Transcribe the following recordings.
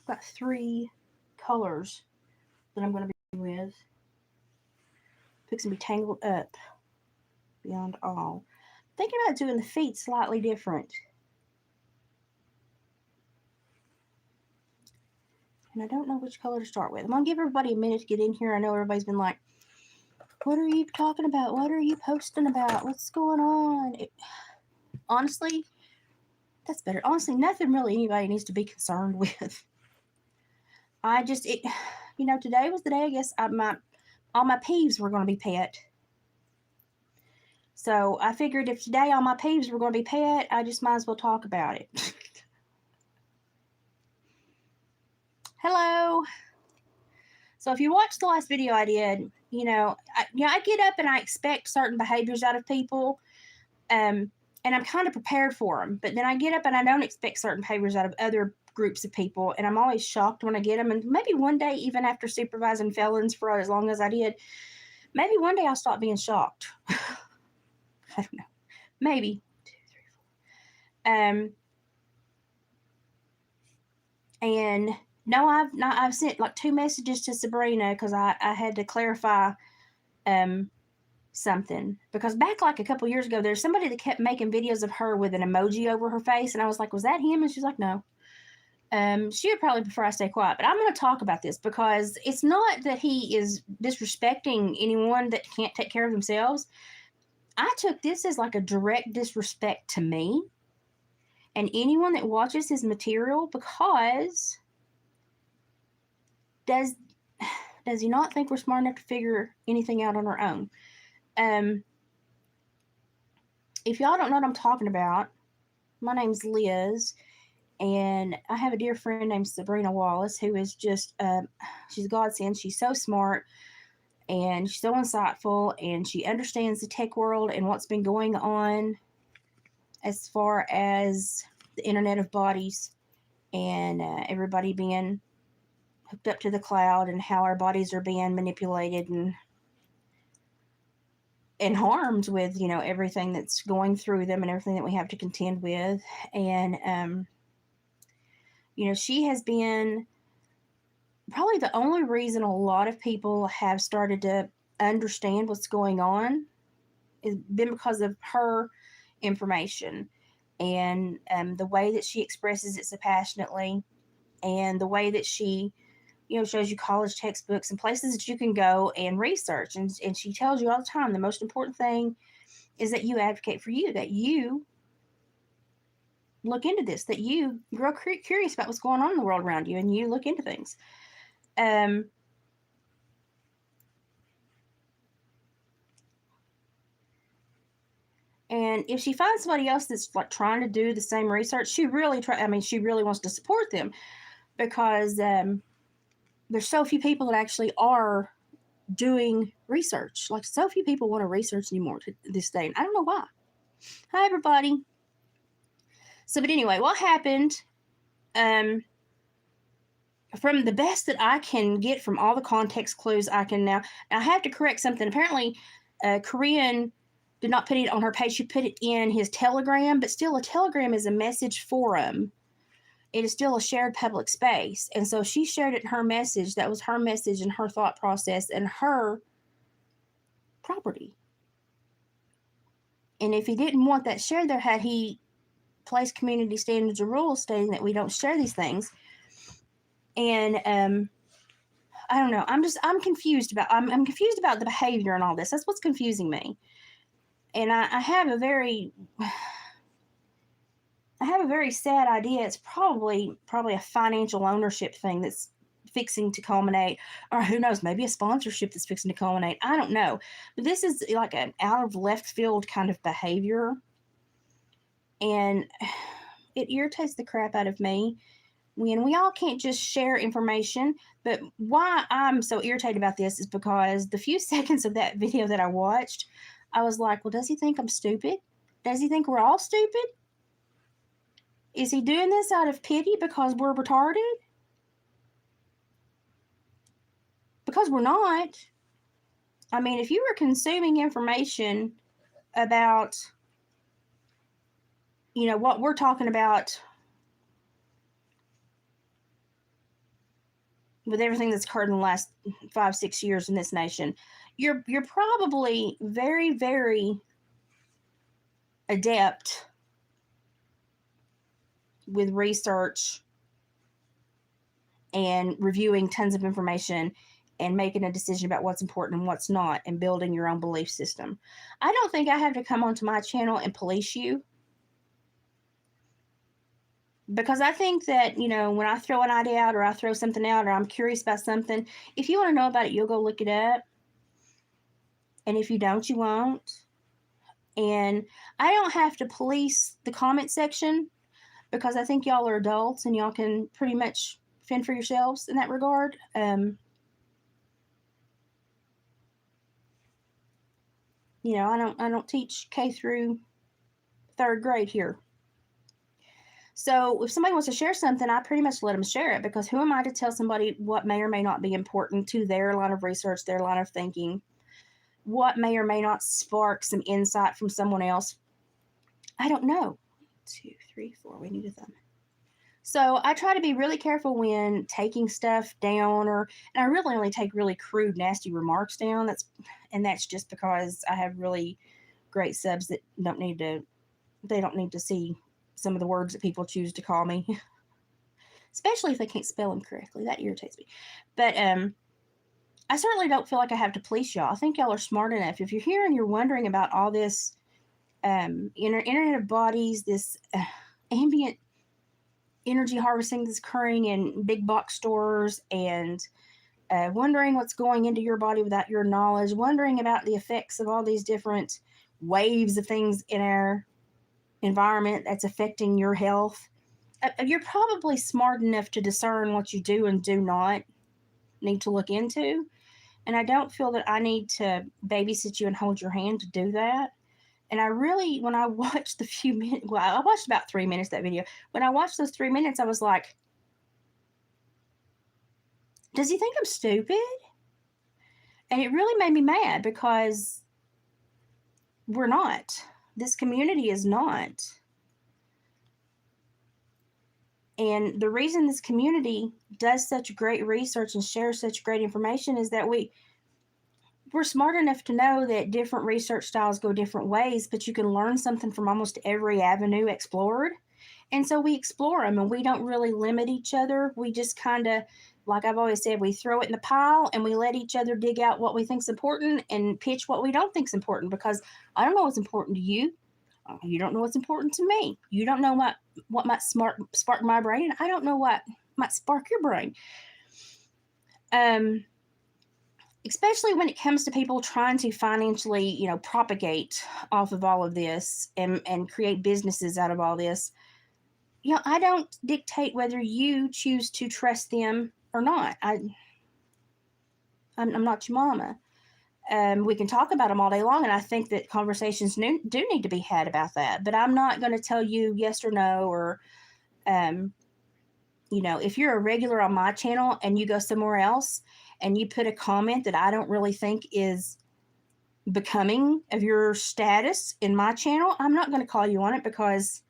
Got 3 colors that I'm going to be with. Fixing to be tangled up beyond all. Thinking about doing the feet slightly different. And I don't know which color to start with. I'm going to give everybody a minute to get in here. I know everybody's been like, what are you talking about? What are you posting about? What's going on? Honestly, that's better. Honestly, nothing really anybody needs to be concerned with. Today was the day, I guess, all my peeves were going to be pet. So I figured if today all my peeves were going to be pet, I just might as well talk about it. Hello. So if you watched the last video I did, I get up and I expect certain behaviors out of people, and I'm kind of prepared for them. But then I get up and I don't expect certain behaviors out of other groups of people, and I'm always shocked when I get them. And maybe one day, even after supervising felons for as long as I did, maybe one day I'll stop being shocked. I don't know. Maybe 2, 3, 4. And no, I've sent like 2 messages to Sabrina because I had to clarify something, because back like a couple years ago there's somebody that kept making videos of her with an emoji over her face, and I was like, was that him? And she's like, no. She would probably prefer I stay quiet, but I'm going to talk about this because it's not that he is disrespecting anyone that can't take care of themselves. I took this as like a direct disrespect to me and anyone that watches his material, because does he not think we're smart enough to figure anything out on our own? If y'all don't know what I'm talking about, my name's Liz, and I have a dear friend named Sabrina Wallace who is just, she's a godsend. She's so smart, and she's so insightful, and she understands the tech world and what's been going on as far as the Internet of Bodies and everybody being hooked up to the cloud and how our bodies are being manipulated and harmed with, everything that's going through them and everything that we have to contend with. And, she has been probably the only reason a lot of people have started to understand what's going on has been because of her information and the way that she expresses it so passionately, and the way that she shows you college textbooks and places that you can go and research. And she tells you all the time, the most important thing is that you advocate for you, that you look into this, that you grow curious about what's going on in the world around you, and you look into things. And if she finds somebody else that's like trying to do the same research, she really wants to support them, because there's so few people that actually are doing research. Like, so few people want to research anymore to this day, and I don't know why. Hi, everybody. So, but anyway, what happened, from the best that I can get from all the context clues I can now, I have to correct something. Apparently, Korean did not put it on her page. She put it in his Telegram, but still, a Telegram is a message forum. It is still a shared public space. And so she shared it in her message. That was her message and her thought process and her property. And if he didn't want that shared there, had he placed community standards or rules stating that we don't share these things? And I don't know. I'm confused about the behavior and all this. That's what's confusing me. And I have a very sad idea. It's probably a financial ownership thing that's fixing to culminate, or who knows, maybe a sponsorship that's fixing to culminate. I don't know. But this is like an out of left field kind of behavior. And it irritates the crap out of me when we all can't just share information. But why I'm so irritated about this is because the few seconds of that video that I watched, I was like, well, does he think I'm stupid? Does he think we're all stupid? Is he doing this out of pity because we're retarded? Because we're not. I mean, if you were consuming information about, what we're talking about with everything that's occurred in the last 5, 6 years in this nation, you're probably very, very adept with research and reviewing tons of information and making a decision about what's important and what's not and building your own belief system. I don't think I have to come onto my channel and police you, because I think that, when I throw an idea out or I throw something out or I'm curious about something, if you want to know about it, you'll go look it up. And if you don't, you won't. And I don't have to police the comment section, because I think y'all are adults and y'all can pretty much fend for yourselves in that regard. I don't teach K through 3rd grade here. So if somebody wants to share something, I pretty much let them share it, because who am I to tell somebody what may or may not be important to their line of research, their line of thinking, what may or may not spark some insight from someone else? I don't know. 2, 3, 4, we need a thumb. So I try to be really careful when taking stuff down, and I really only take really crude, nasty remarks down. That's just because I have really great subs that don't need to see some of the words that people choose to call me, especially if they can't spell them correctly. That irritates me. But I certainly don't feel like I have to police y'all. I think y'all are smart enough. If you're here and you're wondering about all this Internet of Bodies, this ambient energy harvesting that's occurring in big box stores, and wondering what's going into your body without your knowledge, wondering about the effects of all these different waves of things in our environment that's affecting your health, you're probably smart enough to discern what you do and do not need to look into. And I don't feel that I need to babysit you and hold your hand to do that. And when I watched the few minutes, well, I watched about 3 minutes of that video. When I watched those 3 minutes, I was like, does he think I'm stupid? And it really made me mad, because we're not. This community is not. And the reason this community does such great research and shares such great information is that we're smart enough to know that different research styles go different ways, but you can learn something from almost every avenue explored. And so we explore them, and we don't really limit each other. We just kind of, like I've always said, we throw it in the pile and we let each other dig out what we think's important and pitch what we don't think's important, because I don't know what's important to you. You don't know what's important to me. You don't know what might spark my brain, and I don't know what might spark your brain. Especially when it comes to people trying to financially, propagate off of all of this and create businesses out of all this. I don't dictate whether you choose to trust them or not. I'm not your mama. We can talk about them all day long, and I think that conversations do need to be had about that. But I'm not going to tell you yes or no, or, if you're a regular on my channel and you go somewhere else and you put a comment that I don't really think is becoming of your status in my channel, I'm not going to call you on it, because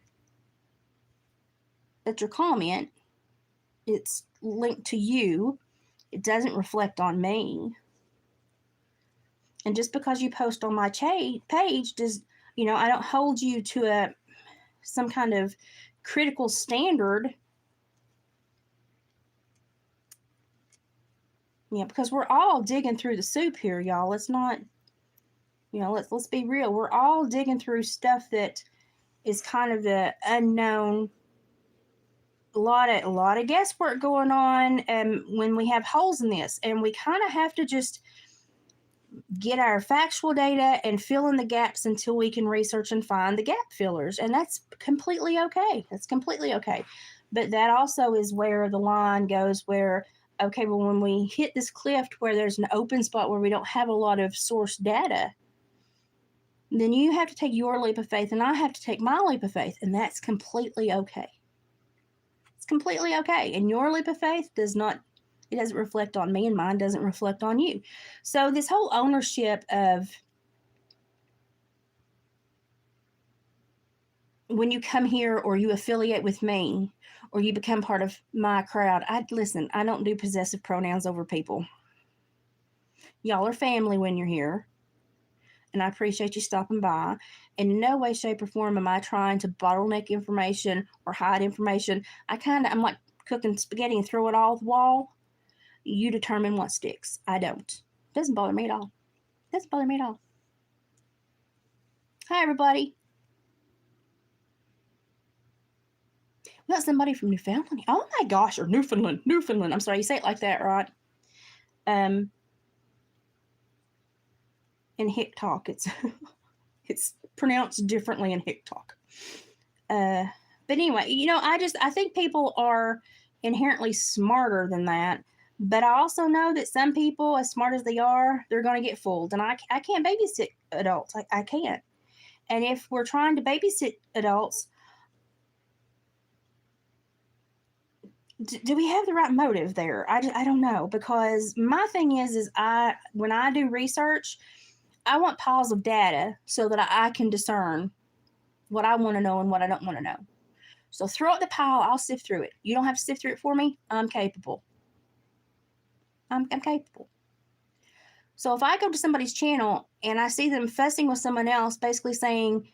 that's your comment. It's linked to you. It doesn't reflect on me. And just because you post on my page does, I don't hold you to some kind of critical standard. Because we're all digging through the soup here, y'all. Let's not, let's be real. We're all digging through stuff that is kind of the unknown. A lot of guesswork going on, when we have holes in this, and we kind of have to just get our factual data and fill in the gaps until we can research and find the gap fillers. And that's completely okay. That's completely okay. But that also is where the line goes, where, okay, well, when we hit this cliff where there's an open spot where we don't have a lot of source data, then you have to take your leap of faith and I have to take my leap of faith. And that's completely okay. It's completely okay. And your leap of faith doesn't reflect on me, and mine doesn't reflect on you. So this whole ownership of when you come here or you affiliate with me or you become part of my crowd. Listen, I don't do possessive pronouns over people. Y'all are family when you're here, and I appreciate you stopping by. In no way, shape, or form am I trying to bottleneck information or hide information. I'm like cooking spaghetti and throw it all at the wall. You determine what sticks. I don't. Doesn't bother me at all. Doesn't bother me at all. Hi, everybody. We got somebody from Newfoundland. Oh my gosh, or Newfoundland. I'm sorry, you say it like that, right? In HikTok, it's pronounced differently in HikTok. But anyway, I think people are inherently smarter than that. But I also know that some people, as smart as they are, they're going to get fooled. And I can't babysit adults. I can't. And if we're trying to babysit adults, do we have the right motive there? I don't know, because my thing is when I do research, I want piles of data so that I can discern what I want to know and what I don't want to know. So throw out the pile, I'll sift through it. You don't have to sift through it for me. I'm capable. I'm capable. So if I go to somebody's channel and I see them fussing with someone else, basically saying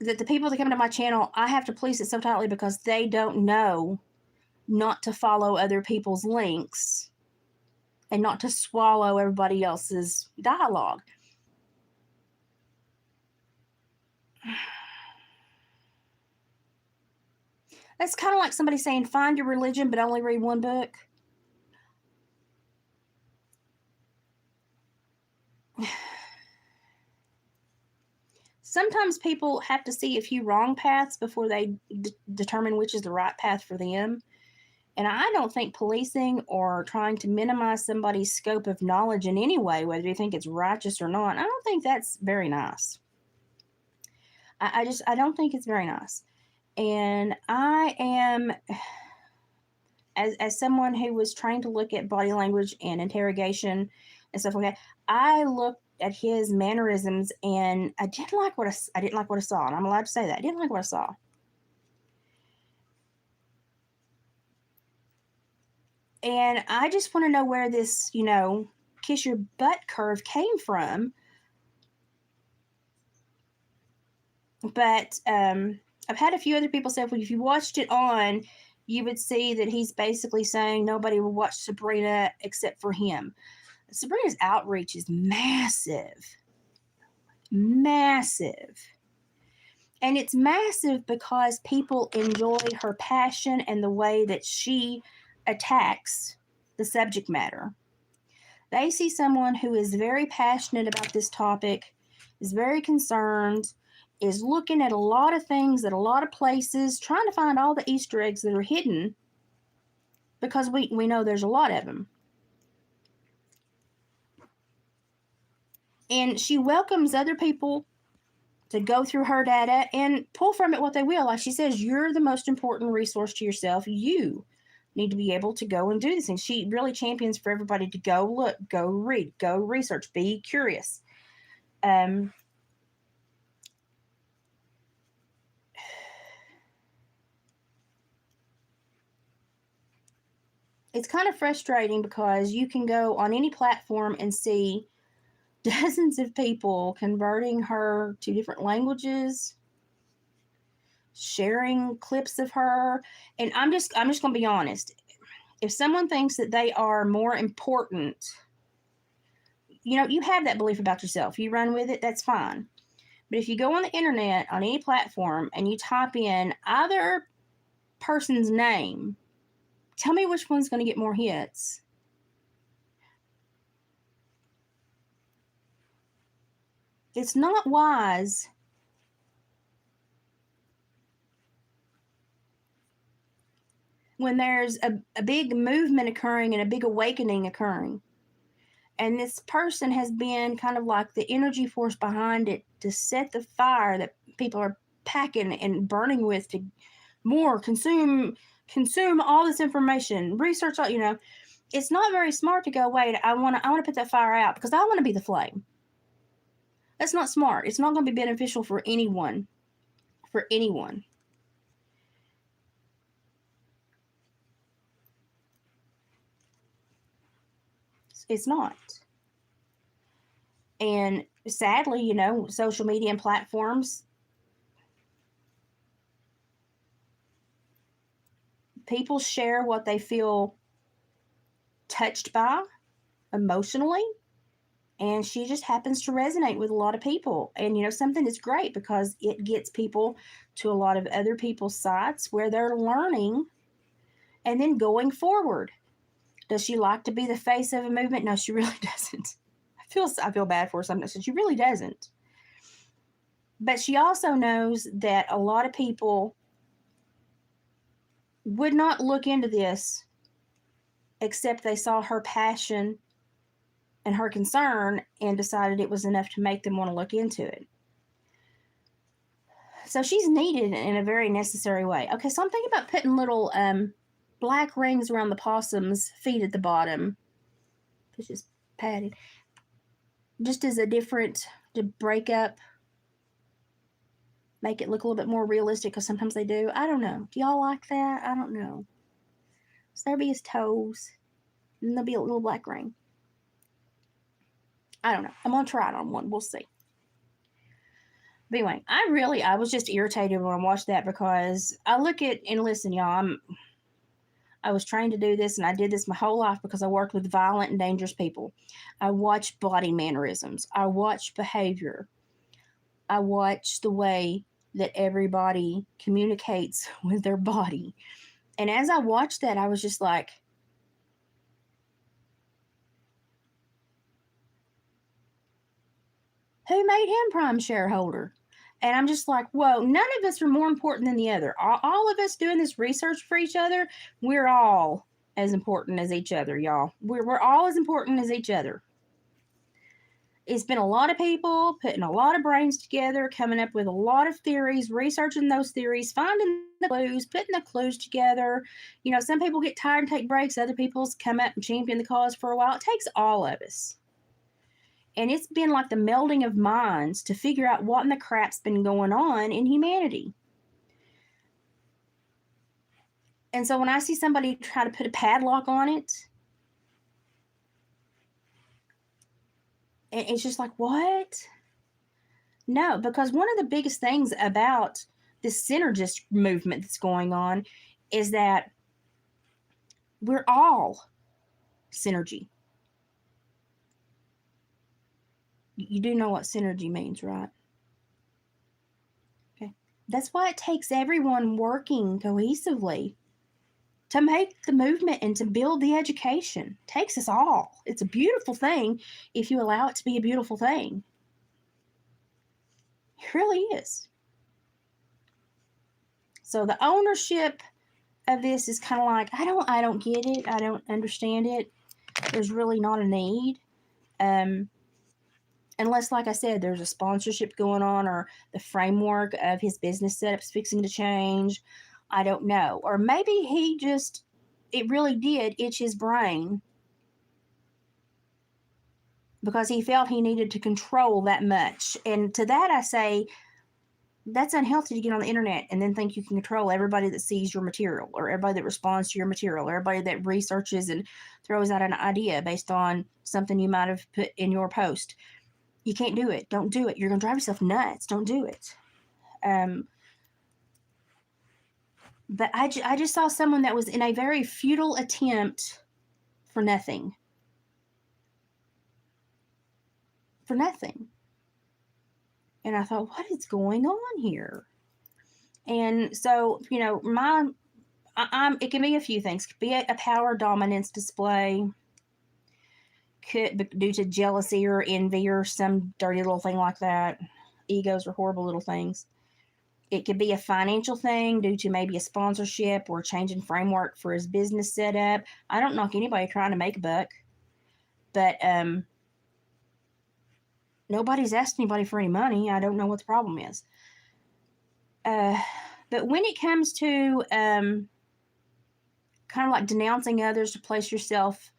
that the people that come to my channel, I have to police it so tightly because they don't know not to follow other people's links and not to swallow everybody else's dialogue. That's kind of like somebody saying, find your religion, but only read one book. Sometimes people have to see a few wrong paths before they determine which is the right path for them. And I don't think policing or trying to minimize somebody's scope of knowledge in any way, whether you think it's righteous or not, I don't think that's very nice. I don't think it's very nice. And I am, as someone who was trained to look at body language and interrogation and stuff like that, I looked at his mannerisms and I didn't like what I saw. And I'm allowed to say that. I didn't like what I saw. And I just want to know where this, kiss your butt curve came from. But I've had a few other people say, well, if you watched it on, you would see that he's basically saying nobody will watch Sabrina except for him. Sabrina's outreach is massive. Massive. And it's massive because people enjoy her passion and the way that she attacks the subject matter. They see someone who is very passionate about this topic, is very concerned, is looking at a lot of things at a lot of places, trying to find all the Easter eggs that are hidden, because we know there's a lot of them. And she welcomes other people to go through her data and pull from it what they will. Like she says, you're the most important resource to yourself. You need to be able to go and do these things. She really champions for everybody to go look, go read, go research, be curious. It's kind of frustrating because you can go on any platform and see dozens of people converting her to different languages, sharing clips of her. And I'm just going to be honest. If someone thinks that they are more important, you have that belief about yourself. You run with it, that's fine. But if you go on the internet, on any platform, and you type in either person's name, tell me which one's going to get more hits. It's not wise when there's a big movement occurring and a big awakening occurring. And this person has been kind of like the energy force behind it to set the fire that people are packing and burning with to more consume all this information, research all, it's not very smart to go, wait, I want to put that fire out because I want to be the flame. That's not smart. It's not going to be beneficial for anyone. It's not. And sadly, social media and platforms, people share what they feel touched by emotionally, and she just happens to resonate with a lot of people. And something that's great because it gets people to a lot of other people's sites where they're learning and then going forward. Does she like to be the face of a movement? No, she really doesn't. I feel bad for her sometimes. She really doesn't. But she also knows that a lot of people would not look into this except they saw her passion and her concern and decided it was enough to make them want to look into it. So she's needed in a very necessary way. Okay, so I'm thinking about putting little black rings around the possum's feet at the bottom. It's just padded. Just as a different, to break up, make it look a little bit more realistic, because sometimes they do. I don't know. Do y'all like that? I don't know. So there'll be his toes, and there'll be a little black ring. I don't know. I'm going to try it on one. We'll see. But anyway, I was just irritated when I watched that, because I look at, and listen, y'all, I was trained to do this, and I did this my whole life because I worked with violent and dangerous people. I watch body mannerisms. I watch behavior. I watch the way that everybody communicates with their body. And as I watched that, I was just like, who made him prime shareholder? And I'm just like, whoa, none of us are more important than the other. All of us doing this research for each other, we're all as important as each other, y'all. We're all as important as each other. It's been a lot of people putting a lot of brains together, coming up with a lot of theories, researching those theories, finding the clues, putting the clues together. Some people get tired and take breaks. Other people's come up and champion the cause for a while. It takes all of us. And it's been like the melding of minds to figure out what in the crap's been going on in humanity. And so when I see somebody try to put a padlock on it, it's just like, what? No, because one of the biggest things about this synergist movement that's going on is that we're all synergy. You do know what synergy means, right? Okay. That's why it takes everyone working cohesively to make the movement and to build the education. It takes us all. It's a beautiful thing if you allow it to be a beautiful thing. It really is. So the ownership of this is kind of like, I don't get it. I don't understand it. There's really not a need. Unless, like I said, there's a sponsorship going on, or the framework of his business setup's fixing to change. I don't know. Or maybe it really did itch his brain because he felt he needed to control that much. And to that I say, that's unhealthy to get on the internet and then think you can control everybody that sees your material, or everybody that responds to your material, or everybody that researches and throws out an idea based on something you might have put in your post. You can't do it. Don't do it. You're going to drive yourself nuts. Don't do it. But I just saw someone that was in a very futile attempt for nothing. For nothing. And I thought, what is going on here? And so, it can be a few things. It could be a power dominance display. Could, due to jealousy or envy or some dirty little thing like that. Egos are horrible little things. It could be a financial thing due to maybe a sponsorship or a change in framework for his business setup. I don't knock anybody trying to make a buck, but nobody's asked anybody for any money. I don't know what the problem is. But when it comes to kind of like denouncing others to place yourself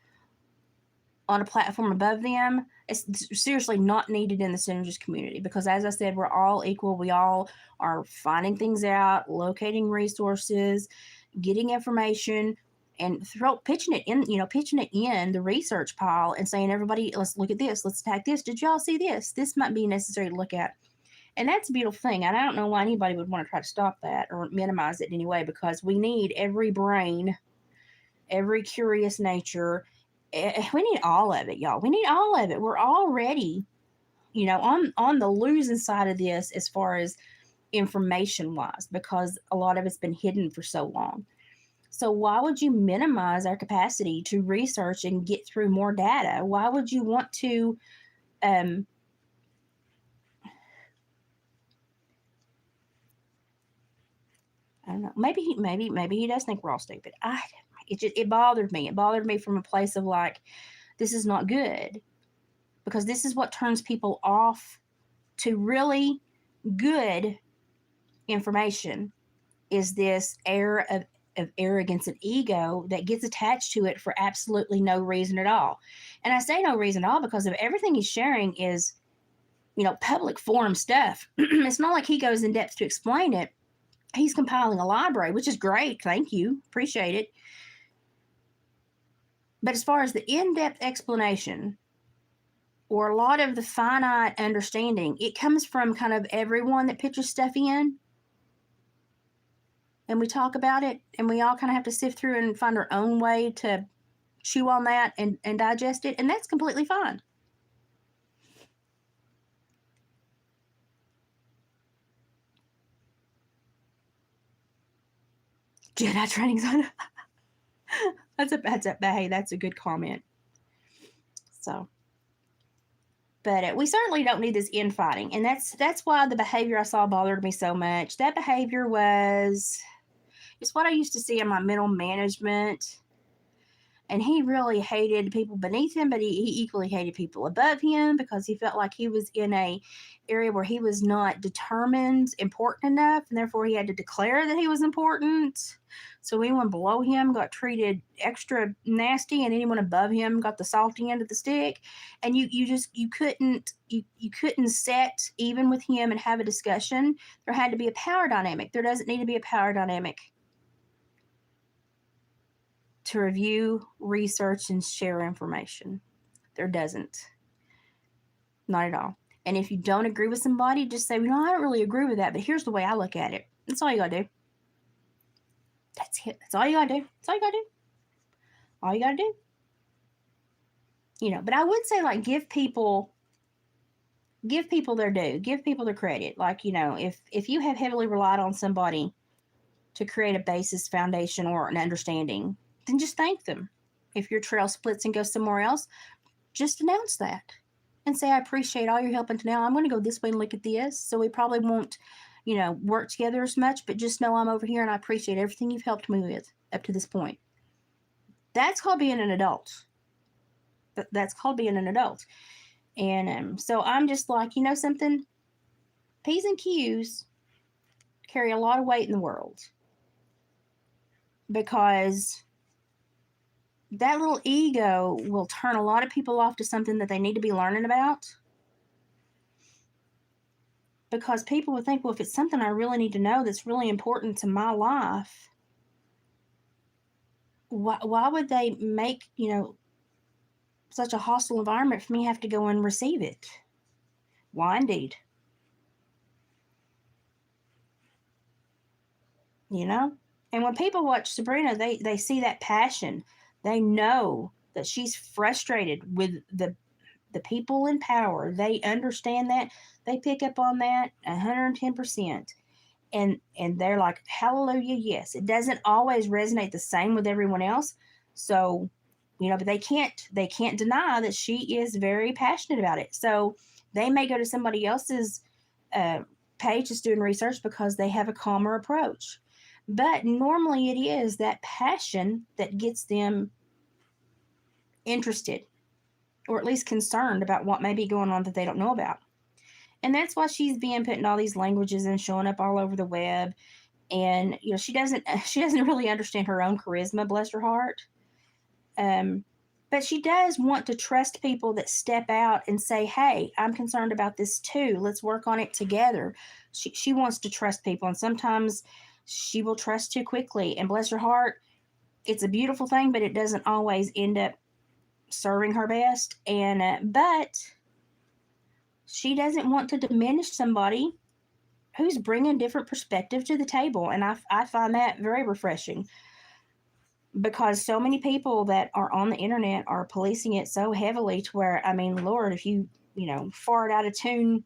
on a platform above them, it's seriously not needed in the synergist community, because as I said, we're all equal. We all are finding things out, locating resources, getting information, and pitching it in the research pile and saying, everybody, let's look at this. Let's attack this. Did y'all see this? This might be necessary to look at. And that's a beautiful thing. And I don't know why anybody would want to try to stop that or minimize it in any way, because we need every brain, every curious nature. We need all of it, y'all. We need all of it. We're already, on the losing side of this as far as information wise, because a lot of it's been hidden for so long. So why would you minimize our capacity to research and get through more data? Why would you want to I don't know. Maybe he does think we're all stupid. It bothered me. It bothered me from a place of like, this is not good, because this is what turns people off to really good information, is this air of arrogance and ego that gets attached to it for absolutely no reason at all. And I say no reason at all because of everything he's sharing is, public forum stuff. It's not like he goes in depth to explain it. He's compiling a library, which is great. Thank you. Appreciate it. But as far as the in-depth explanation or a lot of the finite understanding, it comes from kind of everyone that pitches stuff in. And we talk about it, and we all kind of have to sift through and find our own way to chew on that and digest it. And that's completely fine. Jedi training's on. That's a good comment. So, but we certainly don't need this infighting, and that's why the behavior I saw bothered me so much. That behavior it's what I used to see in my middle management, and he really hated people beneath him, but he equally hated people above him because he felt like he was in a area where he was not determined important enough, and therefore he had to declare that he was important. So anyone below him got treated extra nasty, and anyone above him got the salty end of the stick. And you couldn't set even with him and have a discussion. There had to be a power dynamic. There doesn't need to be a power dynamic to review, research, and share information. There doesn't. Not at all. And if you don't agree with somebody, just say, I don't really agree with that, but here's the way I look at it. That's all you gotta do. That's it. That's all you gotta do. That's all you gotta do. All you gotta do. But I would say, like, give people their due. Give people their credit. Like, if you have heavily relied on somebody to create a basis, foundation, or an understanding, then just thank them. If your trail splits and goes somewhere else, just announce that and say, I appreciate all your help until now. I'm going to go this way and look at this. So we probably won't, work together as much, but just know I'm over here and I appreciate everything you've helped me with up to this point. That's called being an adult. That's called being an adult. And so I'm just like, something? P's and Q's carry a lot of weight in the world, because that little ego will turn a lot of people off to something that they need to be learning about. Because people would think, well, if it's something I really need to know that's really important to my life, why would they make, such a hostile environment for me to have to go and receive it? Why indeed? And when people watch Sabrina, they see that passion. They know that she's frustrated with the people in power. They understand that. They pick up on that 110%. And they're like, hallelujah, yes. It doesn't always resonate the same with everyone else. So, but they can't deny that she is very passionate about it. So they may go to somebody else's page that's doing research because they have a calmer approach. But normally it is that passion that gets them interested, or at least concerned about what may be going on that they don't know about. And that's why she's being put in all these languages and showing up all over the web. And she doesn't really understand her own charisma, bless her heart. But she does want to trust people that step out and say, hey, I'm concerned about this too. Let's work on it together. She wants to trust people, and sometimes she will trust too quickly. And bless her heart, It's a beautiful thing, but it doesn't always end up serving her best. And but she doesn't want to diminish somebody who's bringing different perspective to the table, and I find that very refreshing, because so many people that are on the internet are policing it so heavily to where, I mean, Lord, if you fart out of tune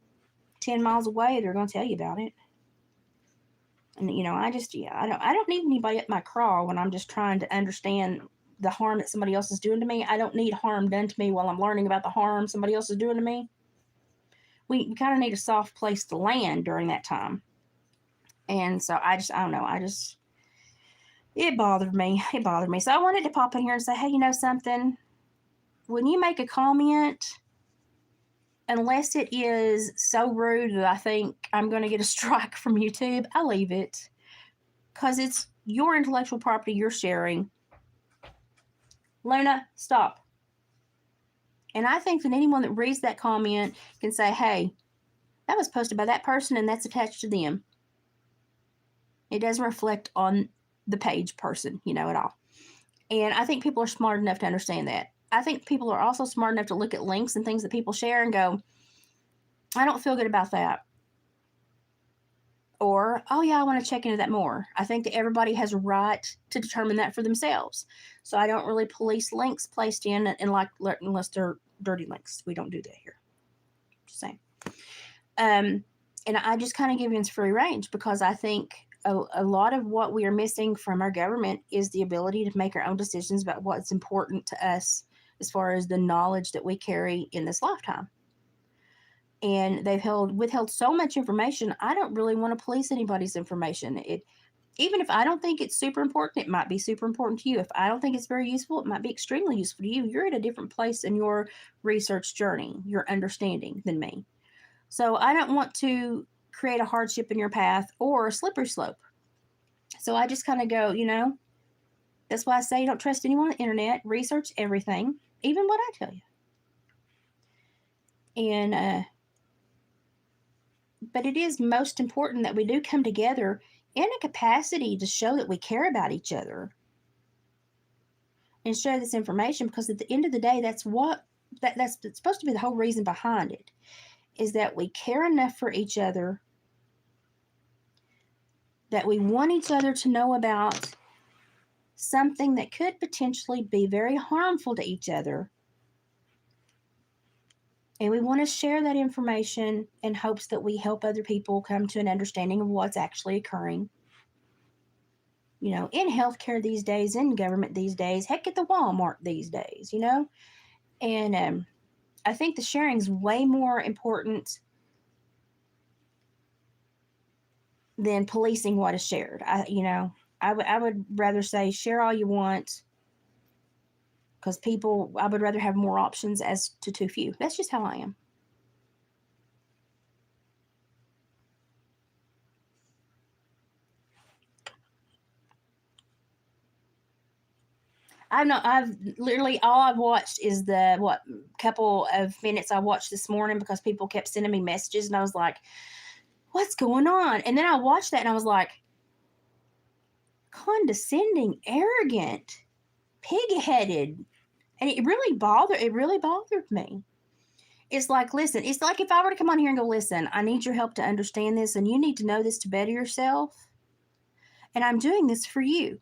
10 miles away, they're going to tell you about it. And I just, yeah, I don't need anybody up my craw when I'm just trying to understand the harm that somebody else is doing to me. I don't need harm done to me while I'm learning about the harm somebody else is doing to me. We kind of need a soft place to land during that time. And so I don't know, it bothered me. It bothered me. So I wanted to pop in here and say, hey, you know something? When you make a comment, unless it is so rude that I think I'm going to get a strike from YouTube, I leave it, because it's your intellectual property you're sharing. Luna, stop. And I think that anyone that reads that comment can say, hey, that was posted by that person and that's attached to them. It doesn't reflect on the page person, at all. And I think people are smart enough to understand that. I think people are also smart enough to look at links and things that people share and go, I don't feel good about that. Or, oh yeah, I want to check into that more. I think that everybody has a right to determine that for themselves. So I don't really police links placed in, and unless they're dirty links. We don't do that here. Just saying. And I just kind of give in free range, because I think a lot of what we are missing from our government is the ability to make our own decisions about what's important to us as far as the knowledge that we carry in this lifetime. And they've withheld so much information. I don't really want to police anybody's information. Even if I don't think it's super important, it might be super important to you. If I don't think it's very useful, it might be extremely useful to you. You're at a different place in your research journey, your understanding, than me. So I don't want to create a hardship in your path or a slippery slope. So I just kind of go, that's why I say don't trust anyone on the internet. Research everything, even what I tell you. And but it is most important that we do come together in a capacity to show that we care about each other and share this information, because at the end of the day, that's supposed to be the whole reason behind it, is that we care enough for each other, that we want each other to know about something that could potentially be very harmful to each other. And we want to share that information in hopes that we help other people come to an understanding of what's actually occurring. In healthcare these days, in government these days, heck, at the Walmart these days, And I think the sharing is way more important than policing what is shared. I would rather say share all you want, because I would rather have more options as to too few. That's just how I am. I've literally, all I've watched is the couple of minutes I watched this morning, because people kept sending me messages and I was like, what's going on? And then I watched that and I was like, condescending, arrogant, pig-headed. And it really bothered me. It's like, listen, it's like if I were to come on here and go, listen, I need your help to understand this, and you need to know this to better yourself. And I'm doing this for you.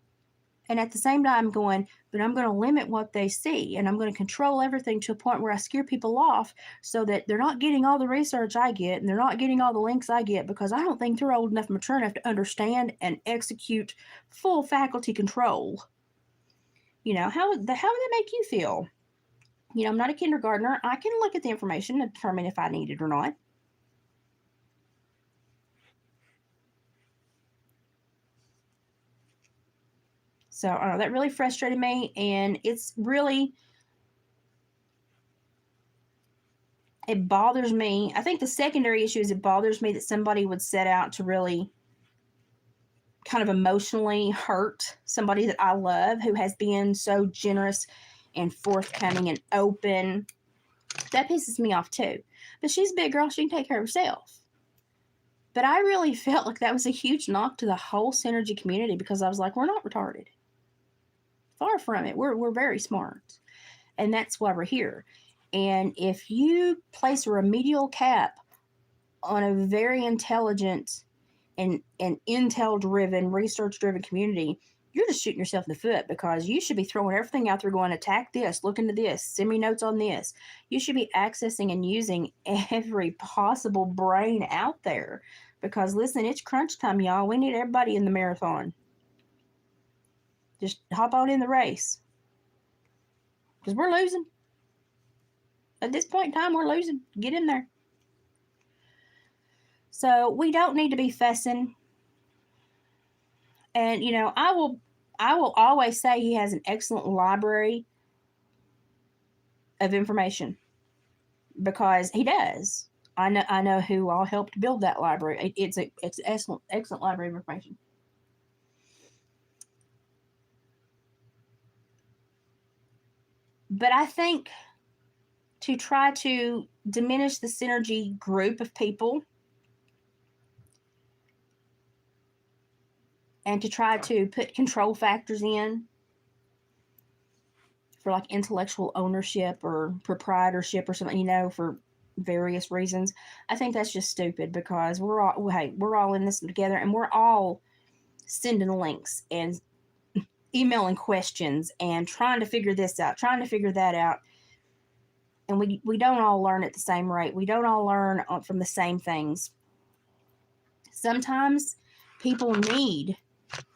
And at the same time, I'm going, but I'm going to limit what they see, and I'm going to control everything to a point where I scare people off, so that they're not getting all the research I get, and they're not getting all the links I get, because I don't think they're old enough, mature enough to understand and execute full faculty control. How would that make you feel? I'm not a kindergartner. I can look at the information and determine if I need it or not. So that really frustrated me, and it bothers me. I think the secondary issue is it bothers me that somebody would set out to really kind of emotionally hurt somebody that I love, who has been so generous and forthcoming and open. That pisses me off too. But she's a big girl. She can take care of herself. But I really felt like that was a huge knock to the whole Synergy community, because I was like, we're not retarded. Far from it. We're very smart. And that's why we're here. And if you place a remedial cap on a very intelligent and intel driven, research driven community, you're just shooting yourself in the foot, because you should be throwing everything out there going, attack this, look into this, send me notes on this. You should be accessing and using every possible brain out there, because listen, it's crunch time, y'all. We need everybody in the marathon. Just hop on in the race, because we're losing. At this point in time, we're losing. Get in there. So we don't need to be fussing. And I will always say he has an excellent library of information, because he does. I know who all helped build that library. It's an excellent library of information. But I think to try to diminish the synergy group of people, and to try to put control factors in for like intellectual ownership or proprietorship or something, for various reasons, I think that's just stupid, because we're all in this together, and we're all sending links and emailing questions and trying to figure this out, trying to figure that out. And we don't all learn at the same rate. We don't all learn from the same things. Sometimes people need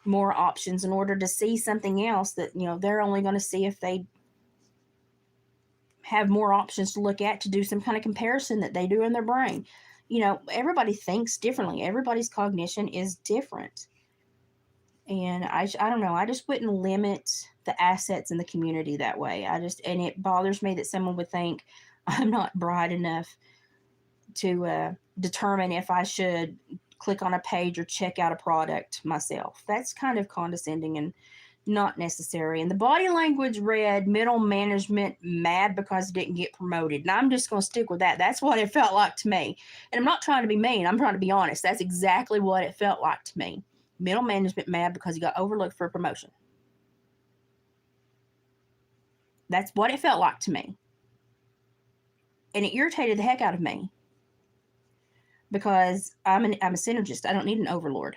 more options in order to see something else that, they're only going to see if they have more options to look at, to do some kind of comparison that they do in their brain. Everybody thinks differently. Everybody's cognition is different. And I don't know. I just wouldn't limit the assets in the community that way. And it bothers me that someone would think I'm not bright enough to determine if I should click on a page or check out a product myself. That's kind of condescending and not necessary. And the body language read middle management mad because it didn't get promoted. And I'm just going to stick with that. That's what it felt like to me. And I'm not trying to be mean. I'm trying to be honest. That's exactly what it felt like to me. Middle management mad because he got overlooked for a promotion. That's what it felt like to me. And it irritated the heck out of me, because I'm a synergist. I don't need an overlord.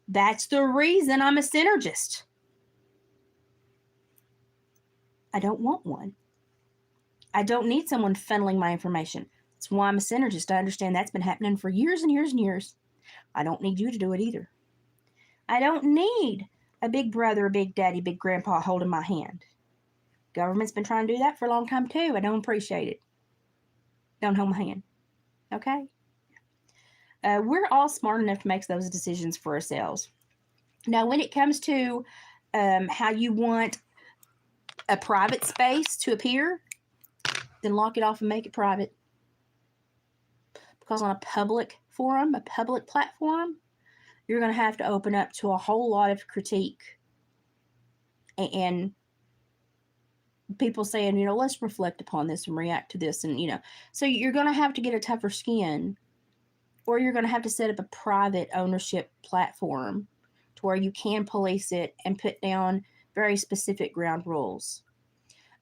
That's the reason I'm a synergist. I don't want one. I don't need someone funneling my information. That's why I'm a synergist. I understand that's been happening for years and years and years. I don't need you to do it either. I don't need a big brother, a big daddy, big grandpa holding my hand. Government's been trying to do that for a long time too. I don't appreciate it. Don't hold my hand. Okay? We're all smart enough to make those decisions for ourselves. Now, when it comes to how you want a private space to appear, then lock it off and make it private. Because on a public forum, a public platform, you're going to have to open up to a whole lot of critique and people saying, let's reflect upon this and react to this. And, so you're going to have to get a tougher skin, or you're going to have to set up a private ownership platform to where you can police it and put down very specific ground rules.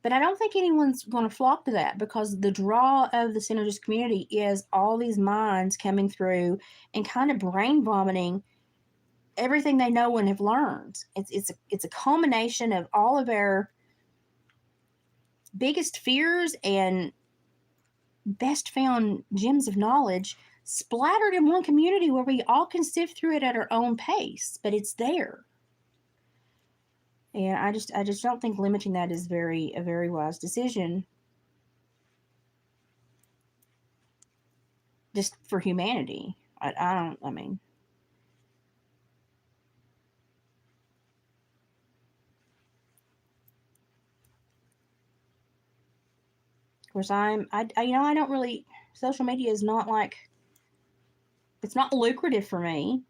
But I don't think anyone's going to flock to that, because the draw of the synergist community is all these minds coming through and kind of brain vomiting everything they know and have learned. It's a culmination of all of our biggest fears and best found gems of knowledge splattered in one community where we all can sift through it at our own pace, but it's there. And I just don't think limiting that is a very wise decision, just for humanity. Of course, I don't really, social media is not like, it's not lucrative for me.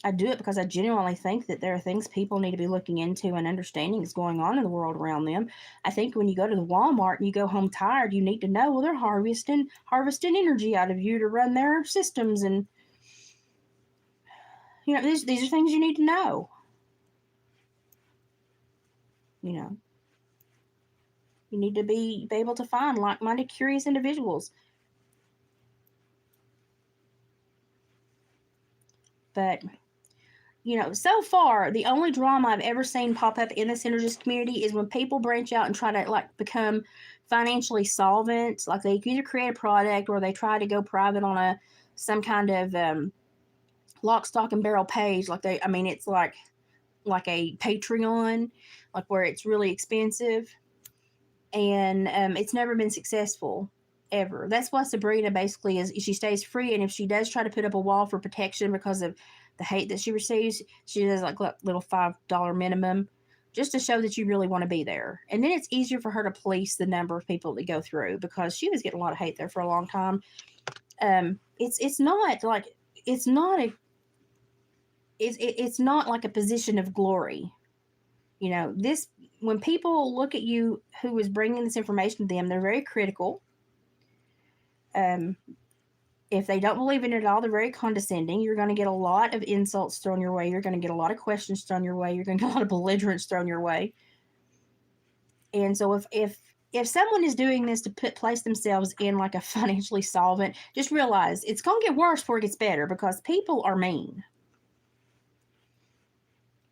I do it because I genuinely think that there are things people need to be looking into and understanding is going on in the world around them. I think when you go to the Walmart and you go home tired, you need to know, well, they're harvesting energy out of you to run their systems. And, these are things you need to know. You know, you need to be able to find like-minded, curious individuals. But so far, the only drama I've ever seen pop up in the synergist community is when people branch out and try to like become financially solvent. Like they either create a product or they try to go private on some kind of lock, stock, and barrel page. It's like a Patreon, like where it's really expensive, and it's never been successful ever. That's why Sabrina basically is. She stays free, and if she does try to put up a wall for protection because of the hate that she receives, she does like little $5 minimum, just to show that you really want to be there. And then it's easier for her to police the number of people that go through, because she was getting a lot of hate there for a long time. It's not like it's not a it's not like a position of glory. This, when people look at you who is bringing this information to them, they're very critical. If they don't believe in it at all, they're very condescending. You're going to get a lot of insults thrown your way. You're going to get a lot of questions thrown your way. You're going to get a lot of belligerence thrown your way. And so if someone is doing this to place themselves in like a financially solvent, just realize it's going to get worse before it gets better, because people are mean.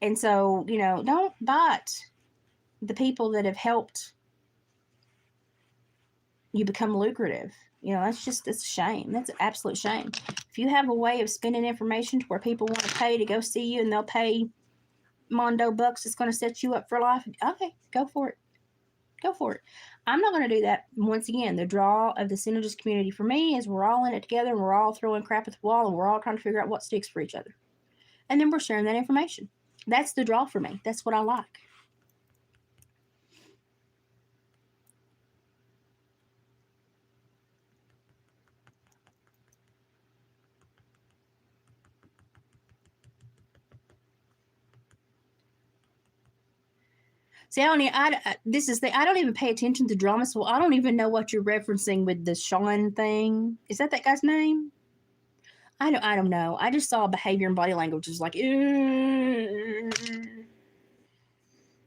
And so, don't bite the people that have helped you become lucrative. It's a shame. That's an absolute shame. If you have a way of spending information to where people want to pay to go see you, and they'll pay Mondo bucks, it's going to set you up for life, okay, go for it. Go for it. I'm not going to do that. Once again, the draw of the synergist community for me is we're all in it together, and we're all throwing crap at the wall, and we're all trying to figure out what sticks for each other. And then we're sharing that information. That's the draw for me. That's what I like. See, I don't even pay attention to drama, so I don't even know what you're referencing with the Sean thing. Is that guy's name? I don't know. I just saw behavior and body language is like,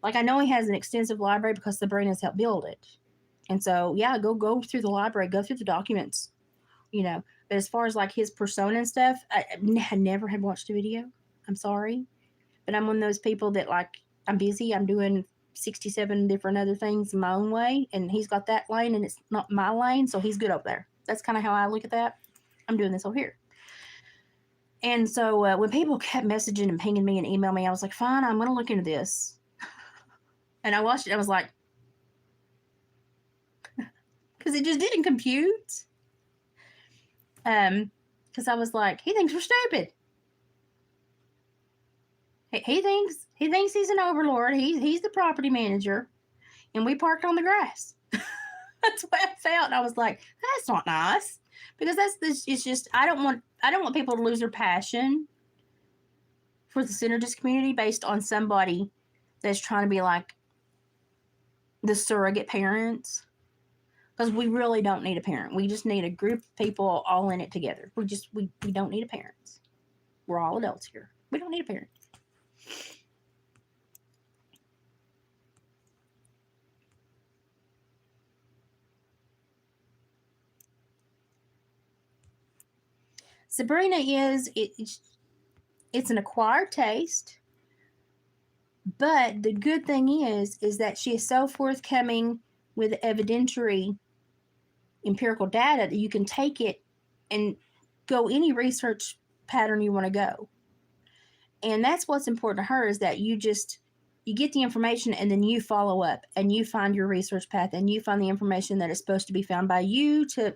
like I know he has an extensive library because Sabrina's helped build it, and so yeah, go through the library, go through the documents, But as far as like his persona and stuff, I never had watched a video. I'm sorry, but I'm one of those people that like I'm busy. I'm doing 67 different other things my own way, and he's got that lane, and it's not my lane, so he's good over there. That's kind of how I look at that. I'm doing this over here. And so when people kept messaging and pinging me and emailing me, I was like, fine, I'm going to look into this. And I watched it. I was like, because it just didn't compute. Because I was like, he thinks we're stupid. He thinks he's an overlord. He's the property manager, and we parked on the grass. That's what I felt. And I was like, that's not nice, because it's just I don't want people to lose their passion for the synergist community based on somebody that's trying to be like the surrogate parents. Because we really don't need a parent. We just need a group of people all in it together. We don't need a parent. We're all adults here. We don't need a parent. Sabrina it's an acquired taste, but the good thing is that she is so forthcoming with evidentiary empirical data that you can take it and go any research pattern you want to go. And that's what's important to her, is that you get the information, and then you follow up, and you find your research path, and you find the information that is supposed to be found by you to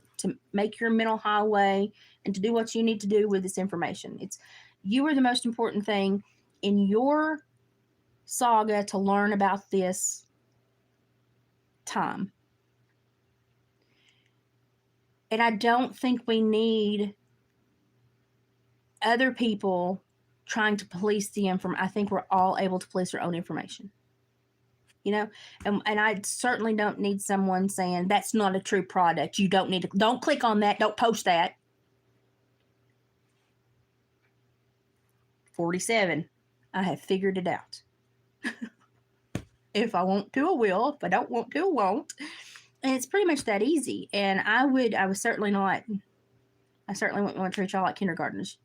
make your mental highway and to do what you need to do with this information. You are the most important thing in your saga to learn about this time. And I don't think we need other people trying to police the information. I think we're all able to police our own information. And I certainly don't need someone saying that's not a true product. You don't click on that. Don't post that. 47. I have figured it out. If I want to, I will. If I don't want to, I won't. And it's pretty much that easy. And I was certainly not, I certainly wouldn't want to treat y'all like kindergartners.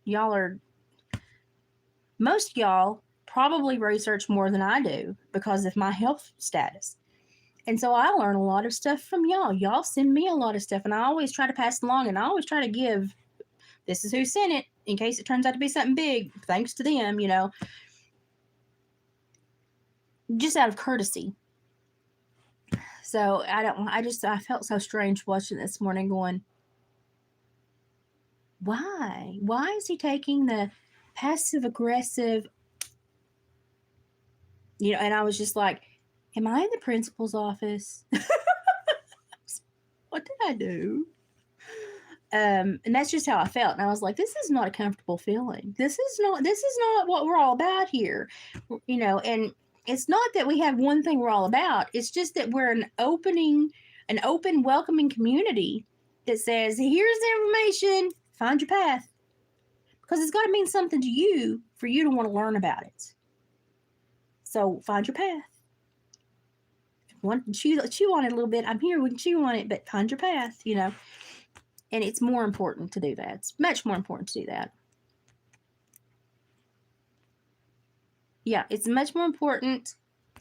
Most y'all probably research more than I do because of my health status. And so I learn a lot of stuff from y'all. Y'all send me a lot of stuff, and I always try to pass it along, and I always try to give, this is who sent it, in case it turns out to be something big, thanks to them, just out of courtesy. So I felt so strange watching this morning going, why? Why is he taking the passive aggressive, and I was just like, am I in the principal's office? What did I do? And that's just how I felt. And I was like, this is not a comfortable feeling. This is not what we're all about here. And it's not that we have one thing we're all about. It's just that we're an open, welcoming community that says, here's the information, find your path. Because it's got to mean something to you for you to want to learn about it. So find your path. Want to chew on it a little bit, I'm here, we can chew on it, but find your path, and it's more important to do that. It's much more important to do that. Yeah, it's much more important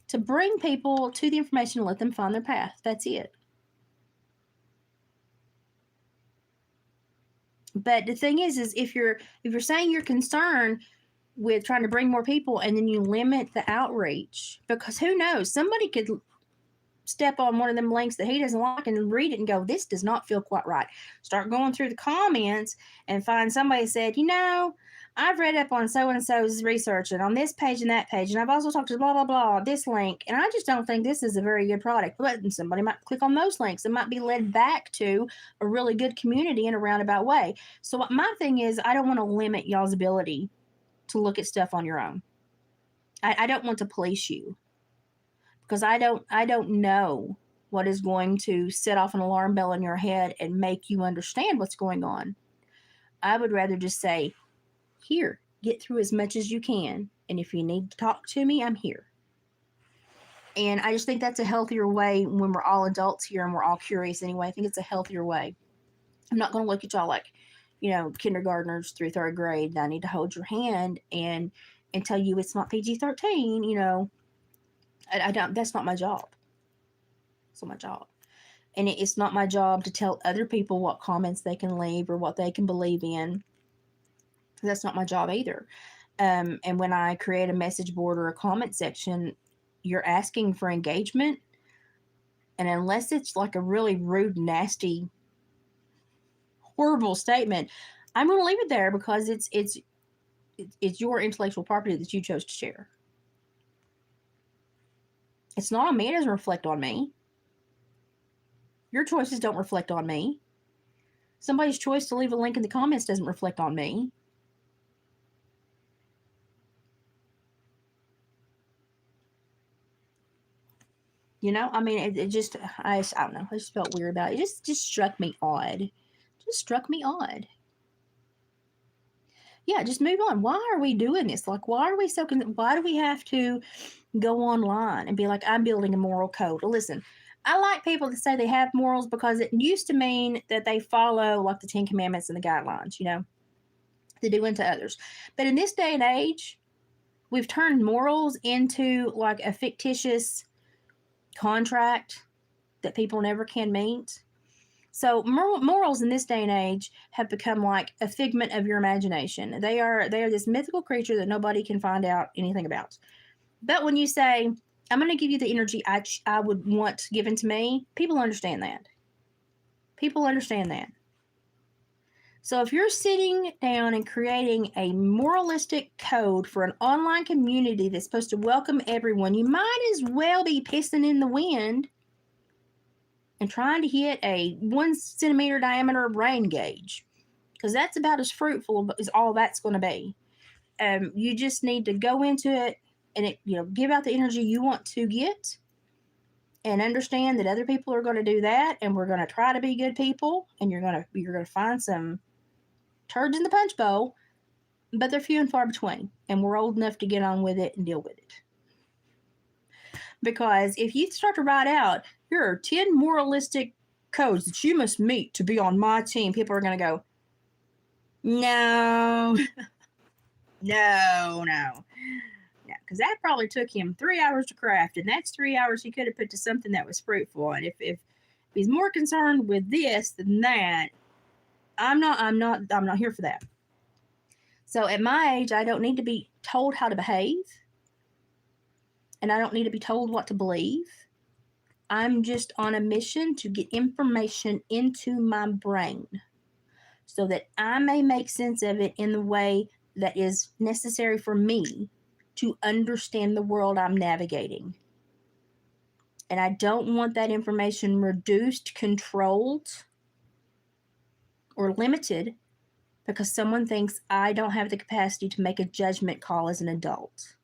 to bring people to the information and let them find their path. That's it. But the thing is if you're saying you're concerned with trying to bring more people and then you limit the outreach, because who knows, somebody could step on one of them links that he doesn't like and read it and go, this does not feel quite right. Start going through the comments and find somebody said, I've read up on so-and-so's research and on this page and that page, and I've also talked to blah, blah, blah, this link, and I just don't think this is a very good product. But somebody might click on those links and might be led back to a really good community in a roundabout way. So my thing is, I don't want to limit y'all's ability to look at stuff on your own. I don't want to police you. Because I don't know what is going to set off an alarm bell in your head and make you understand what's going on. I would rather just say, here, get through as much as you can. And if you need to talk to me, I'm here. And I just think that's a healthier way when we're all adults here and we're all curious anyway. I think it's a healthier way. I'm not going to look at y'all like, kindergartners through third grade. And I need to hold your hand and tell you it's not PG-13, I don't, that's not my job. It's not my job. And it's not my job to tell other people what comments they can leave or what they can believe in. That's not my job either. And when I create a message board or a comment section, you're asking for engagement. And unless it's like a really rude, nasty, horrible statement, I'm going to leave it there because it's your intellectual property that you chose to share. It's not on me. It doesn't reflect on me. Your choices don't reflect on me. Somebody's choice to leave a link in the comments doesn't reflect on me. It just, I don't know. I just felt weird about it. It just struck me odd. Yeah, just move on. Why are we doing this? Like, why do we have to go online and be like, I'm building a moral code? Listen, I like people that say they have morals because it used to mean that they follow like the 10 Commandments and the guidelines, to do unto others. But in this day and age, we've turned morals into like a fictitious contract that people never can meet. So morals in this day and age have become like a figment of your imagination. They are this mythical creature that nobody can find out anything about. But when you say, I'm going to give you the energy I would want given to me, people understand that. So if you're sitting down and creating a moralistic code for an online community that's supposed to welcome everyone, you might as well be pissing in the wind and trying to hit a 1 centimeter diameter rain gauge, because that's about as fruitful as all that's going to be. You just need to go into it and give out the energy you want to get, and understand that other people are going to do that, and we're going to try to be good people, and you're going to find some turds in the punch bowl, but they're few and far between, and we're old enough to get on with it and deal with it. Because if you start to write out, here are 10 moralistic codes that you must meet to be on my team, people are going to go, no, no. Because that probably took him 3 hours to craft, and that's 3 hours he could have put to something that was fruitful. And if he's more concerned with this than that, I'm not here for that. So at my age, I don't need to be told how to behave, and I don't need to be told what to believe. I'm just on a mission to get information into my brain so that I may make sense of it in the way that is necessary for me to understand the world I'm navigating. And I don't want that information reduced, controlled, or limited because someone thinks I don't have the capacity to make a judgment call as an adult.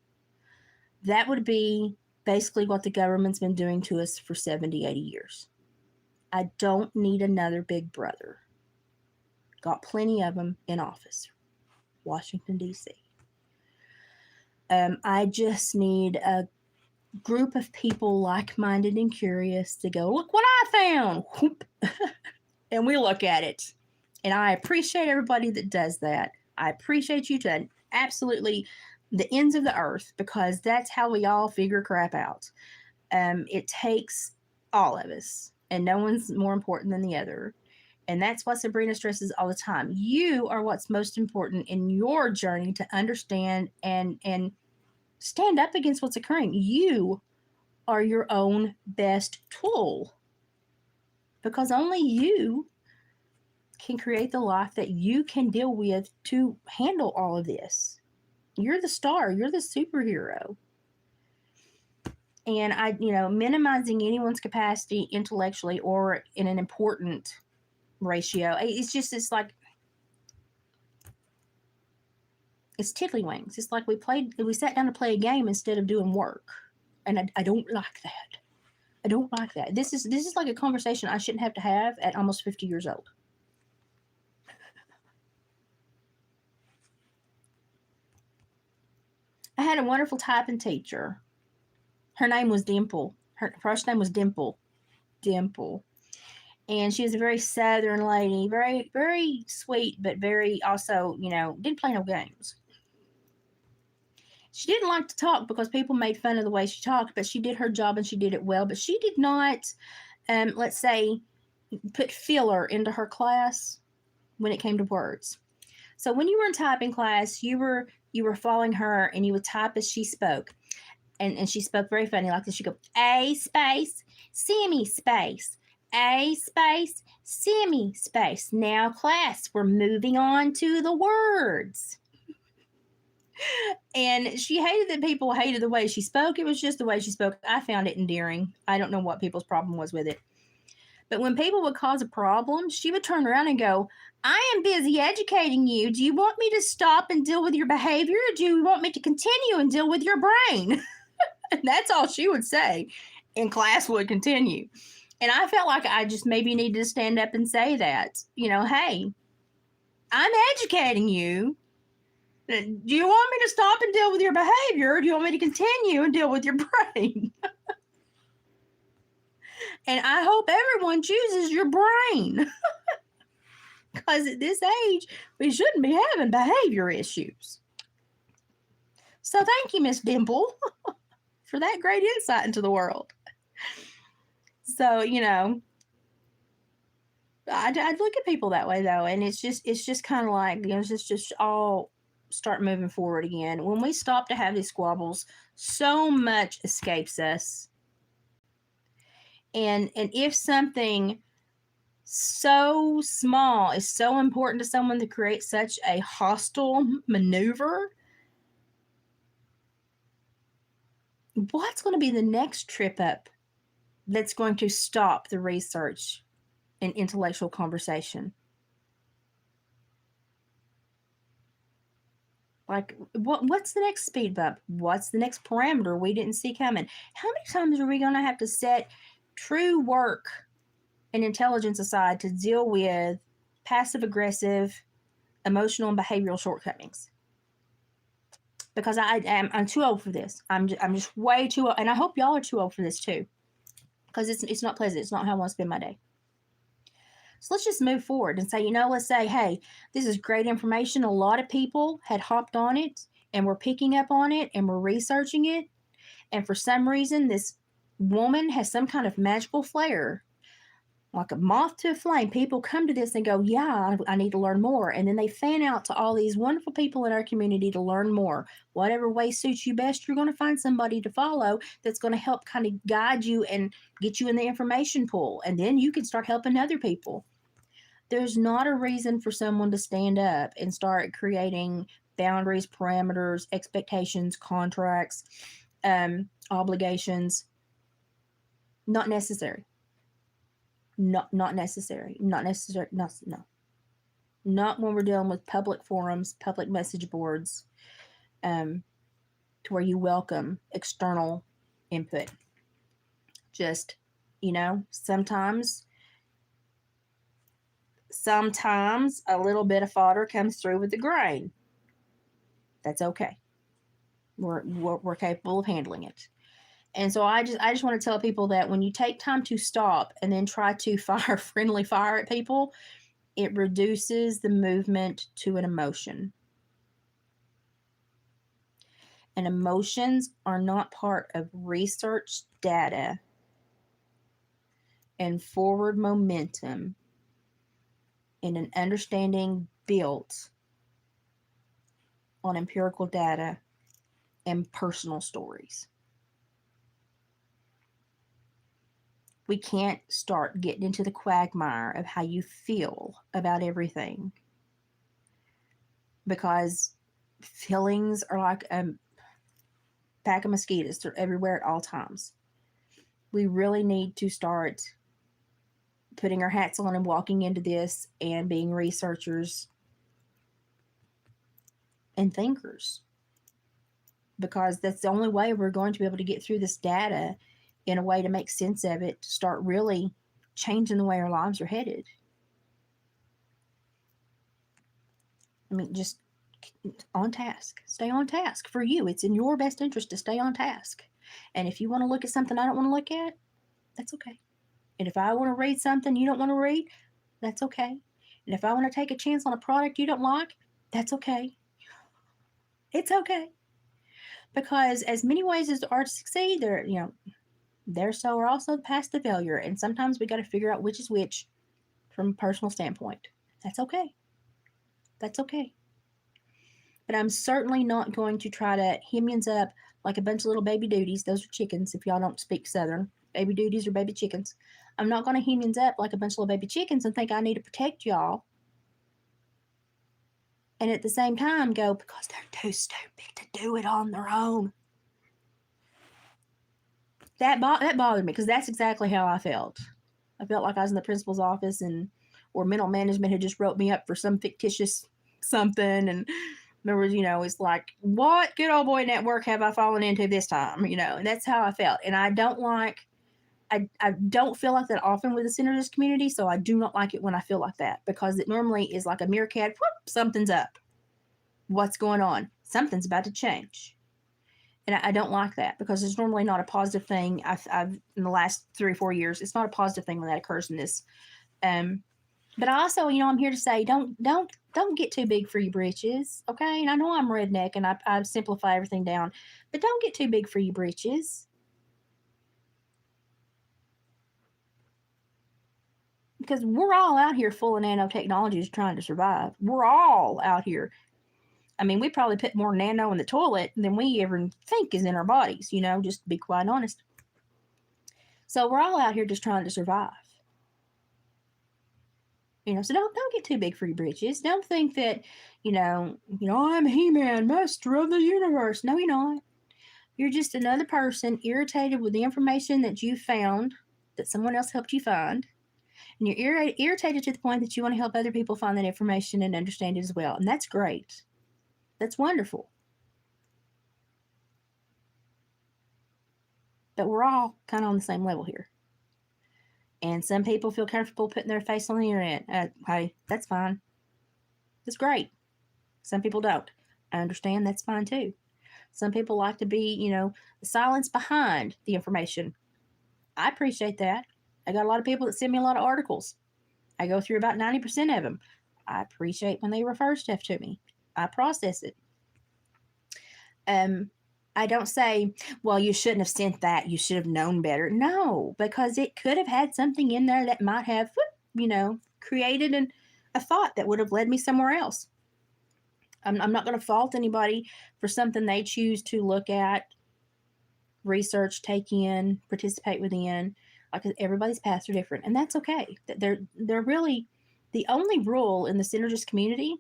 That would be basically what the government's been doing to us for 70, 80 years. I don't need another big brother. Got plenty of them in office. Washington, D.C. I just need a group of people like-minded and curious to go, look what I found. And we look at it. And I appreciate everybody that does that. I appreciate you to absolutely the ends of the earth, because that's how we all figure crap out. It takes all of us, and no one's more important than the other. And that's what Sabrina stresses all the time. You are what's most important in your journey to understand and stand up against what's occurring. You are your own best tool, because only you can create the life that you can deal with to handle all of this. You're the star. You're the superhero. And minimizing anyone's capacity intellectually or in an important ratio, it's tiddlywinks. It's like we sat down to play a game instead of doing work. And I don't like that. I don't like that. This is like a conversation I shouldn't have to have at almost 50 years old. I had a wonderful typing teacher. Her name was Dimple. Her first name was Dimple. And she was a very southern lady, very, very sweet, but very also, didn't play no games. She didn't like to talk because people made fun of the way she talked, but she did her job and she did it well. But she did not, let's say, put filler into her class when it came to words. So when you were in typing class, you were following her and you would type as she spoke. And she spoke very funny like this. She'd go, A space, semi space, A space, semi space. Now, class, we're moving on to the words. And she hated that people hated the way she spoke. It was just the way she spoke. I found it endearing. I don't know what people's problem was with it. But when people would cause a problem, she would turn around and go, I am busy educating you. Do you want me to stop and deal with your behavior, or do you want me to continue and deal with your brain? And that's all she would say. And class would continue. And I felt like I just maybe needed to stand up and say that. Hey, I'm educating you. Do you want me to stop and deal with your behavior, or do you want me to continue and deal with your brain? And I hope everyone chooses your brain. Because at this age, we shouldn't be having behavior issues. So thank you, Miss Dimple, for that great insight into the world. So, I'd look at people that way, though, and it's just kind of like, just all start moving forward again. When we stop to have these squabbles, so much escapes us. And if something so small is so important to someone to create such a hostile maneuver, what's going to be the next trip up that's going to stop the research and intellectual conversation? Like, what's the next speed bump? What's the next parameter we didn't see coming? How many times are we going to have to set true work and intelligence aside to deal with passive-aggressive, emotional and behavioral shortcomings? because I'm too old for this. I'm just way too old, and I hope y'all are too old for this too, because it's not pleasant. It's not how I want to spend my day. So let's just move forward and say, let's say, hey, this is great information. A lot of people had hopped on it and were picking up on it and were researching it. And for some reason, this woman has some kind of magical flair, like a moth to a flame. People come to this and go, yeah, I need to learn more. And then they fan out to all these wonderful people in our community to learn more. Whatever way suits you best, you're going to find somebody to follow that's going to help kind of guide you and get you in the information pool. And then you can start helping other people. There's not a reason for someone to stand up and start creating boundaries, parameters, expectations, contracts, obligations. Not necessary. Not necessary. Not necessary. No. Not when we're dealing with public forums, public message boards, to where you welcome external input. Just, sometimes a little bit of fodder comes through with the grain. That's okay. We're capable of handling it. And so I just want to tell people that when you take time to stop and then try to fire friendly fire at people, it reduces the movement to an emotion. And emotions are not part of research data and forward momentum in an understanding built on empirical data and personal stories. We can't start getting into the quagmire of how you feel about everything, because feelings are like a pack of mosquitoes. They're everywhere at all times. We really need to start putting our hats on and walking into this and being researchers and thinkers, because that's the only way we're going to be able to get through this data in a way to make sense of it, to start really changing the way our lives are headed. I mean, just on task. Stay on task for you. It's in your best interest to stay on task. And if you want to look at something I don't want to look at, that's okay. And if I want to read something you don't want to read, that's okay. And if I want to take a chance on a product you don't like, that's okay. It's okay. Because as many ways as there are to succeed, there so are also the paths to failure. And sometimes we got to figure out which is which from a personal standpoint. That's okay. That's okay. But I'm certainly not going to try to hemians up like a bunch of little baby duties. Those are chickens, if y'all don't speak Southern. Baby duties or baby chickens. I'm not going to hemians up like a bunch of little baby chickens and think I need to protect y'all. And at the same time go, because they're too stupid to do it on their own. That bothered me, because that's exactly how I felt. I felt like I was in the principal's office or mental management had just wrote me up for some fictitious something, and there was, it's like, what good old boy network have I fallen into this time? And that's how I felt. And I don't feel like that often with the Centerist community, so I do not like it when I feel like that, because it normally is like a meerkat, whoop, something's up. What's going on? Something's about to change. And I don't like that, because it's normally not a positive thing. I've in the last 3 or 4 years, it's not a positive thing when that occurs in this. But also, I'm here to say, don't get too big for your britches, okay? And I know I'm redneck and I simplify everything down, but don't get too big for your britches. Because we're all out here full of nanotechnologies trying to survive. We're all out here. I mean, we probably put more nano in the toilet than we ever think is in our bodies, just to be quite honest. So we're all out here just trying to survive. So don't get too big for your britches. Don't think that, I'm He-Man, master of the universe. No, you're not. You're just another person irritated with the information that you found, that someone else helped you find. And you're irritated to the point that you want to help other people find that information and understand it as well. And that's great. That's wonderful. But we're all kind of on the same level here. And some people feel comfortable putting their face on the internet. Hey, that's fine. That's great. Some people don't. I understand. That's fine too. Some people like to be, the silence behind the information. I appreciate that. I got a lot of people that send me a lot of articles. I go through about 90% of them. I appreciate when they refer stuff to me. I process it. I don't say, well, you shouldn't have sent that. You should have known better. No, because it could have had something in there that might have, created a thought that would have led me somewhere else. I'm not going to fault anybody for something they choose to look at, research, take in, participate within. Like everybody's paths are different, and that's okay. They're really the only rule in the synergist community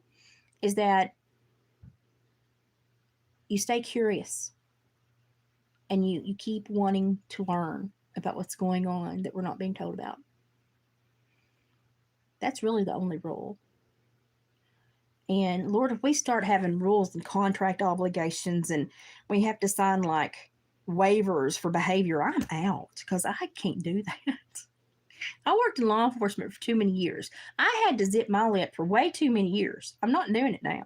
is that you stay curious and you keep wanting to learn about what's going on that we're not being told about. That's really the only rule. And Lord, if we start having rules and contract obligations and we have to sign like waivers for behavior, I'm out because I can't do that. I worked in law enforcement for too many years. I had to zip my lip for way too many years. I'm not doing it now.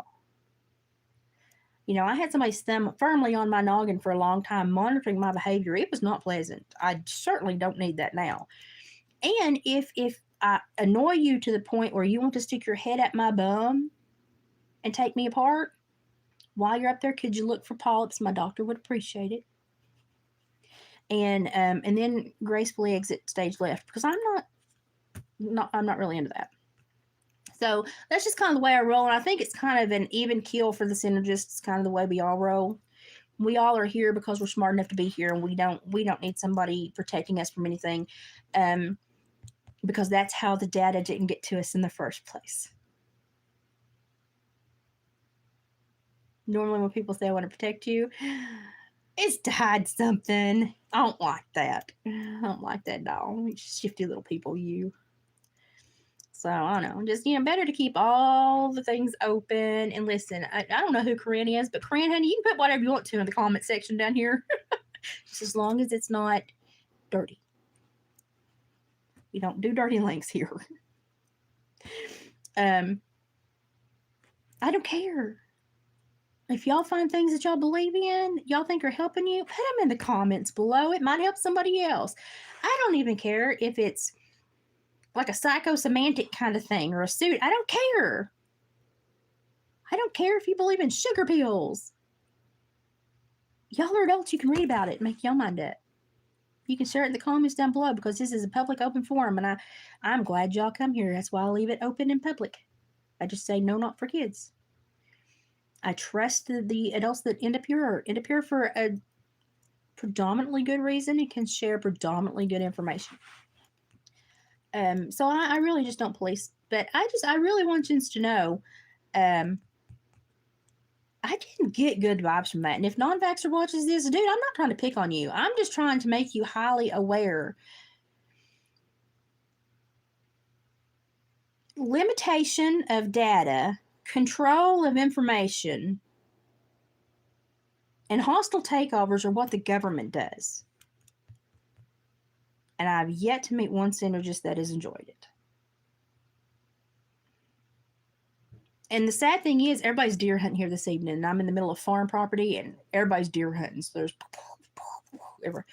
I had somebody's thumb firmly on my noggin for a long time, monitoring my behavior. It was not pleasant. I certainly don't need that now. And if I annoy you to the point where you want to stick your head at my bum and take me apart, while you're up there, could you look for polyps? My doctor would appreciate it. And then gracefully exit stage left because I'm not really into that. So that's just kind of the way I roll, and I think it's kind of an even keel for the synergists. It's kind of the way we all roll. We all are here because we're smart enough to be here, and we don't need somebody protecting us from anything, because that's how the data didn't get to us in the first place. Normally, when people say I want to protect you, it's to hide something. I don't like that. I don't like that at all. Shifty little people, you. So I don't know, just better to keep all the things open. And listen, I don't know who Corinne is, but Corinne, honey, you can put whatever you want to in the comment section down here, just as long as it's not dirty. We don't do dirty links here. I don't care. If y'all find things that y'all believe in, y'all think are helping you, put them in the comments below. It might help somebody else. I don't even care if it's like a psychosemantic kind of thing or a suit. I don't care. I don't care if you believe in sugar pills. Y'all are adults. You can read about it and make your mind up. You can share it in the comments down below because this is a public open forum, and I'm glad y'all come here. That's why I leave it open in public. I just say no, not for kids. I trust the adults that end up here for a predominantly good reason and can share predominantly good information. So I really just don't police, but I really want you to know, I didn't get good vibes from that. And if non-vaxxer watches this, dude, I'm not trying to pick on you. I'm just trying to make you highly aware. Limitation of data, control of information, and hostile takeovers are what the government does. And I've yet to meet one synergist that has enjoyed it. And the sad thing is, everybody's deer hunting here this evening, and I'm in the middle of farm property, and everybody's deer hunting. So there's everywhere.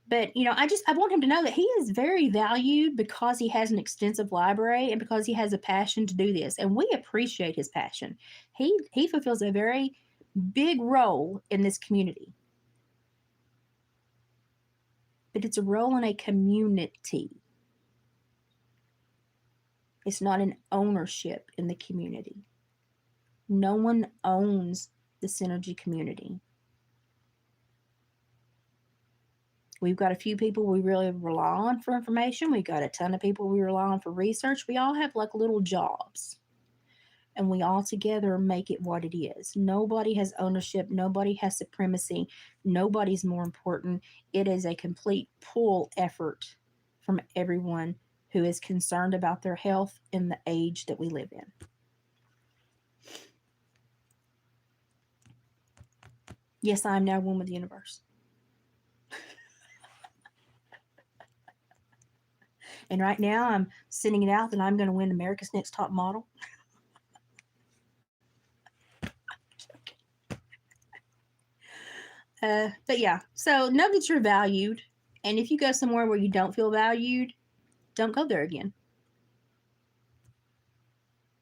But I want him to know that he is very valued because he has an extensive library and because he has a passion to do this, and we appreciate his passion. He fulfills a very big role in this community. But it's a role in a community. It's not an ownership in the community. No one owns the Synergy community. We've got a few people we really rely on for information. We've got a ton of people we rely on for research. We all have like little jobs. And we all together make it what it is. Nobody has ownership. Nobody has supremacy. Nobody's more important. It is a complete pull effort from everyone who is concerned about their health in the age that we live in. Yes, I am now one with the universe. And right now I'm sending it out that I'm going to win America's Next Top Model. But yeah, so know that you're valued. And if you go somewhere where you don't feel valued, don't go there again.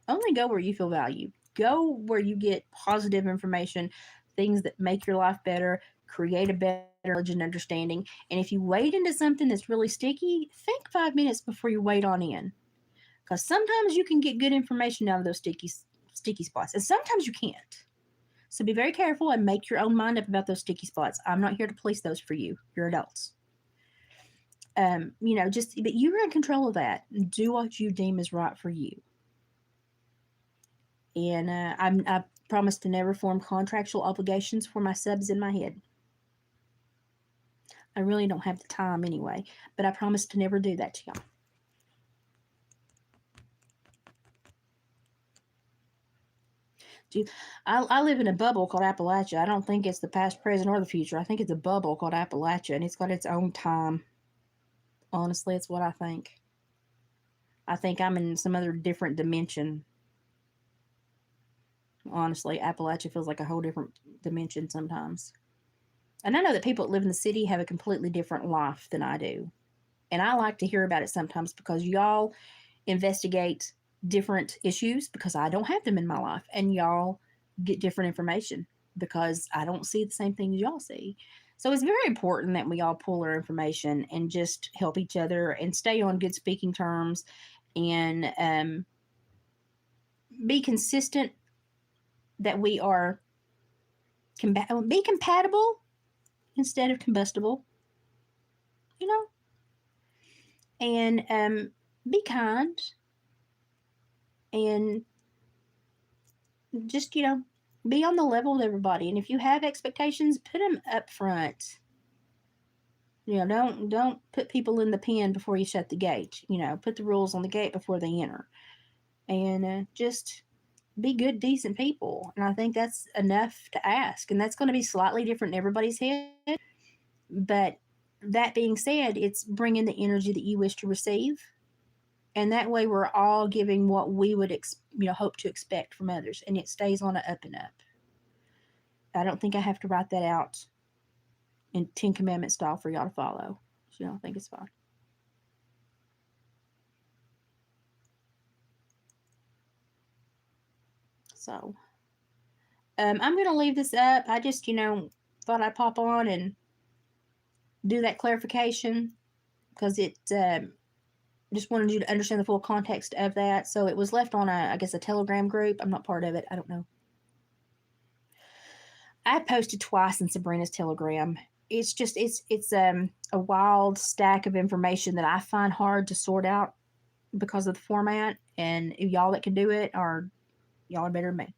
Only go where you feel valued. Go where you get positive information, things that make your life better, create a better knowledge and understanding. And if you wade into something that's really sticky, think 5 minutes before you wade on in. Because sometimes you can get good information out of those sticky spots, and sometimes you can't. So be very careful and make your own mind up about those sticky spots. I'm not here to police those for you. You're adults. But you're in control of that. Do what you deem is right for you. And I promise to never form contractual obligations for my subs in my head. I really don't have the time anyway, but I promise to never do that to y'all. Dude, I live in a bubble called Appalachia. I don't think it's the past, present, or the future. I think it's a bubble called Appalachia, and it's got its own time. Honestly, it's what I think. I think I'm in some other different dimension. Honestly, Appalachia feels like a whole different dimension sometimes. And I know that people that live in the city have a completely different life than I do. And I like to hear about it sometimes because y'all investigate different issues because I don't have them in my life. And y'all get different information because I don't see the same things y'all see. So it's very important that we all pull our information and just help each other and stay on good speaking terms and be consistent that we are be compatible instead of combustible, you know, and be kind and just, be on the level with everybody. And if you have expectations, put them up front. Don't put people in the pen before you shut the gate. Put the rules on the gate before they enter. And just be good, decent people. And I think that's enough to ask. And that's going to be slightly different in everybody's head. But that being said, it's bringing the energy that you wish to receive. And that way we're all giving what we would hope to expect from others. And it stays on an up and up. I don't think I have to write that out in 10 Commandment style for y'all to follow. So I think it's fine. So I'm going to leave this up. I just, thought I'd pop on and do that clarification because it just wanted you to understand the full context of that. So it was left on a Telegram group. I'm not part of it. I don't know. I posted twice in Sabrina's Telegram. It's just it's a wild stack of information that I find hard to sort out because of the format. And y'all that can do it y'all are better than me.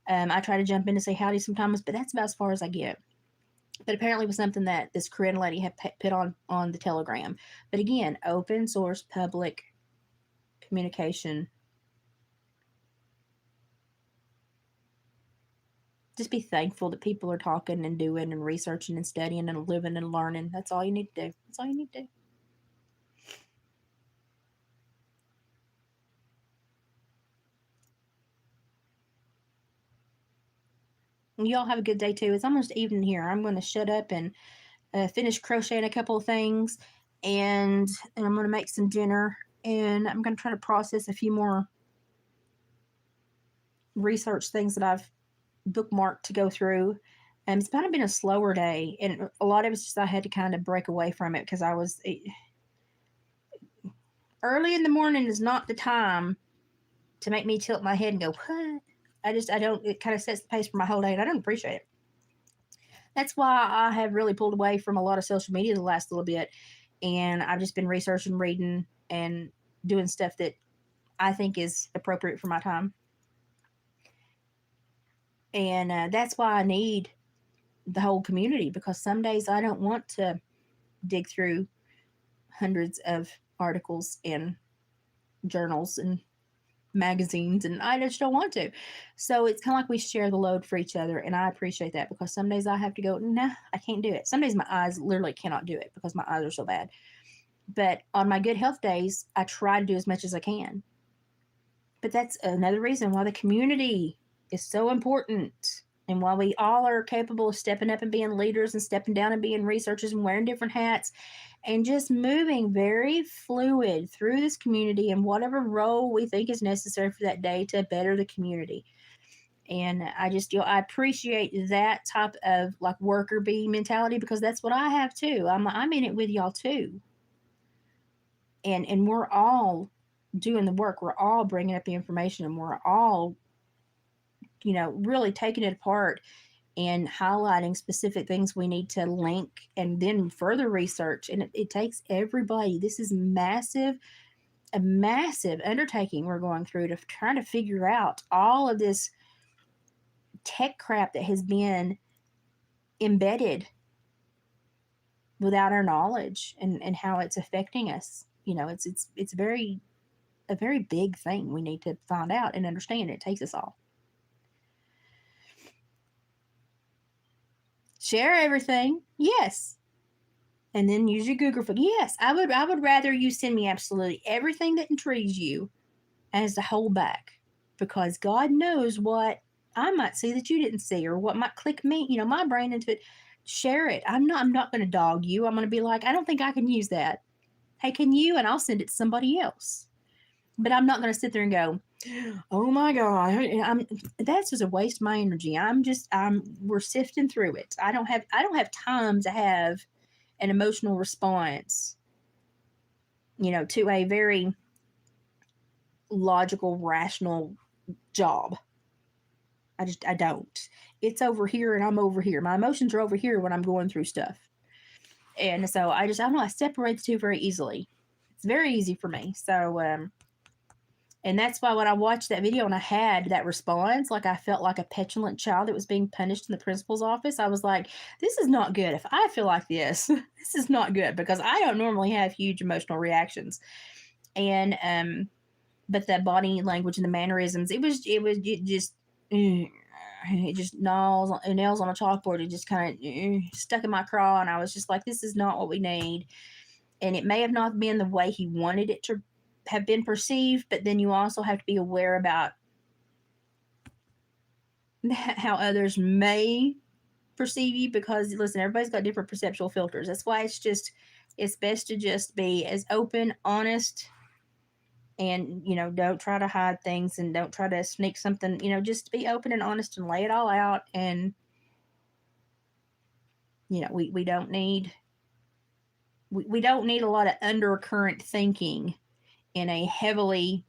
I try to jump in to say howdy sometimes, but that's about as far as I get. But apparently it was something that this Korean lady had put on the Telegram. But again, open source public communication. Just be thankful that people are talking and doing and researching and studying and living and learning. That's all you need to do. That's all you need to do. And you all have a good day too. It's almost evening here. I'm going to shut up and finish crocheting a couple of things, and I'm going to make some dinner, and I'm going to try to process a few more research things that I've bookmarked to go through. It's kind of been a slower day, and a lot of it's just I had to kind of break away from it because I was early in the morning is not the time to make me tilt my head and go, what? I don't, it kind of sets the pace for my whole day, and I don't appreciate it. That's why I have really pulled away from a lot of social media the last little bit, and I've just been researching, reading, and doing stuff that I think is appropriate for my time. And that's why I need the whole community, because some days I don't want to dig through hundreds of articles and journals and magazines, and I just don't want to. So it's kind of like we share the load for each other, and I appreciate that, because some days I have to go, nah, I can't do it. Some days my eyes literally cannot do it because my eyes are so bad. But on my good health days, I try to do as much as I can. But that's another reason why the community is so important. And while we all are capable of stepping up and being leaders and stepping down and being researchers and wearing different hats and just moving very fluid through this community in whatever role we think is necessary for that day to better the community. And I just, I appreciate that type of like worker bee mentality, because that's what I have too. I'm in it with y'all too. And we're all doing the work. We're all bringing up the information, and we're all, really taking it apart and highlighting specific things we need to link and then further research. And it takes everybody. This is a massive undertaking we're going through to trying to figure out all of this tech crap that has been embedded without our knowledge, and how it's affecting us. It's a very big thing we need to find out and understand. It takes us all. Share everything. Yes. And then use your Google for yes. I would rather you send me absolutely everything that intrigues you as to hold back, because God knows what I might see that you didn't see, or what might click me, my brain into it. Share it. I'm not going to dog you. I'm going to be like, I don't think I can use that. Hey, can you? And I'll send it to somebody else. But I'm not going to sit there and go, oh my God, that's just a waste of my energy. We're sifting through it. I don't have time to have an emotional response, to a very logical, rational job. I don't. It's over here and I'm over here. My emotions are over here when I'm going through stuff. And so I don't know, I separate the two very easily. It's very easy for me. So, and that's why when I watched that video and I had that response, like I felt like a petulant child that was being punished in the principal's office. I was like, this is not good. If I feel like this, this is not good, because I don't normally have huge emotional reactions. And, but the body language and the mannerisms, it just nails on a chalkboard. It just kind of stuck in my craw. And I was just like, this is not what we need. And it may have not been the way he wanted it to have been perceived, but then you also have to be aware about how others may perceive you, because listen, everybody's got different perceptual filters. That's why it's best to just be as open, honest, and don't try to hide things, and don't try to sneak something. Just be open and honest and lay it all out. And we don't need a lot of undercurrent thinking in a heavily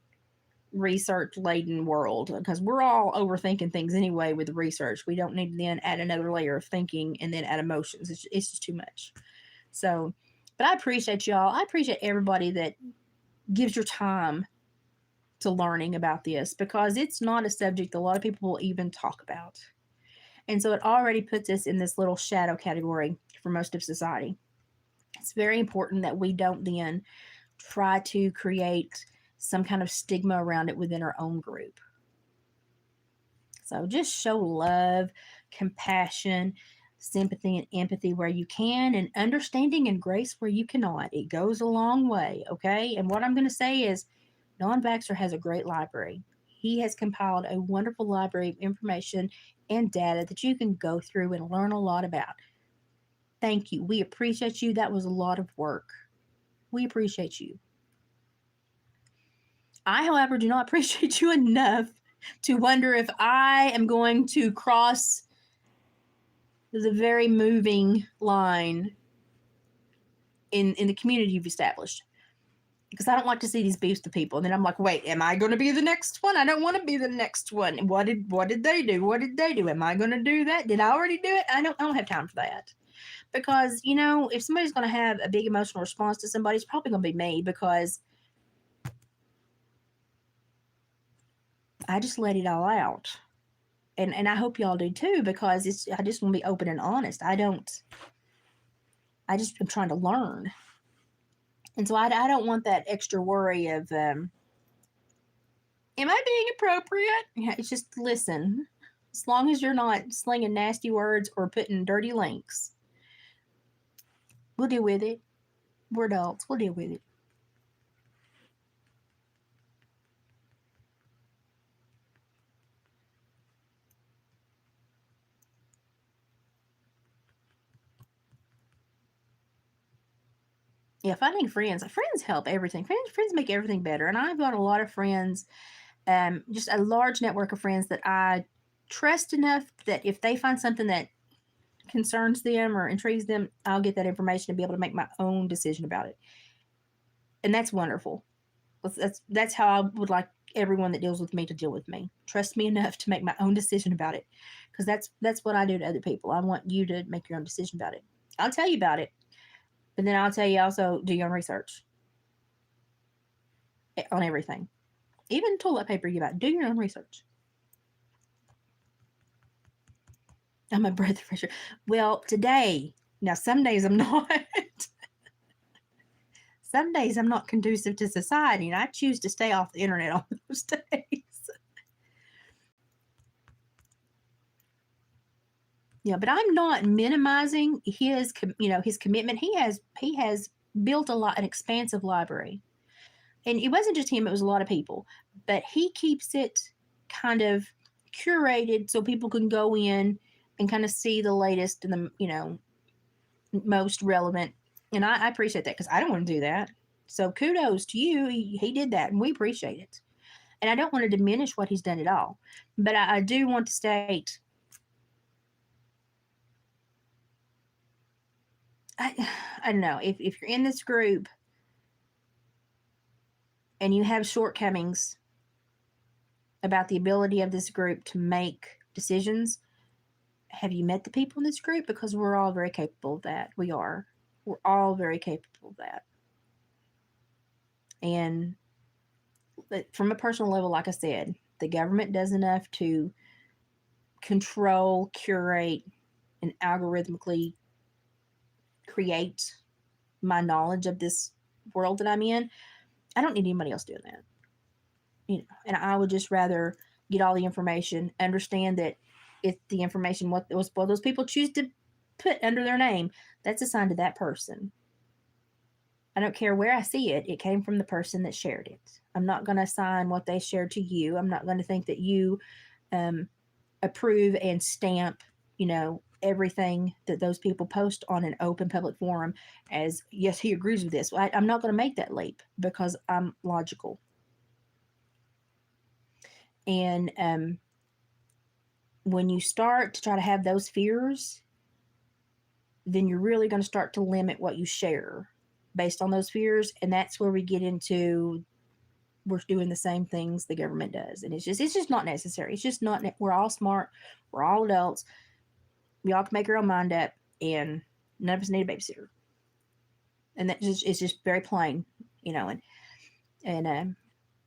research laden world, because we're all overthinking things anyway with research. We don't need to then add another layer of thinking and then add emotions. It's just too much. So, but I appreciate y'all. I appreciate everybody that gives your time to learning about this, because it's not a subject a lot of people will even talk about. And so it already puts us in this little shadow category for most of society. It's very important that we don't then try to create some kind of stigma around it within our own group. So just show love, compassion, sympathy, and empathy where you can, and understanding and grace where you cannot. It goes a long way, okay? And what I'm going to say is, Don Baxter has a great library. He has compiled a wonderful library of information and data that you can go through and learn a lot about. Thank you. We appreciate you. That was a lot of work. We appreciate you. I, however, do not appreciate you enough to wonder if I am going to cross the very moving line in the community you've established. Because I don't like to see these beefs to people. And then I'm like, wait, am I going to be the next one? I don't want to be the next one. What did they do? What did they do? Am I going to do that? Did I already do it? I don't have time for that. Because, if somebody's going to have a big emotional response to somebody, it's probably going to be me, because I just let it all out. And I hope y'all do too, because I just want to be open and honest. I'm trying to learn. And so I don't want that extra worry of, am I being appropriate? Yeah, it's just listen. As long as you're not slinging nasty words or putting dirty links, we'll deal with it. We're adults. We'll deal with it. Yeah, finding friends. Friends help everything. Friends make everything better. And I've got a lot of friends, just a large network of friends that I trust enough that if they find something that concerns them or intrigues them, I'll get that information and be able to make my own decision about it. And that's wonderful. That's how I would like everyone that deals with me to deal with me. Trust me enough to make my own decision about it, because that's what I do to other people. I want you to make your own decision about it. I'll tell you about it, but then I'll tell you also do your own research on everything, even toilet paper. You about do your own research. I'm a breath fresher. Well, today, now some days I'm not. Some days I'm not conducive to society, and I choose to stay off the internet on those days. Yeah, but I'm not minimizing his commitment. He has built an expansive library, and it wasn't just him; it was a lot of people. But he keeps it kind of curated so people can go in and kind of see the latest and the most relevant. And I appreciate that because I don't want to do that. So kudos to you. He did that, and we appreciate it. And I don't want to diminish what he's done at all, but I do want to state I, I don't know if you're in this group and you have shortcomings about the ability of this group to make decisions. Have you met the people in this group? Because we're all very capable of that. We're all very capable of that. And from a personal level, like I said, the government does enough to control, curate, and algorithmically create my knowledge of this world that I'm in. I don't need anybody else doing that. And I would just rather get all the information, understand that if the information what those people choose to put under their name, that's assigned to that person. I don't care where I see it. It came from the person that shared it. I'm not going to assign what they shared to you. I'm not going to think that you approve and stamp, everything that those people post on an open public forum as, yes, he agrees with this. I'm not going to make that leap because I'm logical. And when you start to try to have those fears, then you're really going to start to limit what you share based on those fears. And that's where we get into we're doing the same things the government does. And it's just not necessary. It's just not, we're all smart. We're all adults. We all can make our own mind up, and none of us need a babysitter. And that just, it's just very plain, and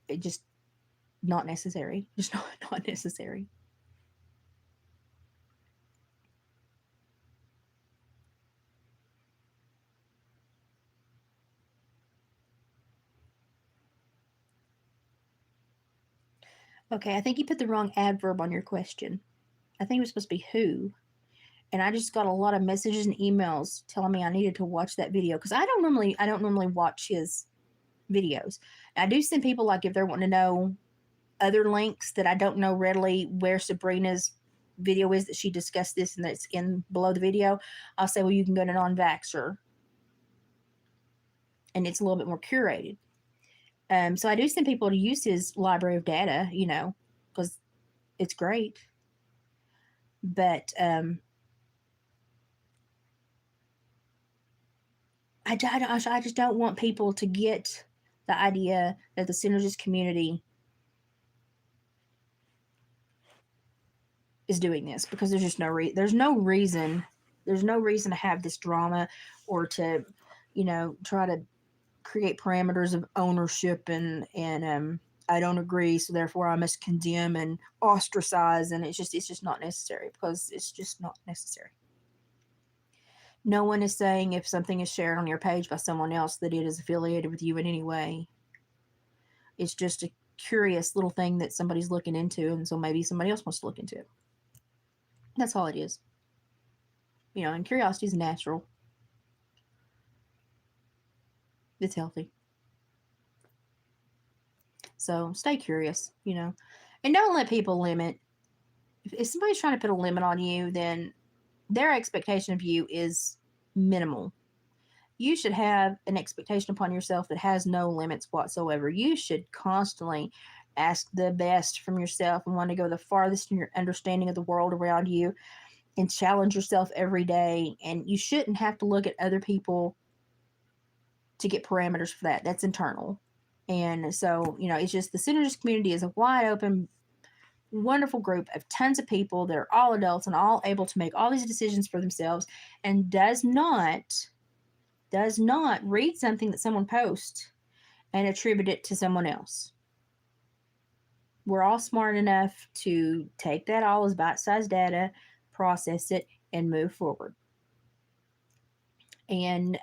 it just not necessary. Just not necessary. Okay, I think you put the wrong adverb on your question. I think it was supposed to be who. And I just got a lot of messages and emails telling me I needed to watch that video because I don't normally watch his videos. I do send people, like, if they're wanting to know other links that I don't know readily where Sabrina's video is that she discussed this and that's in below the video. I'll say, well, you can go to non-vaxxer, and it's a little bit more curated. So I do send people to use his library of data, because it's great. But I just don't want people to get the idea that the synergist community is doing this, because there's just there's no reason to have this drama or to try to create parameters of ownership and I don't agree, so therefore I must condemn and ostracize, and it's just not necessary, because it's just not necessary. No one is saying if something is shared on your page by someone else that it is affiliated with you in any way. It's just a curious little thing that somebody's looking into, and so maybe somebody else wants to look into it. That's all it is. And curiosity is natural. It's healthy. So stay curious, and don't let people limit. If somebody's trying to put a limit on you, then their expectation of you is minimal. You should have an expectation upon yourself that has no limits whatsoever. You should constantly ask the best from yourself and want to go the farthest in your understanding of the world around you and challenge yourself every day. And you shouldn't have to look at other people to get parameters for that. That's internal. And so, it's just the synergist community is a wide open, wonderful group of tons of people that are all adults and all able to make all these decisions for themselves, and does not read something that someone posts and attribute it to someone else. We're all smart enough to take that all as bite-sized data, process it, and move forward. And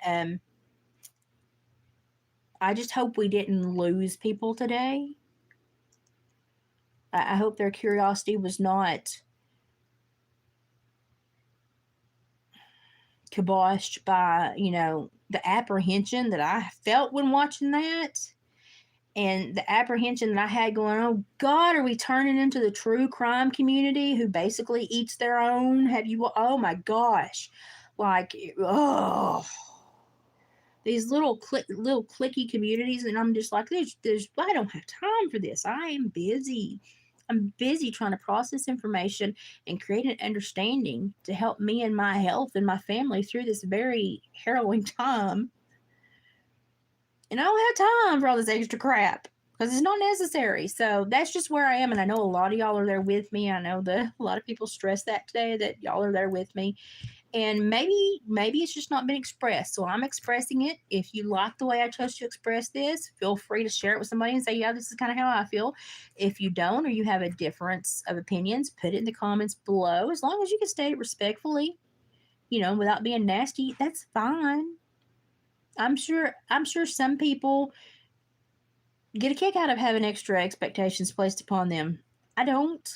I just hope we didn't lose people today. I hope their curiosity was not kiboshed by, the apprehension that I felt when watching that, and the apprehension that I had going, oh God, are we turning into the true crime community who basically eats their own? Oh my gosh. Like, oh, these little clicky communities. And I'm just like, I don't have time for this. I am busy. I'm busy trying to process information and create an understanding to help me and my health and my family through this very harrowing time. And I don't have time for all this extra crap because it's not necessary. So that's just where I am. And I know a lot of y'all are there with me. I know a lot of people stress that today, that y'all are there with me. And maybe it's just not been expressed. So I'm expressing it. If you like the way I chose to express this, feel free to share it with somebody and say, yeah, this is kind of how I feel. If you don't, or you have a difference of opinions, put it in the comments below. As long as you can state it respectfully, without being nasty, that's fine. I'm sure some people get a kick out of having extra expectations placed upon them. I don't.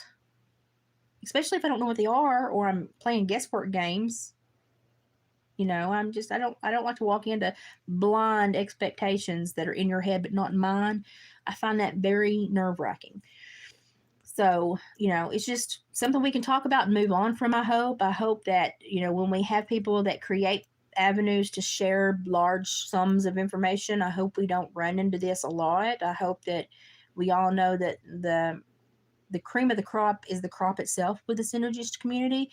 Especially if I don't know what they are, or I'm playing guesswork games. I don't like to walk into blind expectations that are in your head but not in mine. I find that very nerve-wracking. So, it's just something we can talk about and move on from, I hope. I hope that, when we have people that create avenues to share large sums of information, I hope we don't run into this a lot. I hope that we all know that the cream of the crop is the crop itself with the synergist community.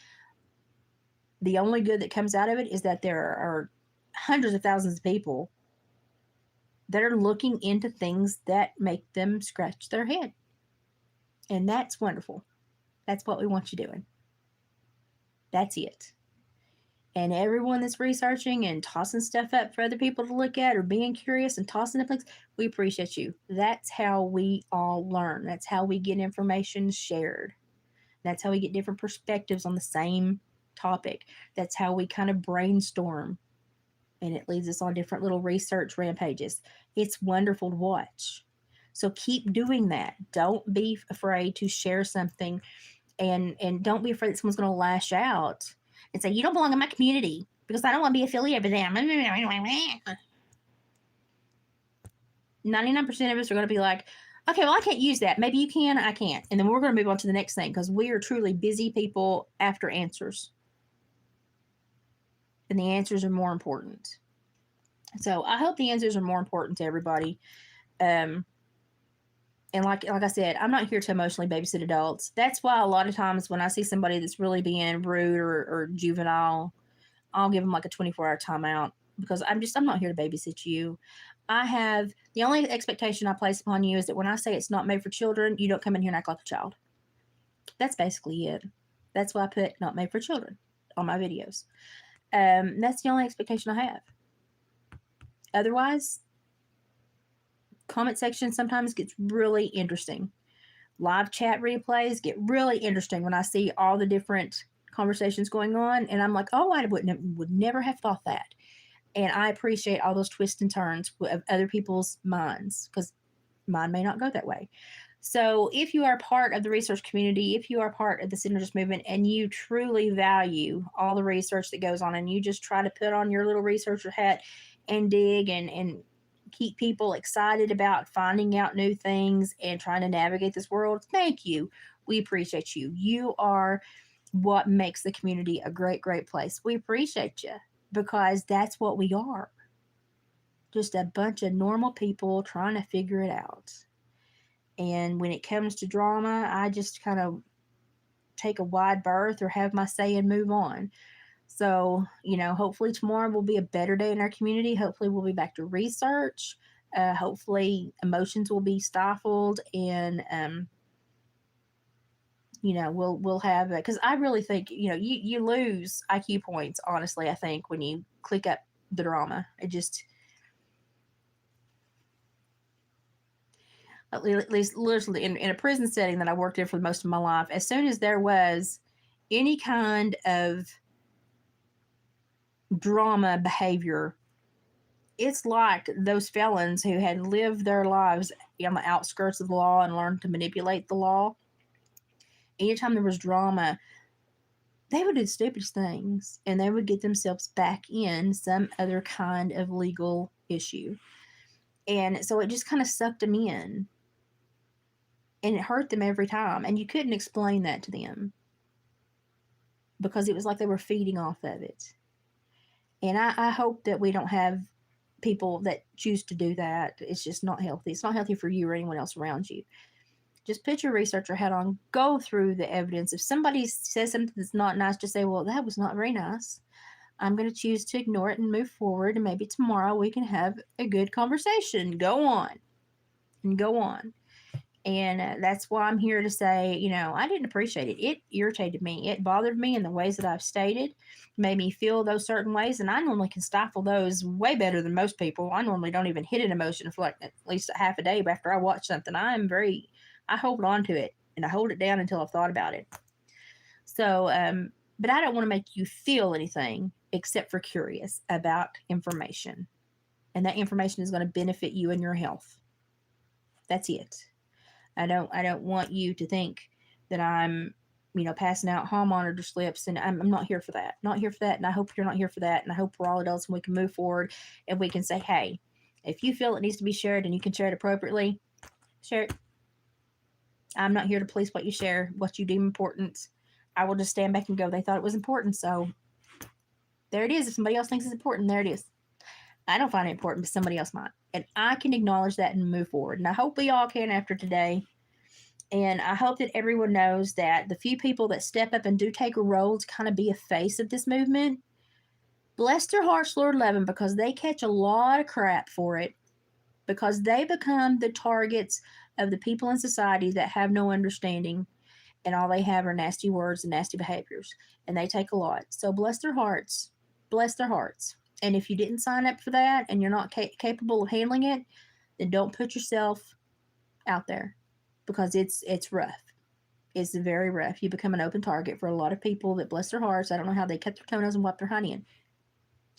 The only good that comes out of it is that there are hundreds of thousands of people that are looking into things that make them scratch their head. And that's wonderful. That's what we want you doing. That's it. And everyone that's researching and tossing stuff up for other people to look at, or being curious and tossing up things, we appreciate you. That's how we all learn. That's how we get information shared. That's how we get different perspectives on the same topic. That's how we kind of brainstorm. And it leads us on different little research rampages. It's wonderful to watch. So keep doing that. Don't be afraid to share something, and don't be afraid that someone's going to lash out and say, you don't belong in my community because I don't want to be affiliated with them. 99% of us are going to be like, okay, well, I can't use that. Maybe you can, I can't. And then we're going to move on to the next thing because we are truly busy people after answers. And the answers are more important. So I hope the answers are more important to everybody. And like I said, I'm not here to emotionally babysit adults. That's why a lot of times when I see somebody that's really being rude or juvenile, I'll give them like a 24-hour timeout because I'm not here to babysit you. The only expectation I place upon you is that when I say it's not made for children, you don't come in here and act like a child. That's basically it. That's why I put not made for children on my videos. That's the only expectation I have. Otherwise, comment section sometimes gets really interesting. Live chat replays get really interesting when I see all the different conversations going on, and I'm like, oh, I would never have thought that. And I appreciate all those twists and turns of other people's minds because mine may not go that way. So if you are part of the research community, if you are part of the synergist movement, and you truly value all the research that goes on, and you just try to put on your little researcher hat and dig and keep people excited about finding out new things and trying to navigate this world, thank you. We appreciate you. You are what makes the community a great, great place. We appreciate you because that's what we are. just a bunch of normal people trying to figure it out. And when it comes to drama, I just kind of take a wide berth or have my say and move on. So, hopefully tomorrow will be a better day in our community. Hopefully we'll be back to research. Hopefully emotions will be stifled, and we'll have, because I really think, you lose IQ points, honestly. I think when you click up the drama, it just, at least literally in a prison setting that I worked in for most of my life, as soon as there was any kind of drama behavior, it's like those felons who had lived their lives on the outskirts of the law and learned to manipulate the law. Anytime there was drama, they would do the stupidest things, and they would get themselves back in some other kind of legal issue. And so it just kind of sucked them in, and it hurt them every time. And you couldn't explain that to them because it was like they were feeding off of it. And I hope that we don't have people that choose to do that. It's just not healthy. It's not healthy for you or anyone else around you. Just put your researcher hat on, go through the evidence. If somebody says something that's not nice, just say, well, that was not very nice. I'm going to choose to ignore it and move forward, and maybe tomorrow we can have a good conversation. Go on and go on. And that's why I'm here to say, I didn't appreciate it. It irritated me. It bothered me in the ways that I've stated, made me feel those certain ways. And I normally can stifle those way better than most people. I normally don't even hit an emotion for like at least a half a day after I watch something. I hold on to it, and I hold it down until I've thought about it. So, but I don't want to make you feel anything except for curious about information. And that information is going to benefit you and your health. That's it. I don't want you to think that I'm, passing out hall monitor slips, and I'm not here for that. Not here for that, and I hope you're not here for that, and I hope we're all adults and we can move forward and we can say, hey, if you feel it needs to be shared and you can share it appropriately, share it. I'm not here to police what you share, what you deem important. I will just stand back and go, they thought it was important, so there it is. If somebody else thinks it's important, there it is. I don't find it important, but somebody else might. And I can acknowledge that and move forward. And I hope we all can after today. And I hope that everyone knows that the few people that step up and do take a role to kind of be a face of this movement, bless their hearts, Lord love them, because they catch a lot of crap for it, because they become the targets of the people in society that have no understanding, and all they have are nasty words and nasty behaviors. And they take a lot. So bless their hearts. Bless their hearts. And if you didn't sign up for that and you're not capable of handling it, then don't put yourself out there, because it's rough. It's very rough. You become an open target for a lot of people that, bless their hearts, I don't know how they cut their toenails and wipe their honey in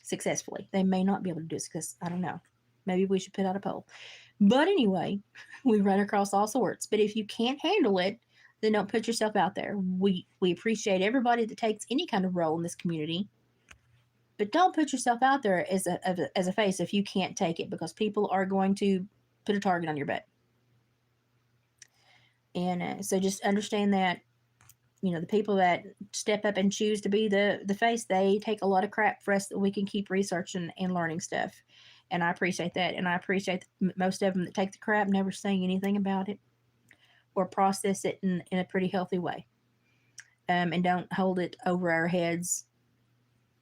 successfully. They may not be able to do it because, I don't know. Maybe we should put out a poll. But anyway, we run across all sorts. But if you can't handle it, then don't put yourself out there. We appreciate everybody that takes any kind of role in this community. But don't put yourself out there as a face if you can't take it, because people are going to put a target on your butt. And so just understand that, the people that step up and choose to be the face, they take a lot of crap for us that we can keep researching and learning stuff. And I appreciate that. And I appreciate most of them that take the crap, never saying anything about it or process it in a pretty healthy way. And don't hold it over our heads,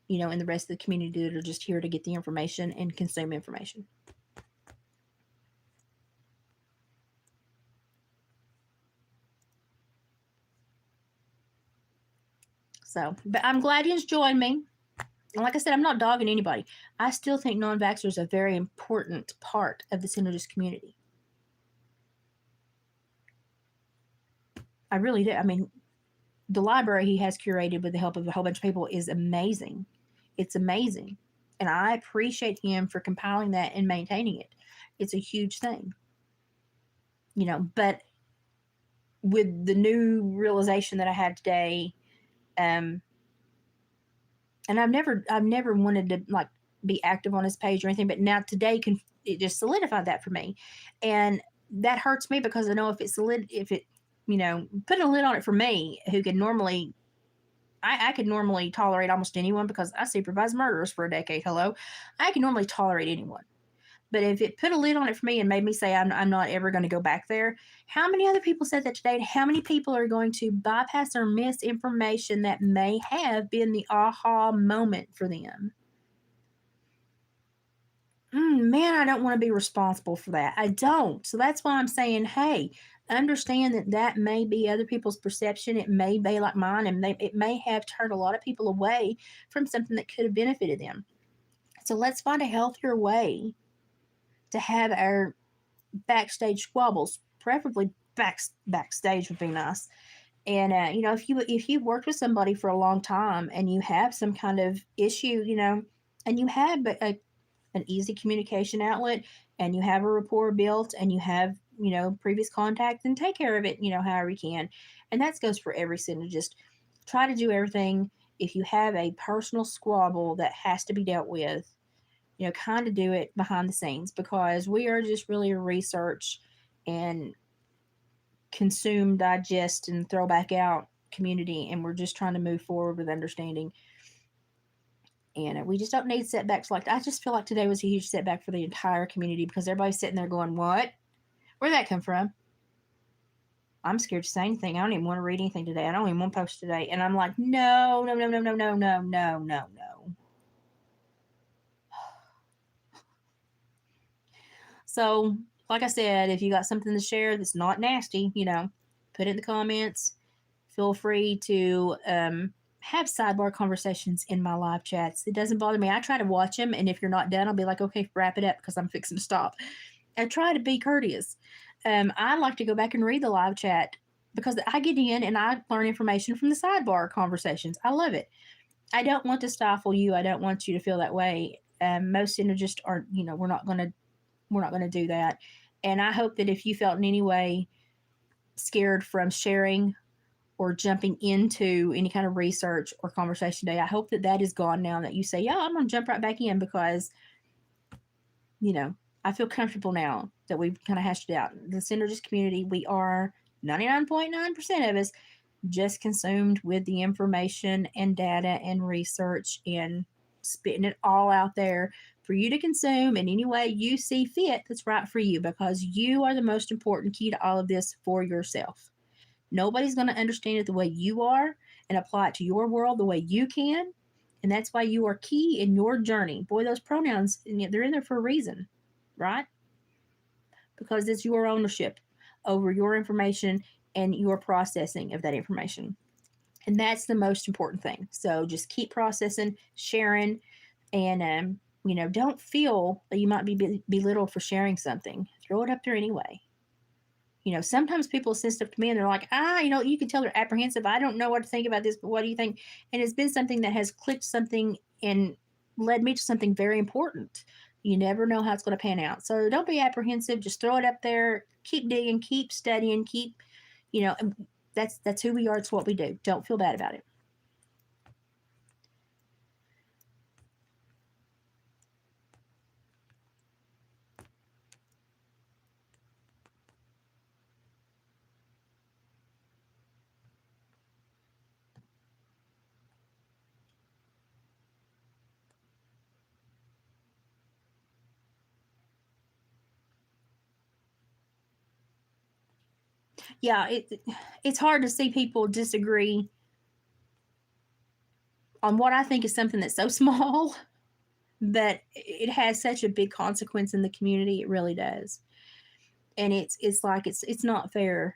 and the rest of the community that are just here to get the information and consume information. So, but I'm glad you joined me. And like I said, I'm not dogging anybody. I still think non-vaxxers is a very important part of the synergist community. I really do. I mean, the library he has curated with the help of a whole bunch of people is amazing. It's amazing. And I appreciate him for compiling that and maintaining it. It's a huge thing. But with the new realization that I had today, and I've never wanted to like be active on his page or anything, but now today it just solidified that for me. And that hurts me because I know if it putting a lid on it for me, who could normally, I could normally tolerate almost anyone because I supervised murderers for a decade. Hello. I can normally tolerate anyone. But if it put a lid on it for me and made me say I'm not ever going to go back there, how many other people said that today? And how many people are going to bypass or miss information that may have been the aha moment for them? Man, I don't want to be responsible for that. I don't. So that's why I'm saying, hey, understand that that may be other people's perception. It may be like mine, and it may have turned a lot of people away from something that could have benefited them. So let's find a healthier way to have our backstage squabbles, preferably backstage would be nice. And if you worked with somebody for a long time and you have some kind of issue, and you have an easy communication outlet, and you have a rapport built, and you have previous contact, and take care of it, however you can. And that goes for every sin. Just try to do everything. If you have a personal squabble that has to be dealt with, kind of do it behind the scenes, because we are just really a research and consume, digest, and throw back out community, and we're just trying to move forward with understanding. And we just don't need setbacks like that. I just feel like today was a huge setback for the entire community, because everybody's sitting there going, what? Where'd that come from? I'm scared to say anything. I don't even want to read anything today. I don't even want to post today. And I'm like, no, no, no, no, no, no, no, no, no, no. So, like I said, if you got something to share that's not nasty, put it in the comments. Feel free to have sidebar conversations in my live chats. It doesn't bother me. I try to watch them, and if you're not done, I'll be like, okay, wrap it up, because I'm fixing to stop. I try to be courteous. I like to go back and read the live chat, because I get in and I learn information from the sidebar conversations. I love it. I don't want to stifle you. I don't want you to feel that way. Most synergists are, we're not going to do that. And I hope that if you felt in any way scared from sharing or jumping into any kind of research or conversation today, I hope that that is gone now, that you say, yeah, I'm going to jump right back in, because, I feel comfortable now that we've kind of hashed it out. The synergist community, we are 99.9% of us just consumed with the information and data and research, and spitting it all out there for you to consume in any way you see fit that's right for you, because you are the most important key to all of this for yourself. Nobody's going to understand it the way you are and apply it to your world the way you can. And that's why you are key in your journey. Boy, those pronouns, they're in there for a reason, right? Because it's your ownership over your information and your processing of that information. And that's the most important thing. So just keep processing, sharing, and don't feel that you might be belittled for sharing something. Throw it up there anyway. Sometimes people send stuff to me and they're like, you can tell they're apprehensive. I don't know what to think about this, but what do you think? And it's been something that has clicked something and led me to something very important. You never know how it's going to pan out. So don't be apprehensive. Just throw it up there. Keep digging, keep studying, that's who we are. It's what we do. Don't feel bad about it. Yeah, it's hard to see people disagree on what I think is something that's so small, but it has such a big consequence in the community. It really does. And it's like it's not fair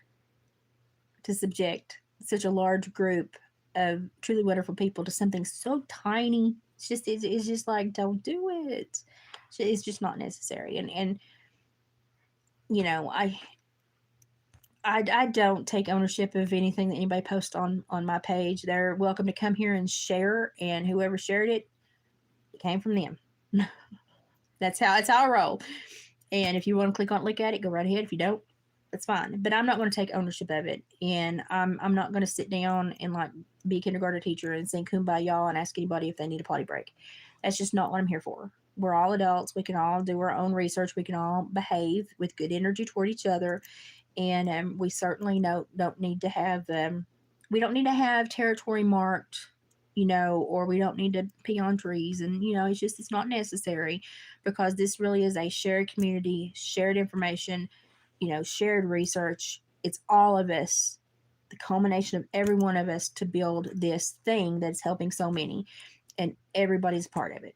to subject such a large group of truly wonderful people to something so tiny. It's just like, don't do it. It's just not necessary. And I don't take ownership of anything that anybody posts on my page. They're welcome to come here and share, and whoever shared it came from them. That's how I roll. And if you want to click on it, look at it, go right ahead. If you don't, that's fine. But I'm not going to take ownership of it, and I'm not going to sit down and like be a kindergarten teacher and sing kumbaya and ask anybody if they need a potty break. That's just not what I'm here for. We're all adults. We can all do our own research. We can all behave with good energy toward each other, and we certainly don't need to have we don't need to have territory marked or we don't need to pee on trees. And, it's not necessary, because this really is a shared community, shared information, shared research. It's all of us, the culmination of every one of us, to build this thing that's helping so many. And everybody's a part of it.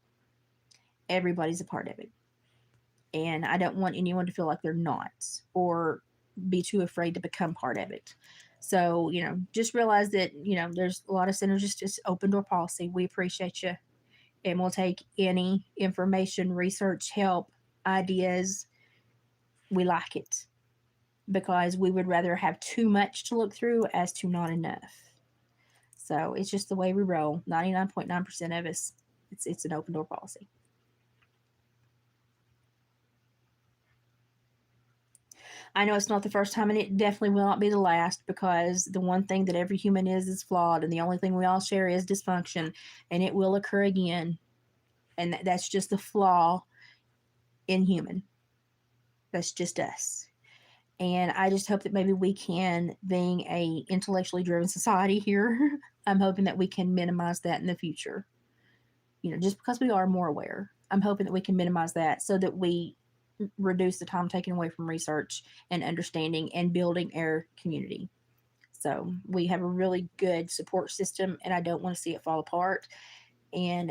Everybody's a part of it. And I don't want anyone to feel like they're not, or be too afraid to become part of it. So, just realize that, there's a lot of centers, just open door policy. We appreciate you, and we'll take any information, research, help, ideas. We like it, because we would rather have too much to look through as to not enough. So it's just the way we roll. 99.9% of us, it's an open door policy. I know it's not the first time, and it definitely will not be the last, because the one thing that every human is flawed, and the only thing we all share is dysfunction, and it will occur again. And that's just the flaw in human. That's just us. And I just hope that maybe we can, being a intellectually driven society here, I'm hoping that we can minimize that in the future. Just because we are more aware, I'm hoping that we can minimize that, so that we reduce the time taken away from research and understanding and building our community. So we have a really good support system, and I don't want to see it fall apart. And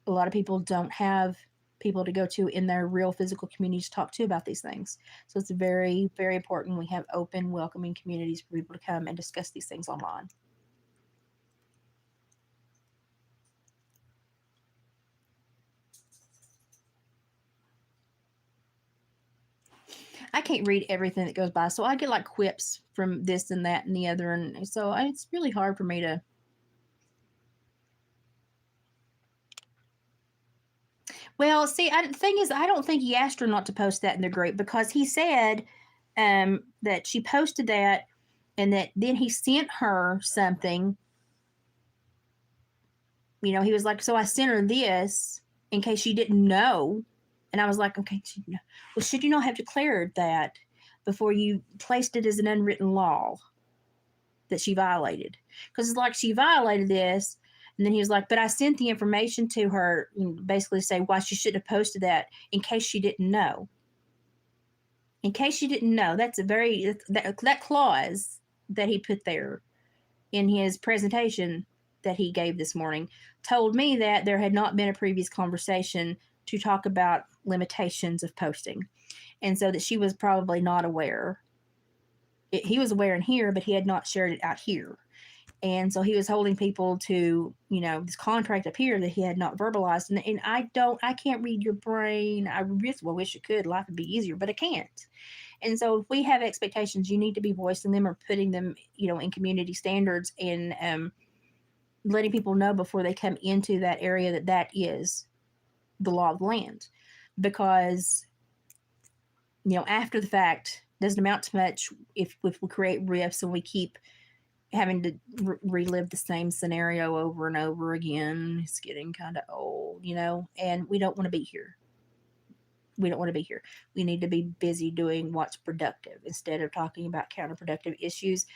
a lot of people don't have people to go to in their real physical communities to talk to about these things. So it's very, very important we have open, welcoming communities for people to come and discuss these things online. I can't read everything that goes by, so I get like quips from this and that and the other, and so it's really hard for me to. Well, see, the thing is, I don't think he asked her not to post that in the group, because he said that she posted that, and that then he sent her something. He was like, "So I sent her this in case she didn't know," and I was like, "Okay, well, should you not have declared that before you placed it as an unwritten law that she violated?" Because it's like she violated this. And then he was like, "But I sent the information to her," basically say why she shouldn't have posted that in case she didn't know. In case she didn't know, that's that clause that he put there in his presentation that he gave this morning told me that there had not been a previous conversation to talk about limitations of posting. And so that she was probably not aware. He was aware in here, but he had not shared it out here. And so he was holding people to, this contract up here that he had not verbalized. And I can't read your brain. I really wish it could. Life would be easier, but I can't. And so if we have expectations, you need to be voicing them or putting them, in community standards, and letting people know before they come into that area that is the law of the land. Because, after the fact doesn't amount to much if we create rifts and we keep having to relive the same scenario over and over again. It's getting kind of old, and we don't want to be here. We don't want to be here. We need to be busy doing what's productive instead of talking about counterproductive issues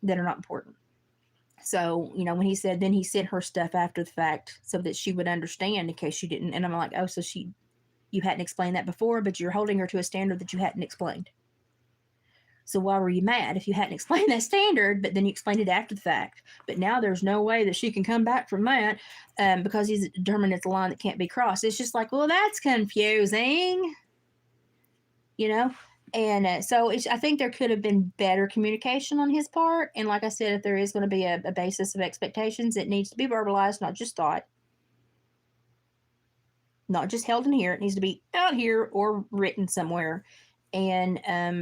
that are not important. So, when he said, then he sent her stuff after the fact so that she would understand in case she didn't. And I'm like, oh, so you hadn't explained that before, but you're holding her to a standard that you hadn't explained. So why were you mad if you hadn't explained that standard, but then you explained it after the fact? But now there's no way that she can come back from that because he's determined it's a line that can't be crossed. It's just like, well, that's confusing, And so I think there could have been better communication on his part. And like I said, if there is going to be a basis of expectations, it needs to be verbalized, not just thought. Not just held in here. It needs to be out here or written somewhere. And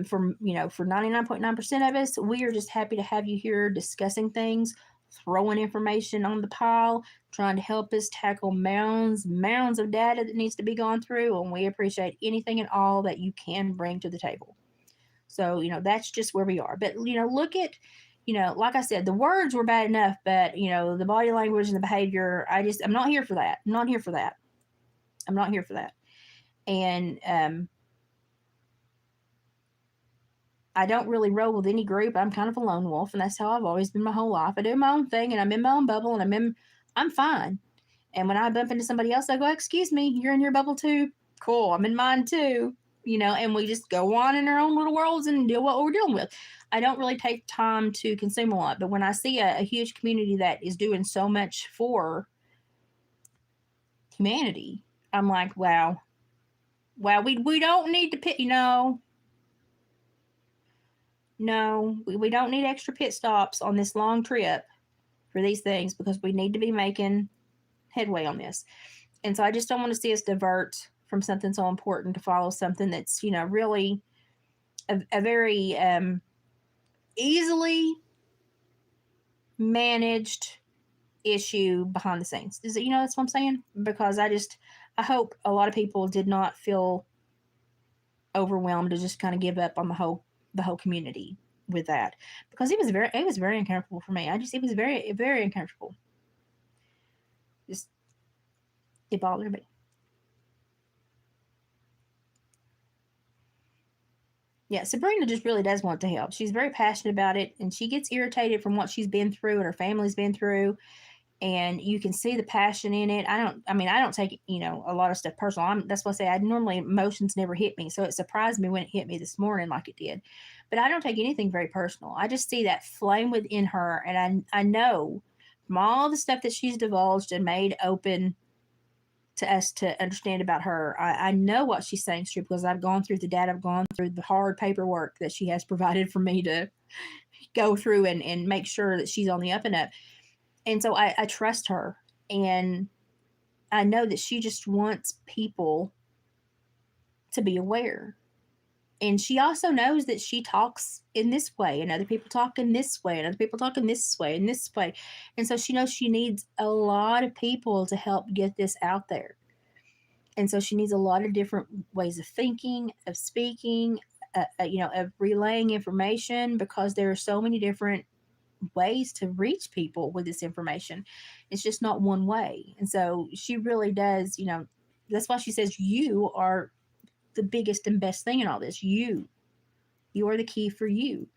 for 99.9% of us, we are just happy to have you here discussing things, throwing information on the pile, trying to help us tackle mounds of data that needs to be gone through. And we appreciate anything and all that you can bring to the table. So, that's just where we are. But, look at, like I said, the words were bad enough, but, the body language and the behavior, I'm not here for that. I'm not here for that. I'm not here for that. And, I don't really roll with any group. I'm kind of a lone wolf, and that's how I've always been my whole life. I do my own thing, and I'm in my own bubble, and I'm fine. And when I bump into somebody else, I go, "Excuse me, you're in your bubble too. Cool, I'm in mine too." And we just go on in our own little worlds and deal what we're dealing with. I don't really take time to consume a lot, but when I see a huge community that is doing so much for humanity, I'm like, wow, wow, we don't need to pit, no, we don't need extra pit stops on this long trip for these things because we need to be making headway on this. And so I just don't want to see us divert from something so important to follow something that's, really a very easily managed issue behind the scenes. Is it, that's what I'm saying? Because I hope a lot of people did not feel overwhelmed to just kind of give up on the whole community with that, because it was very uncomfortable for me. It was very, very uncomfortable. Just, it bothered me. Yeah, Sabrina just really does want to help. She's very passionate about it, and she gets irritated from what she's been through and her family's been through, and you can see the passion in it. I don't take, a lot of stuff personal. That's why I say I normally emotions never hit me. So it surprised me when it hit me this morning like it did. But I don't take anything very personal. I just see that flame within her, and I know from all the stuff that she's divulged and made open to us to understand about her. I know what she's saying is true because I've gone through the data, I've gone through the hard paperwork that she has provided for me to go through and make sure that she's on the up and up. And so I trust her, and I know that she just wants people to be aware. And she also knows that she talks in this way, and other people talk in this way, and other people talk in this way, and this way. And so she knows she needs a lot of people to help get this out there. And so she needs a lot of different ways of thinking, of speaking, of relaying information, because there are so many different ways to reach people with this information. It's just not one way. And so she really does, that's why she says you are the biggest and best thing in all this. You are the key for you.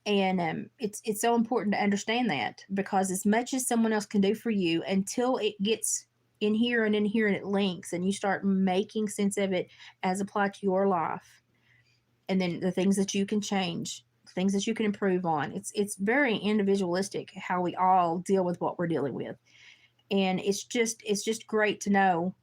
And it's so important to understand that, because as much as someone else can do for you, until it gets in here and in here and it links and you start making sense of it as applied to your life, and then the things that you can change, things that you can improve on. It's very individualistic how we all deal with what we're dealing with. And it's just great to know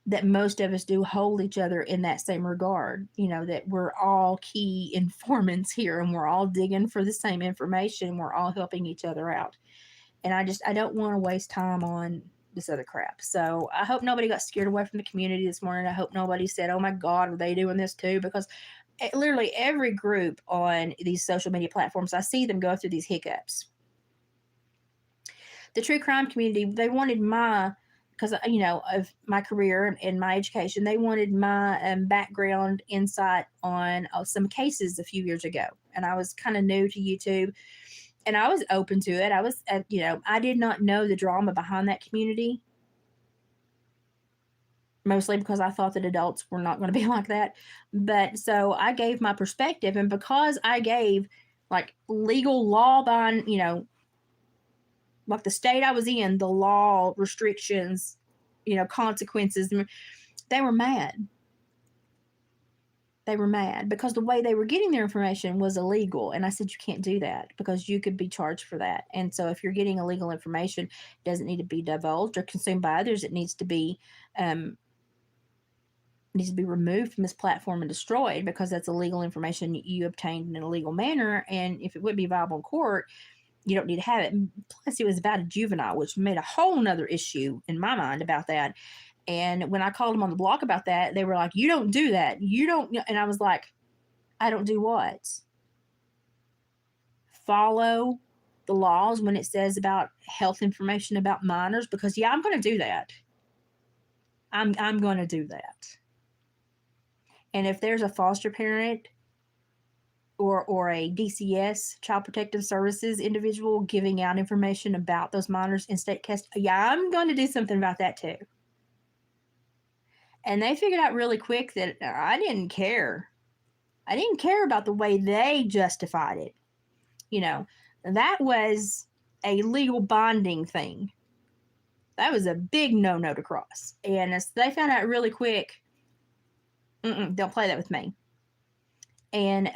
that most of us do hold each other in that same regard, that we're all key informants here, and we're all digging for the same information. We're all helping each other out. And I don't want to waste time on this other crap. So I hope nobody got scared away from the community this morning. I hope nobody said, "Oh my God, are they doing this too?" Because literally every group on these social media platforms, I see them go through these hiccups. The true crime community, they wanted because of my career and my education, they wanted my background insight on some cases a few years ago. And I was kind of new to YouTube, and I was open to it. I was, I did not know the drama behind that community, mostly because I thought that adults were not going to be like that. But so I gave my perspective, and because I gave like legal law behind, like the state I was in, the law restrictions, consequences, they were mad. They were mad because the way they were getting their information was illegal. And I said, you can't do that because you could be charged for that. And so if you're getting illegal information, it doesn't need to be divulged or consumed by others. It needs to be removed from this platform and destroyed, because that's illegal information you obtained in an illegal manner. And if it would be viable in court, you don't need to have it. Plus, it was about a juvenile, which made a whole nother issue in my mind about that. And when I called them on the block about that, they were like, "You don't do that. You don't." And I was like, "I don't do what? Follow the laws when it says about health information about minors? Because yeah, I'm going to do that. I'm going to do that. And if there's a foster parent or a DCS, Child Protective Services individual, giving out information about those minors in state custody, yeah, I'm going to do something about that too." And they figured out really quick that I didn't care. I didn't care about the way they justified it. You know, that was a legal bonding thing. That was a big no to cross. And as they found out really quick, don't play that with me. And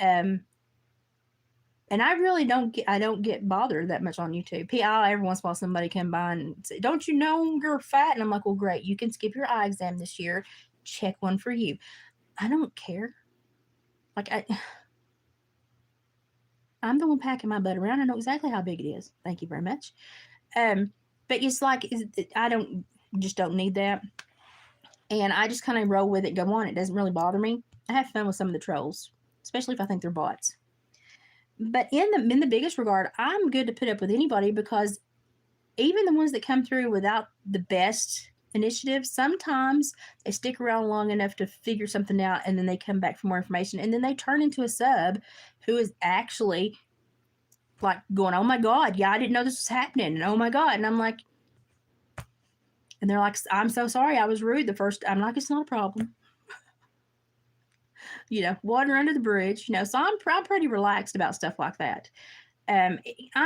I really don't get bothered that much on YouTube. Every once in a while somebody come by and say, "Don't you know you're fat?" And I'm like, "Well, great, you can skip your eye exam this year. Check one for you." I don't care. Like I'm the one packing my butt around. I know exactly how big it is. Thank you very much. But it's like I don't need that, and I just kind of roll with it, go on. It doesn't really bother me. I have fun with some of the trolls, especially if I think they're bots. But in the biggest regard, I'm good to put up with anybody because even the ones that come through without the best initiatives, sometimes they stick around long enough to figure something out and then they come back for more information and then they turn into a sub who is actually like going, "Oh my God, yeah, I didn't know this was happening." And oh my God. And I'm like, and they're like, "I'm so sorry, I was rude the first." I'm like, "It's not a problem." Water under the bridge, so I'm pretty relaxed about stuff like that. I'm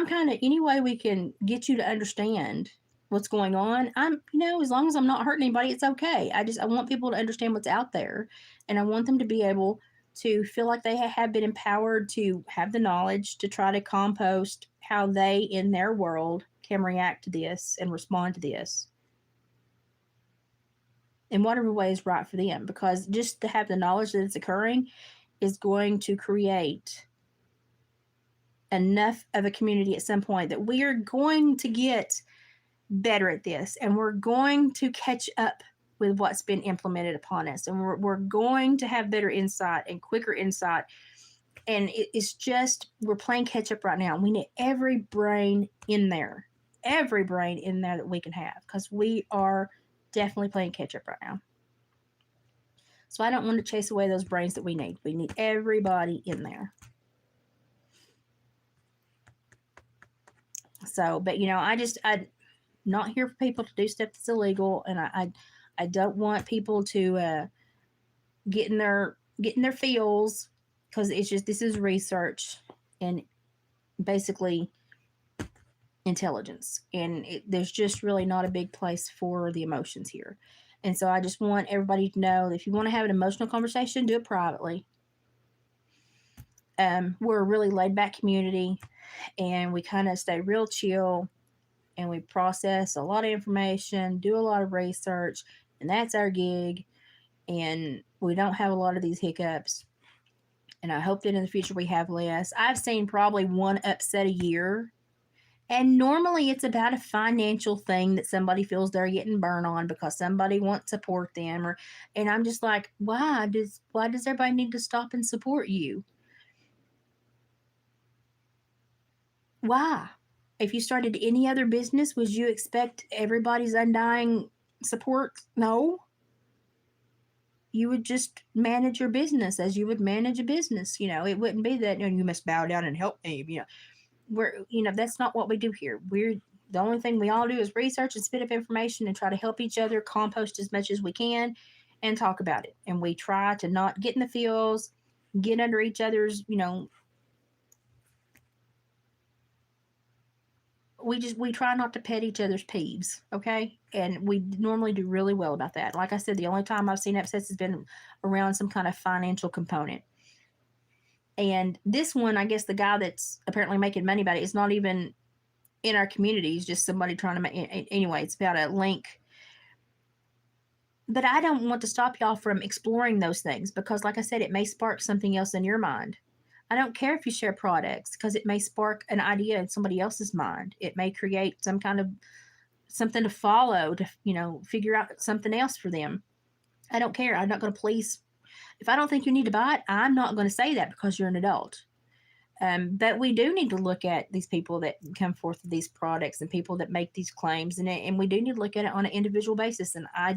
kind of, any way we can get you to understand what's going on. As long as I'm not hurting anybody, it's okay. I want people to understand what's out there, and I want them to be able to feel like they have been empowered to have the knowledge to try to compost how they in their world can react to this and respond to this in whatever way is right for them, because just to have the knowledge that it's occurring is going to create enough of a community at some point that we are going to get better at this, and we're going to catch up with what's been implemented upon us, and we're going to have better insight and quicker insight. And it's just, we're playing catch up right now. We need every brain in there that we can have, because we are definitely playing catch up right now. So I don't want to chase away those brains that we need. We need everybody in there. So, but I'm not here for people to do stuff that's illegal, and I don't want people to get in their feels, because it's just, this is research and basically intelligence, and there's just really not a big place for the emotions here. And so I just want everybody to know that if you want to have an emotional conversation, do it privately. We're a really laid back community, and we kind of stay real chill, and we process a lot of information, do a lot of research, and that's our gig. And we don't have a lot of these hiccups. And I hope that in the future we have less. I've seen probably one upset a year. And normally it's about a financial thing that somebody feels they're getting burned on because somebody won't support them. And I'm just like, why does everybody need to stop and support you? Why? If you started any other business, would you expect everybody's undying support? No. You would just manage your business as you would manage a business. It wouldn't be that, you must bow down and help me. That's not what we do here. The only thing we all do is research and spit up information and try to help each other compost as much as we can and talk about it. And we try to not get in the feels, get under each other's, we try not to pet each other's peeves, okay? And we normally do really well about that. Like I said, the only time I've seen upsets has been around some kind of financial component. And this one, I guess the guy that's apparently making money about it is not even in our community. He's just somebody trying to make, anyway, it's about a link. But I don't want to stop y'all from exploring those things, because like I said, it may spark something else in your mind. I don't care if you share products, because it may spark an idea in somebody else's mind. It may create some kind of something to follow to, figure out something else for them. I don't care. I'm not going to police. If I don't think you need to buy it, I'm not going to say that because you're an adult. But we do need to look at these people that come forth with these products and people that make these claims, and we do need to look at it on an individual basis. And I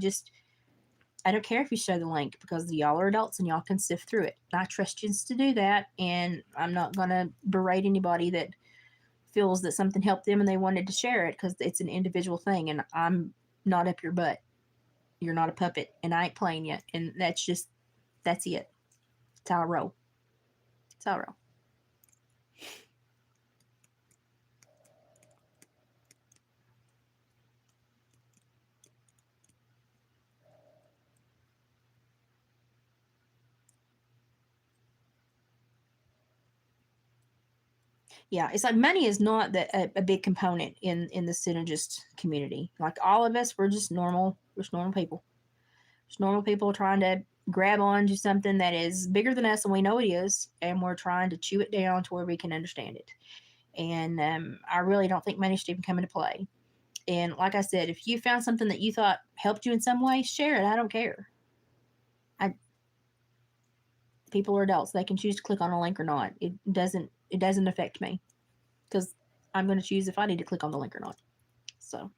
don't care if you show the link, because y'all are adults and y'all can sift through it. I trust you to do that, and I'm not going to berate anybody that feels that something helped them and they wanted to share it, because it's an individual thing, and I'm not up your butt. You're not a puppet, and I ain't playing you, and that's it. That's how I roll. Sorrow. Yeah, it's like money is not a big component in the synergist community. Like all of us, we're just normal people. Just normal people trying to grab on to something that is bigger than us and we know it is, and we're trying to chew it down to where we can understand it. And I really don't think money should even come into play. And like I said, if you found something that you thought helped you in some way, share it. I don't care. I People are adults; they can choose to click on a link or not. It doesn't affect me because I'm going to choose if I need to click on the link or not. So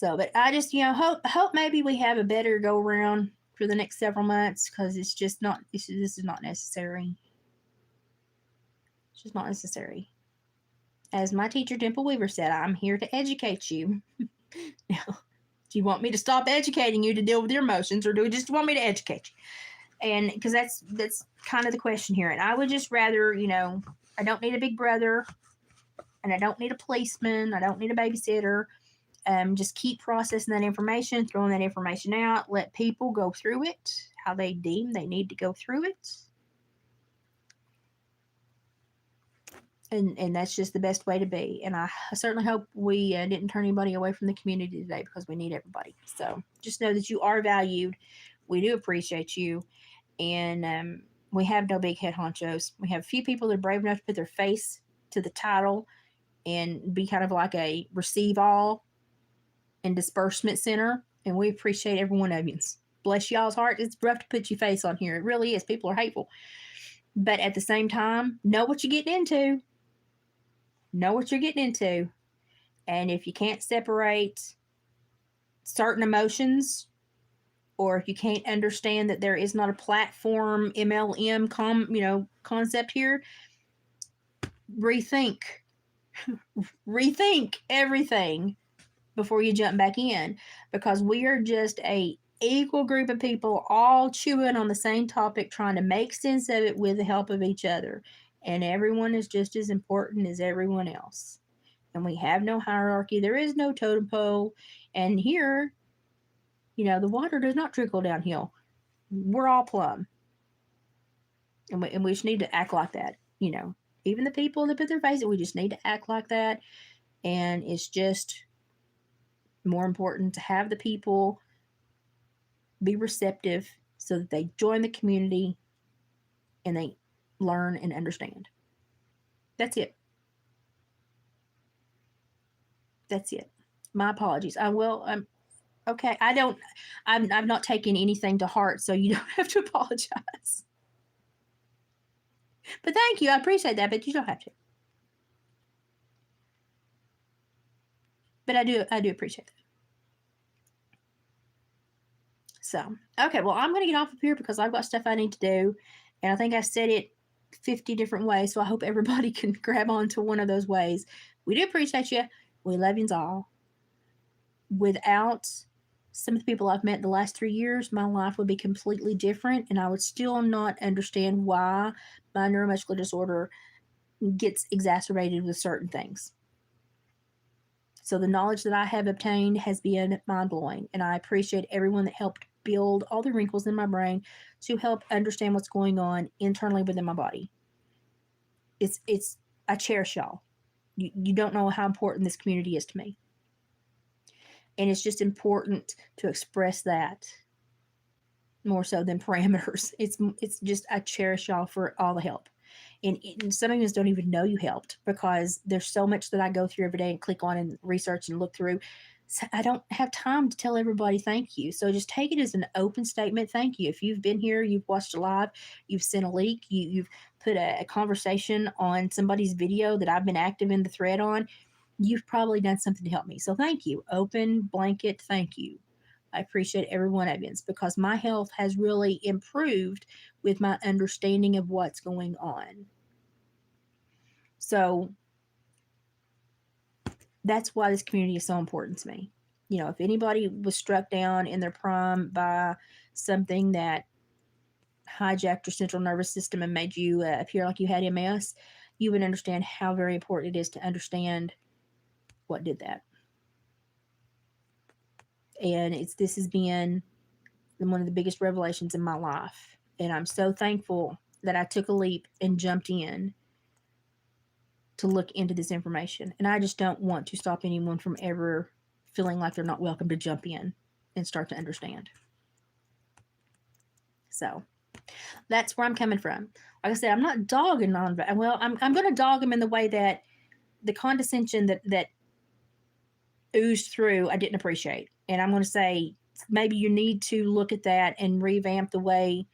but I just hope maybe we have a better go around for the next several months because it's just not this is not necessary. It's just not necessary. As my teacher Dimple Weaver said, I'm here to educate you. Now, do you want me to stop educating you to deal with your emotions, or do you just want me to educate you? And because that's kind of the question here. And I would just rather, I don't need a big brother, and I don't need a policeman. I don't need a babysitter. Just keep processing that information, throwing that information out. Let people go through it how they deem they need to go through it. And that's just the best way to be. And I certainly hope we didn't turn anybody away from the community today because we need everybody. So just know that you are valued. We do appreciate you. And we have no big head honchos. We have a few people that are brave enough to put their face to the title and be kind of like a receive all and disbursement center. And we appreciate every one of you. Bless y'all's heart. It's rough to put your face on here. It really is. People are hateful. But at the same time, know what you're getting into. Know what you're getting into. And if you can't separate certain emotions, or if you can't understand that there is not a platform MLM concept here, rethink everything before you jump back in, because we are just a equal group of people all chewing on the same topic, trying to make sense of it with the help of each other. And everyone is just as important as everyone else. And we have no hierarchy. There is no totem pole. And here, the water does not trickle downhill. We're all plumb. And we just need to act like that. Even the people that put their face, we just need to act like that. And it's just more important to have the people be receptive so that they join the community and they learn and understand. That's it. That's it. My apologies. I will. Okay. I'm not taking anything to heart, so you don't have to apologize. But thank you. I appreciate that, but you don't have to. But I do appreciate that. So, okay, well, I'm going to get off of here because I've got stuff I need to do. And I think I said it 50 different ways. So I hope everybody can grab onto one of those ways. We do appreciate you. We love you all. Without some of the people I've met the last 3 years, my life would be completely different. And I would still not understand why my neuromuscular disorder gets exacerbated with certain things. So the knowledge that I have obtained has been mind-blowing. And I appreciate everyone that helped build all the wrinkles in my brain to help understand what's going on internally within my body. I cherish y'all. You don't know how important this community is to me. And it's just important to express that more so than parameters. It's just, I cherish y'all for all the help. And some of us don't even know you helped because there's so much that I go through every day and click on and research and look through. So I don't have time to tell everybody thank you. So just take it as an open statement. Thank you. If you've been here, you've watched a live, you've sent a link, you've put a conversation on somebody's video that I've been active in the thread on, you've probably done something to help me. So thank you. Open blanket. Thank you. I appreciate every one of you because my health has really improved with my understanding of what's going on. So that's why this community is so important to me. If anybody was struck down in their prime by something that hijacked your central nervous system and made you appear like you had MS, you would understand how very important it is to understand what did that. And this has been one of the biggest revelations in my life. And I'm so thankful that I took a leap and jumped in to look into this information. And I just don't want to stop anyone from ever feeling like they're not welcome to jump in and start to understand. So that's where I'm coming from. Like I said, I'm not dogging on. Well, I'm going to dog them in the way that the condescension that oozed through, I didn't appreciate. And I'm going to say maybe you need to look at that and revamp the way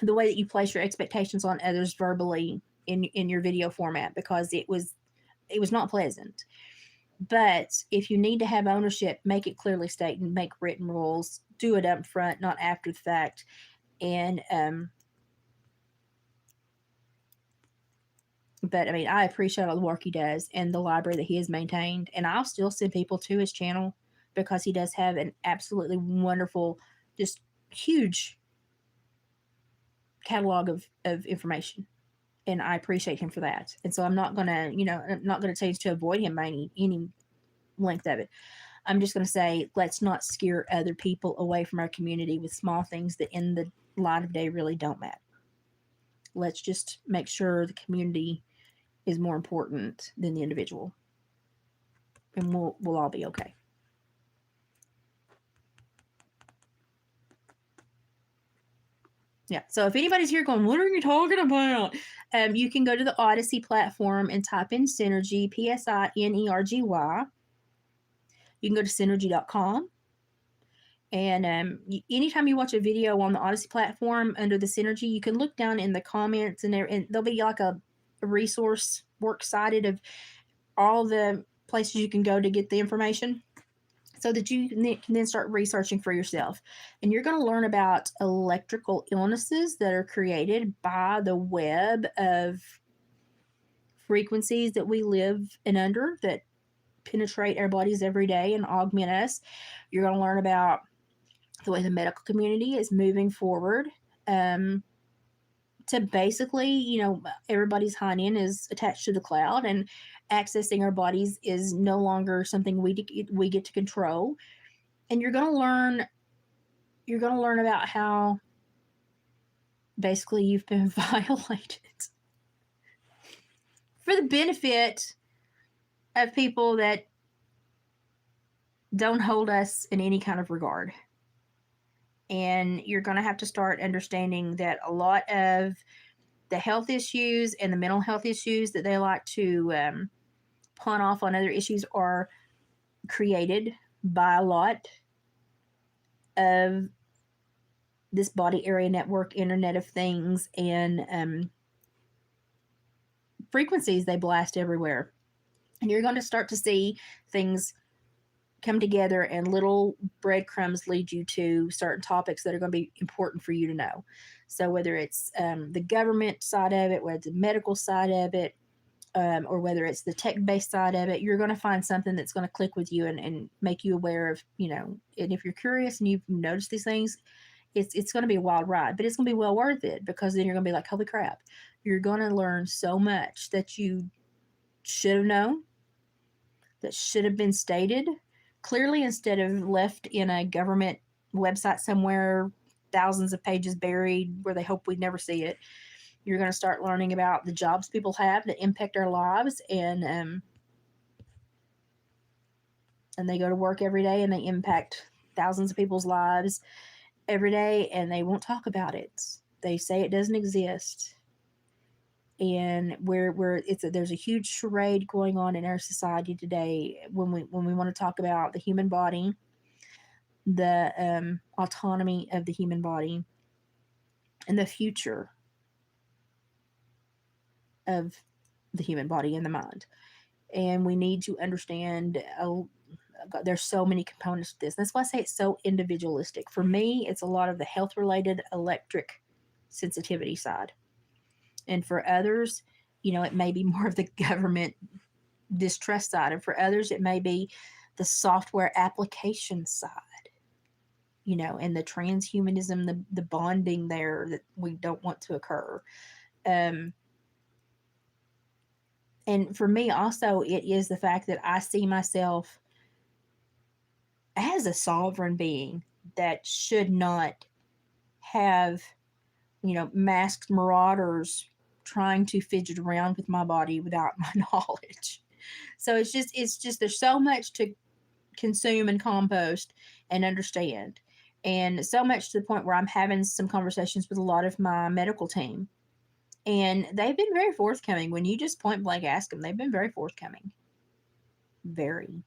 that you place your expectations on others verbally in your video format, because it was not pleasant. But if you need to have ownership, make it clearly state and make written rules. Do it up front, not after the fact. And but I mean, I appreciate all the work he does and the library that he has maintained. And I'll still send people to his channel because he does have an absolutely wonderful, just huge catalog of information. And I appreciate him for that. And so I'm not gonna, I'm not gonna change to avoid him by any length of it. I'm just gonna say, let's not scare other people away from our community with small things that in the light of day really don't matter. Let's just make sure the community is more important than the individual. And we'll all be okay. Yeah. So if anybody's here going, what are you talking about? You can go to the Odyssey platform and type in Synergy, Psinergy. You can go to synergy.com. And anytime you watch a video on the Odyssey platform under the Synergy, you can look down in the comments and there'll be like a resource works cited of all the places you can go to get the information, so that you can then start researching for yourself. And you're going to learn about electrical illnesses that are created by the web of frequencies that we live in under, that penetrate our bodies every day and augment us. You're going to learn about the way the medical community is moving forward to basically, everybody's hind-end is attached to the cloud, and accessing our bodies is no longer something we get to control. And you're going to learn about how basically you've been violated for the benefit of people that don't hold us in any kind of regard. And you're going to have to start understanding that a lot of the health issues and the mental health issues that they like to pawn off on other issues are created by a lot of this body area network, Internet of Things, and frequencies they blast everywhere. And you're going to start to see things come together, and little breadcrumbs lead you to certain topics that are going to be important for you to know. So whether it's the government side of it, whether it's the medical side of it, or whether it's the tech-based side of it, you're going to find something that's going to click with you and make you aware of, and if you're curious and you've noticed these things, it's going to be a wild ride, but it's going to be well worth it, because then you're going to be like, holy crap, you're going to learn so much that you should have known, that should have been stated clearly, instead of left in a government website somewhere, thousands of pages buried where they hope we'd never see it. You're going to start learning about the jobs people have that impact our lives, and they go to work every day and they impact thousands of people's lives every day, and they won't talk about it. They say it doesn't exist. And there's a huge charade going on in our society today when we want to talk about the human body, the autonomy of the human body, and the future of the human body and the mind. And we need to understand, there's so many components to this. That's why I say it's so individualistic. For me, it's a lot of the health related electric sensitivity side. And for others, it may be more of the government distrust side. And for others, it may be the software application side. and the transhumanism, the bonding there that we don't want to occur. Um, and for me, also, it is the fact that I see myself as a sovereign being that should not have, masked marauders trying to fidget around with my body without my knowledge. So it's just there's so much to consume and compost and understand. And so much to the point where I'm having some conversations with a lot of my medical team. And they've been very forthcoming. When you just point blank ask them, they've been very forthcoming. Very.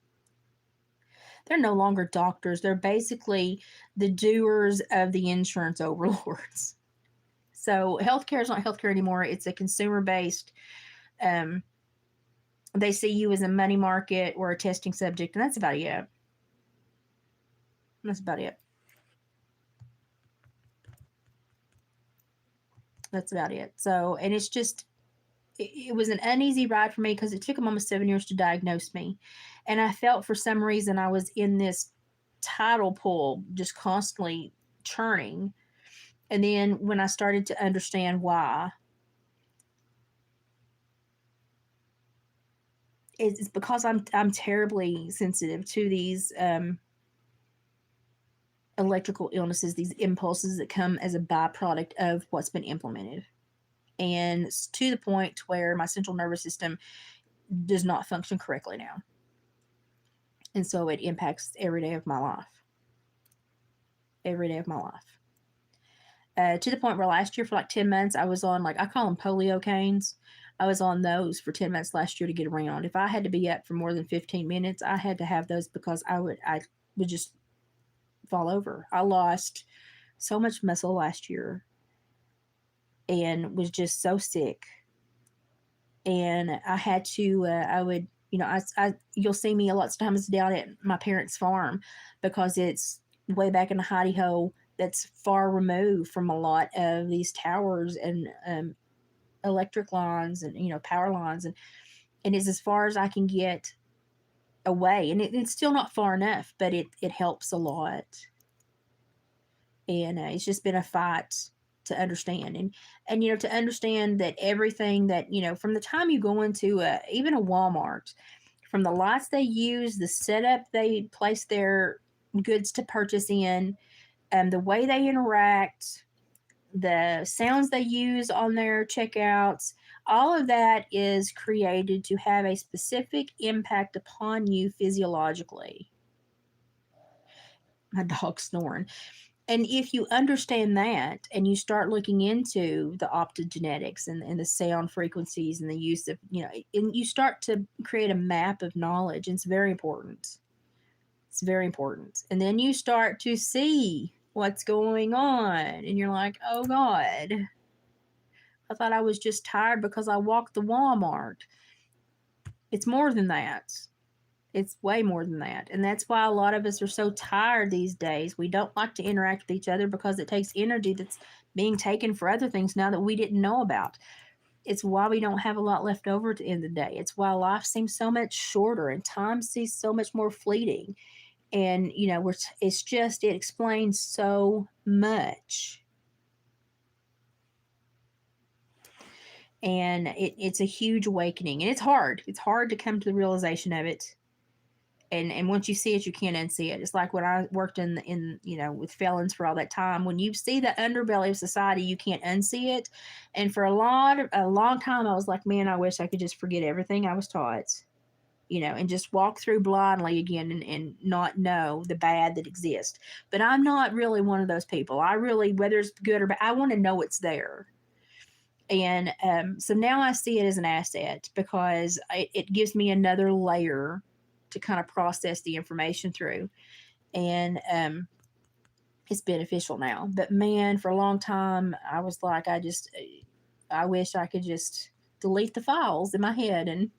They're no longer doctors. They're basically the doers of the insurance overlords. So healthcare is not healthcare anymore. It's a consumer based. Um, they see you as a money market or a testing subject, and that's about it. That's about it. That's about it. So, and it's just, it was an uneasy ride for me because it took them almost 7 years to diagnose me. And I felt for some reason I was in this tidal pool, just constantly churning. And then when I started to understand why, it's because I'm terribly sensitive to these electrical illnesses, these impulses that come as a byproduct of what's been implemented. And it's to the point where my central nervous system does not function correctly now. And so it impacts every day of my life. Every day of my life. To the point where last year for like 10 months, I was on, like, I call them polio canes. I was on those for 10 months last year to get around. If I had to be up for more than 15 minutes, I had to have those because I would just fall over. I lost so much muscle last year and was just so sick. And I had to, I would, you'll see me a lot of times down at my parents' farm because it's way back in the hidey hole that's far removed from a lot of these towers and electric lines and power lines, and it's as far as I can get away, and it's still not far enough, but it helps a lot. And it's just been a fight to understand, and to understand that everything that from the time you go into even a Walmart, from the lights they use, the setup they place their goods to purchase in, the way they interact, the sounds they use on their checkouts, all of that is created to have a specific impact upon you physiologically. My dog's snoring. And if you understand that and you start looking into the optogenetics and the sound frequencies and the use of, and you start to create a map of knowledge, and it's very important. It's very important. And then you start to see what's going on, and you're like, oh God, I thought I was just tired because I walked the Walmart. It's more than that. It's way more than that. And that's why a lot of us are so tired these days. We don't like to interact with each other because it takes energy that's being taken for other things now that we didn't know about. It's why we don't have a lot left over at the end of the day. It's why life seems so much shorter and time seems so much more fleeting. And, it explains so much. And it's a huge awakening, and it's hard. It's hard to come to the realization of it. And once you see it, you can't unsee it. It's like when I worked in with felons for all that time. When you see the underbelly of society, you can't unsee it. And for a long time, I was like, man, I wish I could just forget everything I was taught, and just walk through blindly again and not know the bad that exists. But I'm not really one of those people. I really, whether it's good or bad, I want to know it's there. And so now I see it as an asset because it gives me another layer to kind of process the information through. And it's beneficial now. But man, for a long time, I was like, I wish I could just delete the files in my head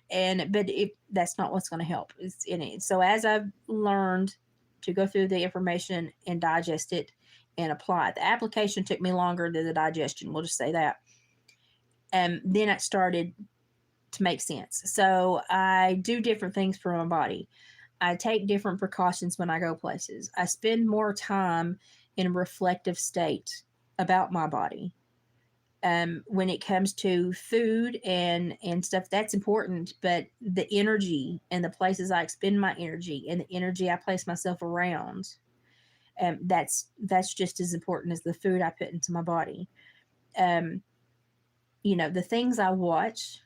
but that's not what's going to help. It's in it. So as I've learned to go through the information and digest it and apply it, the application took me longer than the digestion. We'll just say that. Then it started to make sense. So I do different things for my body. I take different precautions when I go places. I spend more time in a reflective state about my body. When it comes to food and stuff, that's important. But the energy and the places I expend my energy and the energy I place myself around, that's just as important as the food I put into my body. Um, the things I watch,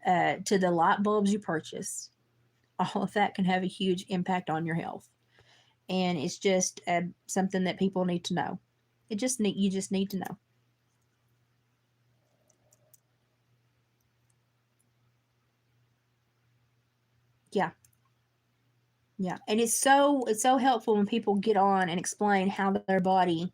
to the light bulbs you purchase, all of that can have a huge impact on your health. And it's just something that people need to know. You just need to know. Yeah, yeah, and it's so helpful when people get on and explain how their body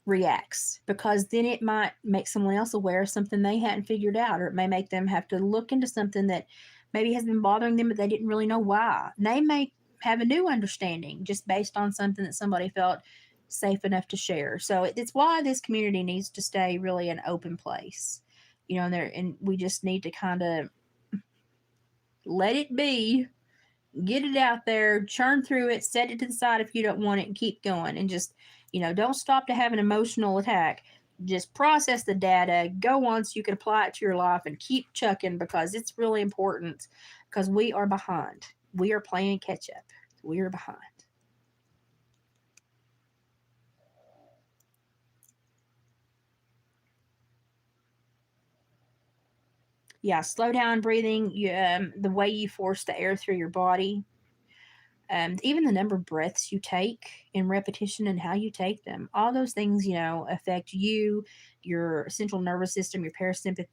reacts, because then it might make someone else aware of something they hadn't figured out, or it may make them have to look into something that maybe has been bothering them, but they didn't really know why. They may have a new understanding just based on something that somebody felt safe enough to share. So it's why this community needs to stay really an open place, and we just need to kind of let it be, get it out there, churn through it, set it to the side if you don't want it, and keep going. And just, don't stop to have an emotional attack. Just process the data, go on so you can apply it to your life, and keep chucking, because it's really important, because we are behind. We are playing catch up. We are behind. Yeah, slow down breathing. The way you force the air through your body, even the number of breaths you take in repetition and how you take them, all those things, affect you, your central nervous system, your parasympathetic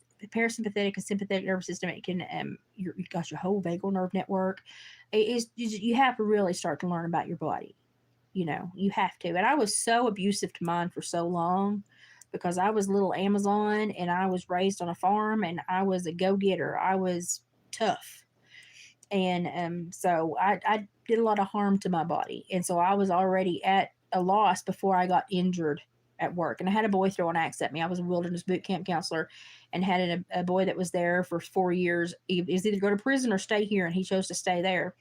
and sympathetic nervous system. It can, you got your whole vagal nerve network. You have to really start to learn about your body. You have to. And I was so abusive to mine for so long, because I was little Amazon, and I was raised on a farm, and I was a go getter. I was tough, and so I did a lot of harm to my body, and so I was already at a loss before I got injured at work. And I had a boy throw an axe at me. I was a wilderness boot camp counselor, and had a boy that was there for 4 years. He was either go to prison or stay here, and he chose to stay there.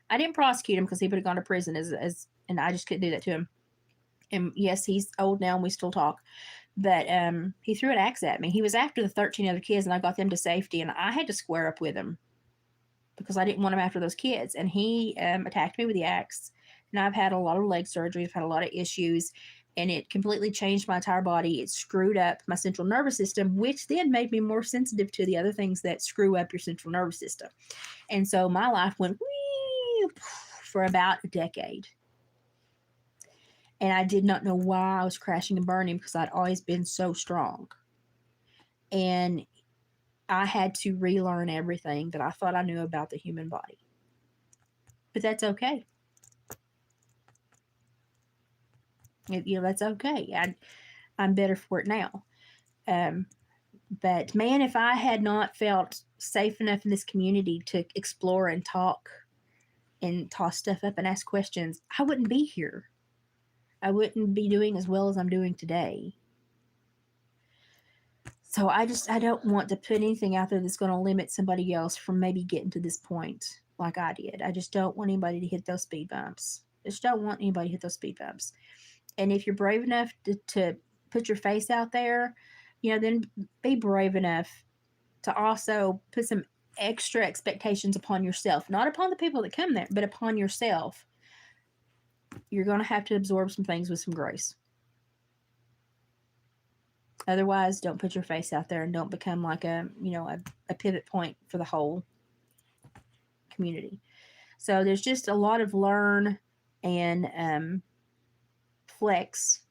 I didn't prosecute him because he would have gone to prison, as and I just couldn't do that to him. And yes, he's old now, and we still talk. But he threw an axe at me. He was after the 13 other kids, and I got them to safety, and I had to square up with him because I didn't want him after those kids. And he attacked me with the axe. And I've had a lot of leg surgery. I've had a lot of issues. And it completely changed my entire body. It screwed up my central nervous system, which then made me more sensitive to the other things that screw up your central nervous system. And so my life went wee for about a decade. And I did not know why I was crashing and burning, because I'd always been so strong. And I had to relearn everything that I thought I knew about the human body. But that's okay. That's okay. I'm better for it now. Um, but man, if I had not felt safe enough in this community to explore and talk and toss stuff up and ask questions, I wouldn't be here. I wouldn't be doing as well as I'm doing today. So I don't want to put anything out there that's going to limit somebody else from maybe getting to this point like I did. I just don't want anybody to hit those speed bumps. Just don't want anybody to hit those speed bumps. And if you're brave enough to put your face out there, then be brave enough to also put some extra expectations upon yourself, not upon the people that come there, but upon yourself. You're going to have to absorb some things with some grace. Otherwise, don't put your face out there, and don't become like a pivot point for the whole community. So there's just a lot of learn and flex,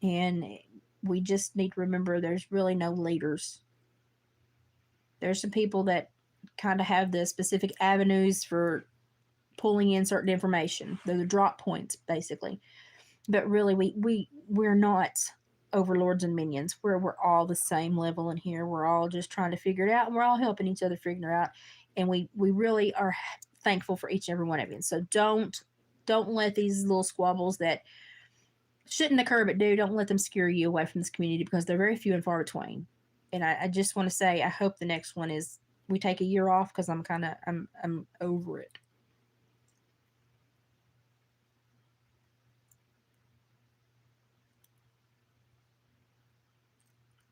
and we just need to remember there's really no leaders. There's some people that kind of have the specific avenues for pulling in certain information. They're the drop points, basically. But really, we're not overlords and minions. We're all the same level in here. We're all just trying to figure it out, and we're all helping each other figure it out. And we really are thankful for each and every one of you. So don't let these little squabbles that shouldn't occur but do, don't let them scare you away from this community, because they're very few and far between. And I just want to say, I hope the next one is we take a year off because I'm over it.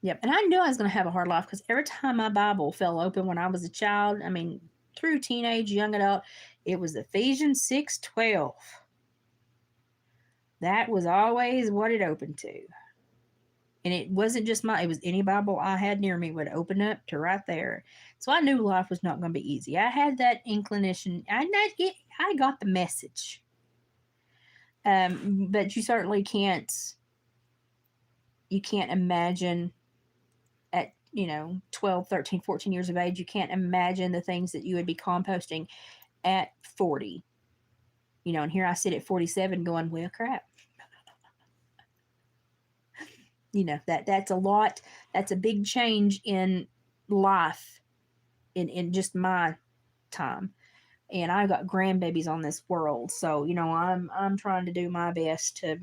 Yep. And I knew I was going to have a hard life because every time my Bible fell open when I was a child, I mean, through teenage, young adult, it was Ephesians 6:12. That was always what it opened to. And it wasn't just it was any Bible I had near me would open up to right there. So I knew life was not going to be easy. I had that inclination. I got the message. But you certainly you can't imagine at 12, 13, 14 years of age, you can't imagine the things that you would be composting at 40. And here I sit at 47 going, well, crap. That's a lot. That's a big change in life in just my time. And I've got grandbabies on this world. So, I'm trying to do my best to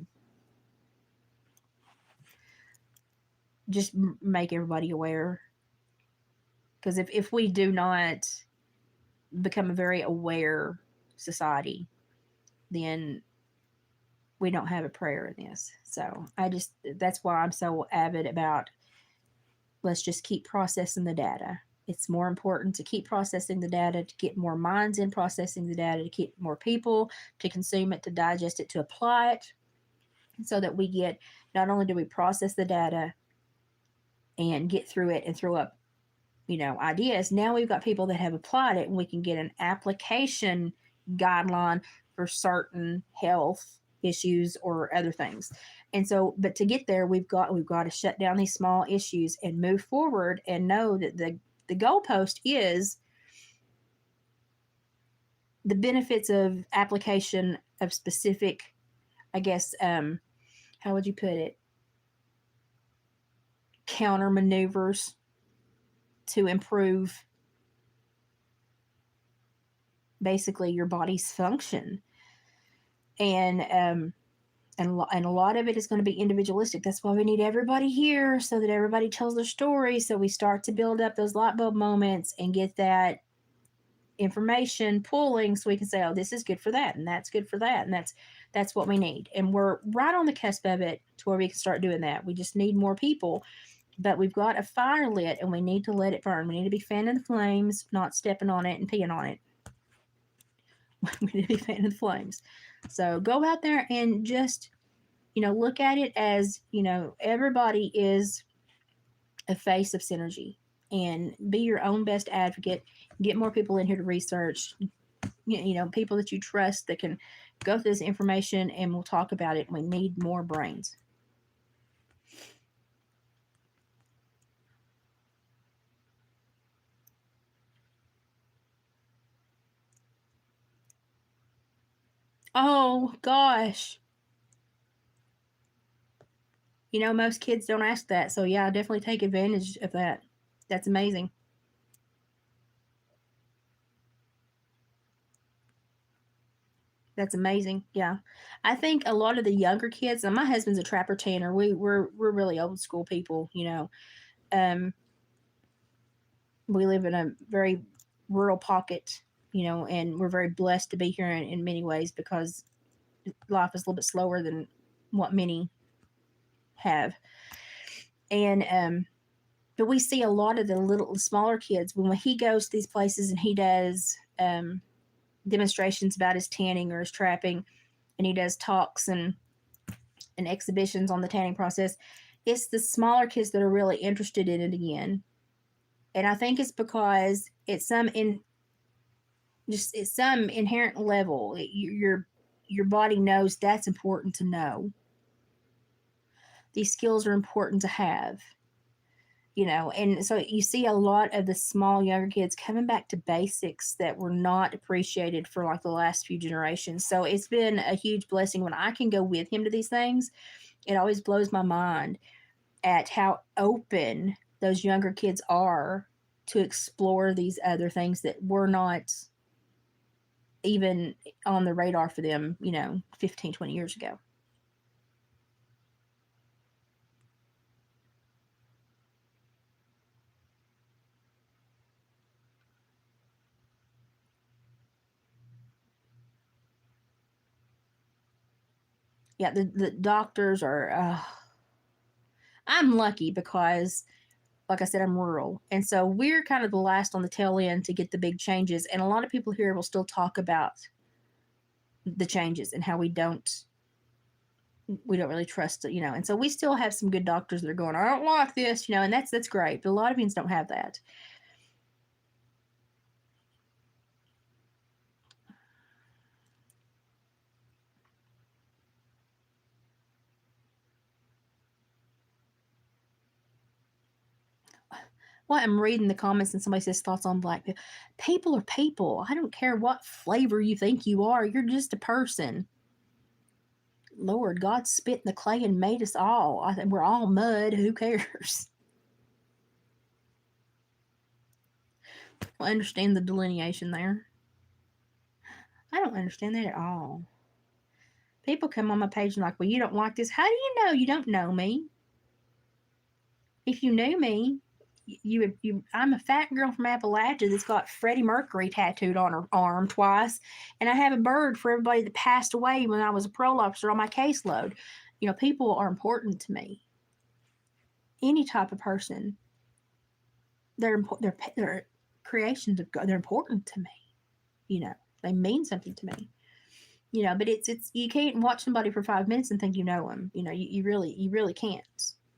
just make everybody aware. Because if we do not become a very aware society, then we don't have a prayer in this. So that's why I'm so avid about, let's just keep processing the data. It's more important to keep processing the data, to get more minds in processing the data, to keep more people to consume it, to digest it, to apply it, so that we get, not only do we process the data and get through it and throw up, ideas, now we've got people that have applied it, and we can get an application guideline for certain health issues or other things. And so, but to get there, we've got to shut down these small issues and move forward and know that the goalpost is the benefits of application of specific, I guess, how would you put it, counter maneuvers to improve basically your body's function. And a lot of it is going to be individualistic. That's why we need everybody here, so that everybody tells their story, so we start to build up those light bulb moments and get that information pulling, so we can say, oh, this is good for that, and that's good for that, and that's what we need. And we're right on the cusp of it to where we can start doing that. We just need more people. But we've got a fire lit, and we need to let it burn. We need to be fanning the flames, not stepping on it and peeing on it. We need to be fanning the flames. So go out there and just, look at it as, everybody is a face of synergy, and be your own best advocate. Get more people in here to research, people that you trust that can go through this information, and we'll talk about it. We need more brains. Oh, gosh. Most kids don't ask that. So, yeah, definitely take advantage of that. That's amazing. That's amazing. Yeah. I think a lot of the younger kids, and my husband's a trapper tanner. We're really old school people. Um, we live in a very rural pocket, and we're very blessed to be here in many ways, because life is a little bit slower than what many have. And but we see a lot of the smaller kids when he goes to these places and he does demonstrations about his tanning or his trapping, and he does talks and exhibitions on the tanning process. It's the smaller kids that are really interested in it again. And I think it's because it's some inherent level. Your body knows that's important to know. These skills are important to have. And so you see a lot of the small younger kids coming back to basics that were not appreciated for like the last few generations. So it's been a huge blessing when I can go with him to these things. It always blows my mind at how open those younger kids are to explore these other things that were not even on the radar for them, 15, 20 years ago. Yeah, the doctors are. I'm lucky because, like I said, I'm rural, and so we're kind of the last on the tail end to get the big changes. And a lot of people here will still talk about the changes and how we don't really trust it, and so we still have some good doctors that are going, I don't like this, and that's great. But a lot of unions don't have that. Well, I'm reading the comments and somebody says thoughts on black people. People are people. I don't care what flavor you think you are. You're just a person. Lord, God spit in the clay and made us all. I think we're all mud. Who cares? I understand the delineation there. I don't understand that at all. People come on my page and like, well, you don't like this. How do you know? You don't know me. If you knew me, I'm a fat girl from Appalachia that's got Freddie Mercury tattooed on her arm twice, and I have a bird for everybody that passed away when I was a parole officer on my caseload. People are important to me. Any type of person, they're creations of God. They're important to me. They mean something to me. But it's you can't watch somebody for 5 minutes and think you know them. You really can't,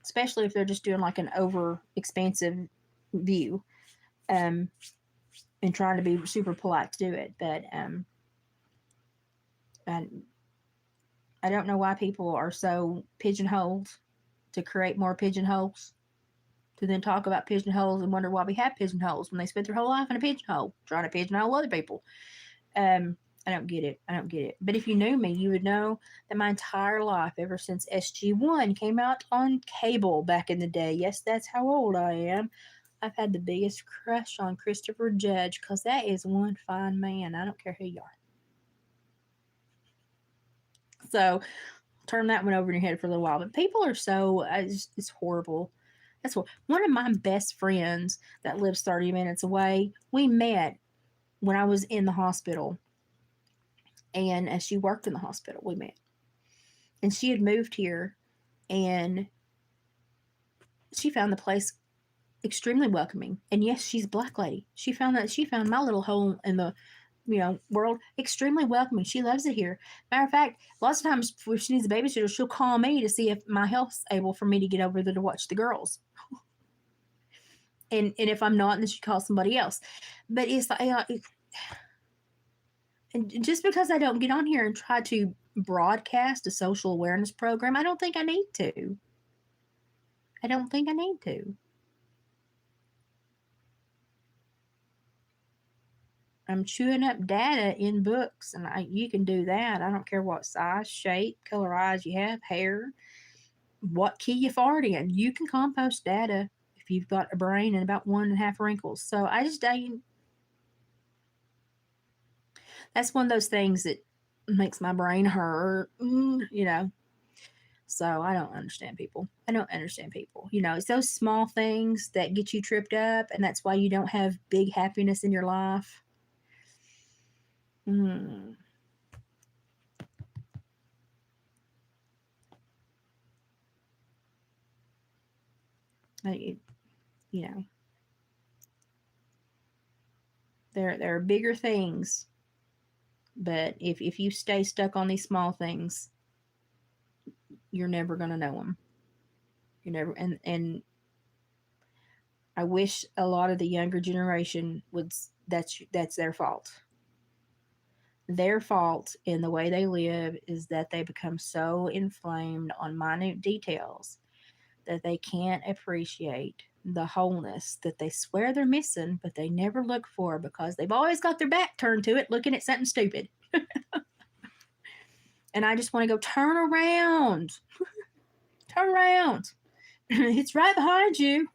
especially if they're just doing like an over expansive view, and trying to be super polite to do it. But I, I don't know why people are so pigeonholed to create more pigeonholes, to then talk about pigeonholes and wonder why we have pigeonholes when they spent their whole life in a pigeonhole trying to pigeonhole other people. I don't get it. I don't get it. But if you knew me, you would know that my entire life, ever since SG1 came out on cable back in the day, yes, that's how old I am, I've had the biggest crush on Christopher Judge, because that is one fine man. I don't care who you are. So turn that one over in your head for a little while. But people are so, it's horrible. That's what one of my best friends that lives 30 minutes away, we met when I was in the hospital. And as she worked in the hospital, we met. And she had moved here, and she found the place extremely welcoming. And yes, she's a black lady. She found my little hole in the world extremely welcoming. She loves it here. Matter of fact, lots of times if she needs a babysitter, she'll call me to see if my health's able for me to get over there to watch the girls. And if I'm not, then she calls somebody else. But it's like, and just because I don't get on here and try to broadcast a social awareness program, I don't think I need to. I don't think I need to. I'm chewing up data in books, and you can do that. I don't care what size, shape, color eyes you have, hair, what key you fart in. You can compost data if you've got a brain and about 1.5 wrinkles. So that's one of those things that makes my brain hurt, So I don't understand people. I don't understand people. It's those small things that get you tripped up, and that's why you don't have big happiness in your life. Mm. Like, you know, there are bigger things, but if you stay stuck on these small things, you're never gonna know them. You never and I wish a lot of the younger generation would. That's their fault. Their fault in the way they live is that they become so inflamed on minute details that they can't appreciate the wholeness that they swear they're missing, but they never look for because they've always got their back turned to it looking at something stupid. And I just want to go, turn around. Turn around. It's right behind you.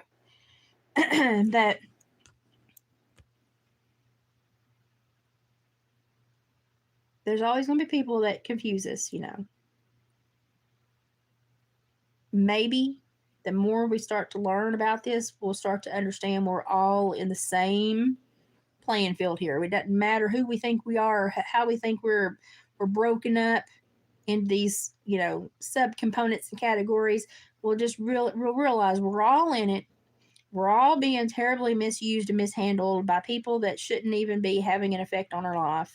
That there's always going to be people that confuse us, Maybe the more we start to learn about this, we'll start to understand we're all in the same playing field here. It doesn't matter who we think we are or how we think we're broken up. in these, subcomponents and categories, we'll realize we're all in it. We're all being terribly misused and mishandled by people that shouldn't even be having an effect on our life.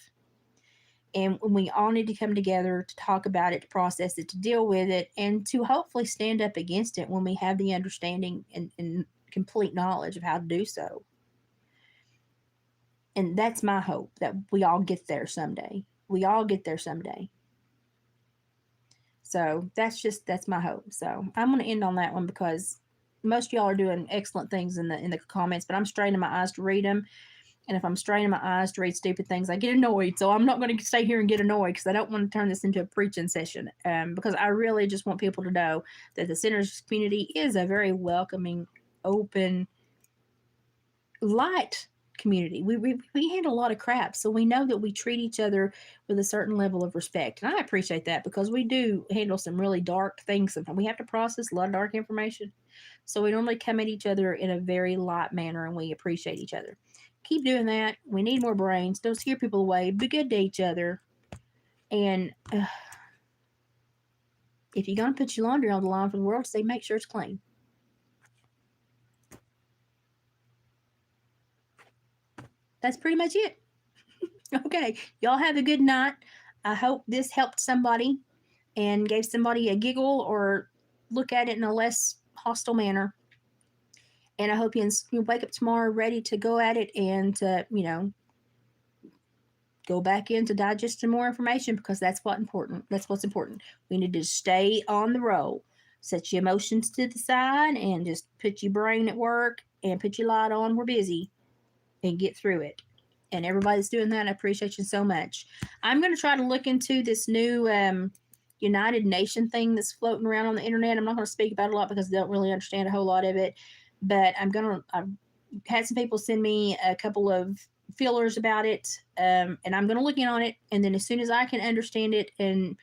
And we all need to come together to talk about it, to process it, to deal with it, and to hopefully stand up against it when we have the understanding and complete knowledge of how to do so. And that's my hope, that we all get there someday. We all get there someday. So that's my hope. So I'm going to end on that one because most of y'all are doing excellent things in the comments, but I'm straining my eyes to read them. And if I'm straining my eyes to read stupid things, I get annoyed. So I'm not going to stay here and get annoyed because I don't want to turn this into a preaching session. Because I really just want people to know that the Centers community is a very welcoming, open, light community. We handle a lot of crap, so we know that we treat each other with a certain level of respect, and I appreciate that because we do handle some really dark things. Sometimes we have to process a lot of dark information, so we normally come at each other in a very light manner, and we appreciate each other. Keep doing that. We need more brains. Don't scare people away. Be good to each other, and if you're gonna put your laundry on the line for the world to see, make sure it's clean. That's pretty much it. Okay, y'all have a good night. I hope this helped somebody and gave somebody a giggle or look at it in a less hostile manner. And I hope you wake up tomorrow ready to go at it and to, go back in to digest some more information because that's what's important. That's what's important. We need to stay on the roll. Set your emotions to the side and just put your brain at work and put your light on. We're busy and get through it. And everybody's doing that. I appreciate you so much. I'm going to try to look into this new United Nation thing that's floating around on the internet. I'm not going to speak about it a lot because I don't really understand a whole lot of it. But I've had some people send me a couple of feelers about it. And I'm going to look in on it. And then as soon as I can understand it and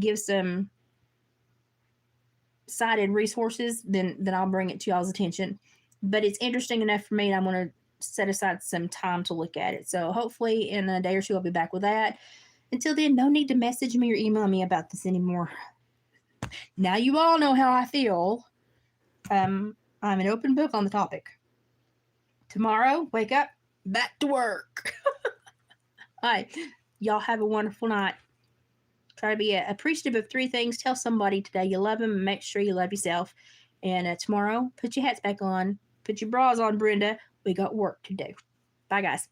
give some cited resources, then I'll bring it to y'all's attention. But it's interesting enough for me, and I'm going to set aside some time to look at it. So hopefully in a day or two I'll be back with that. Until then, no need to message me or email me about this anymore. Now you all know how I feel. I'm an open book on the topic. Tomorrow, wake up, back to work. All right, y'all have a wonderful night. Try to be appreciative of 3 things. Tell somebody today you love them and make sure you love yourself. And tomorrow, put your hats back on. Put your bras on, Brenda. We got work to do. Bye, guys.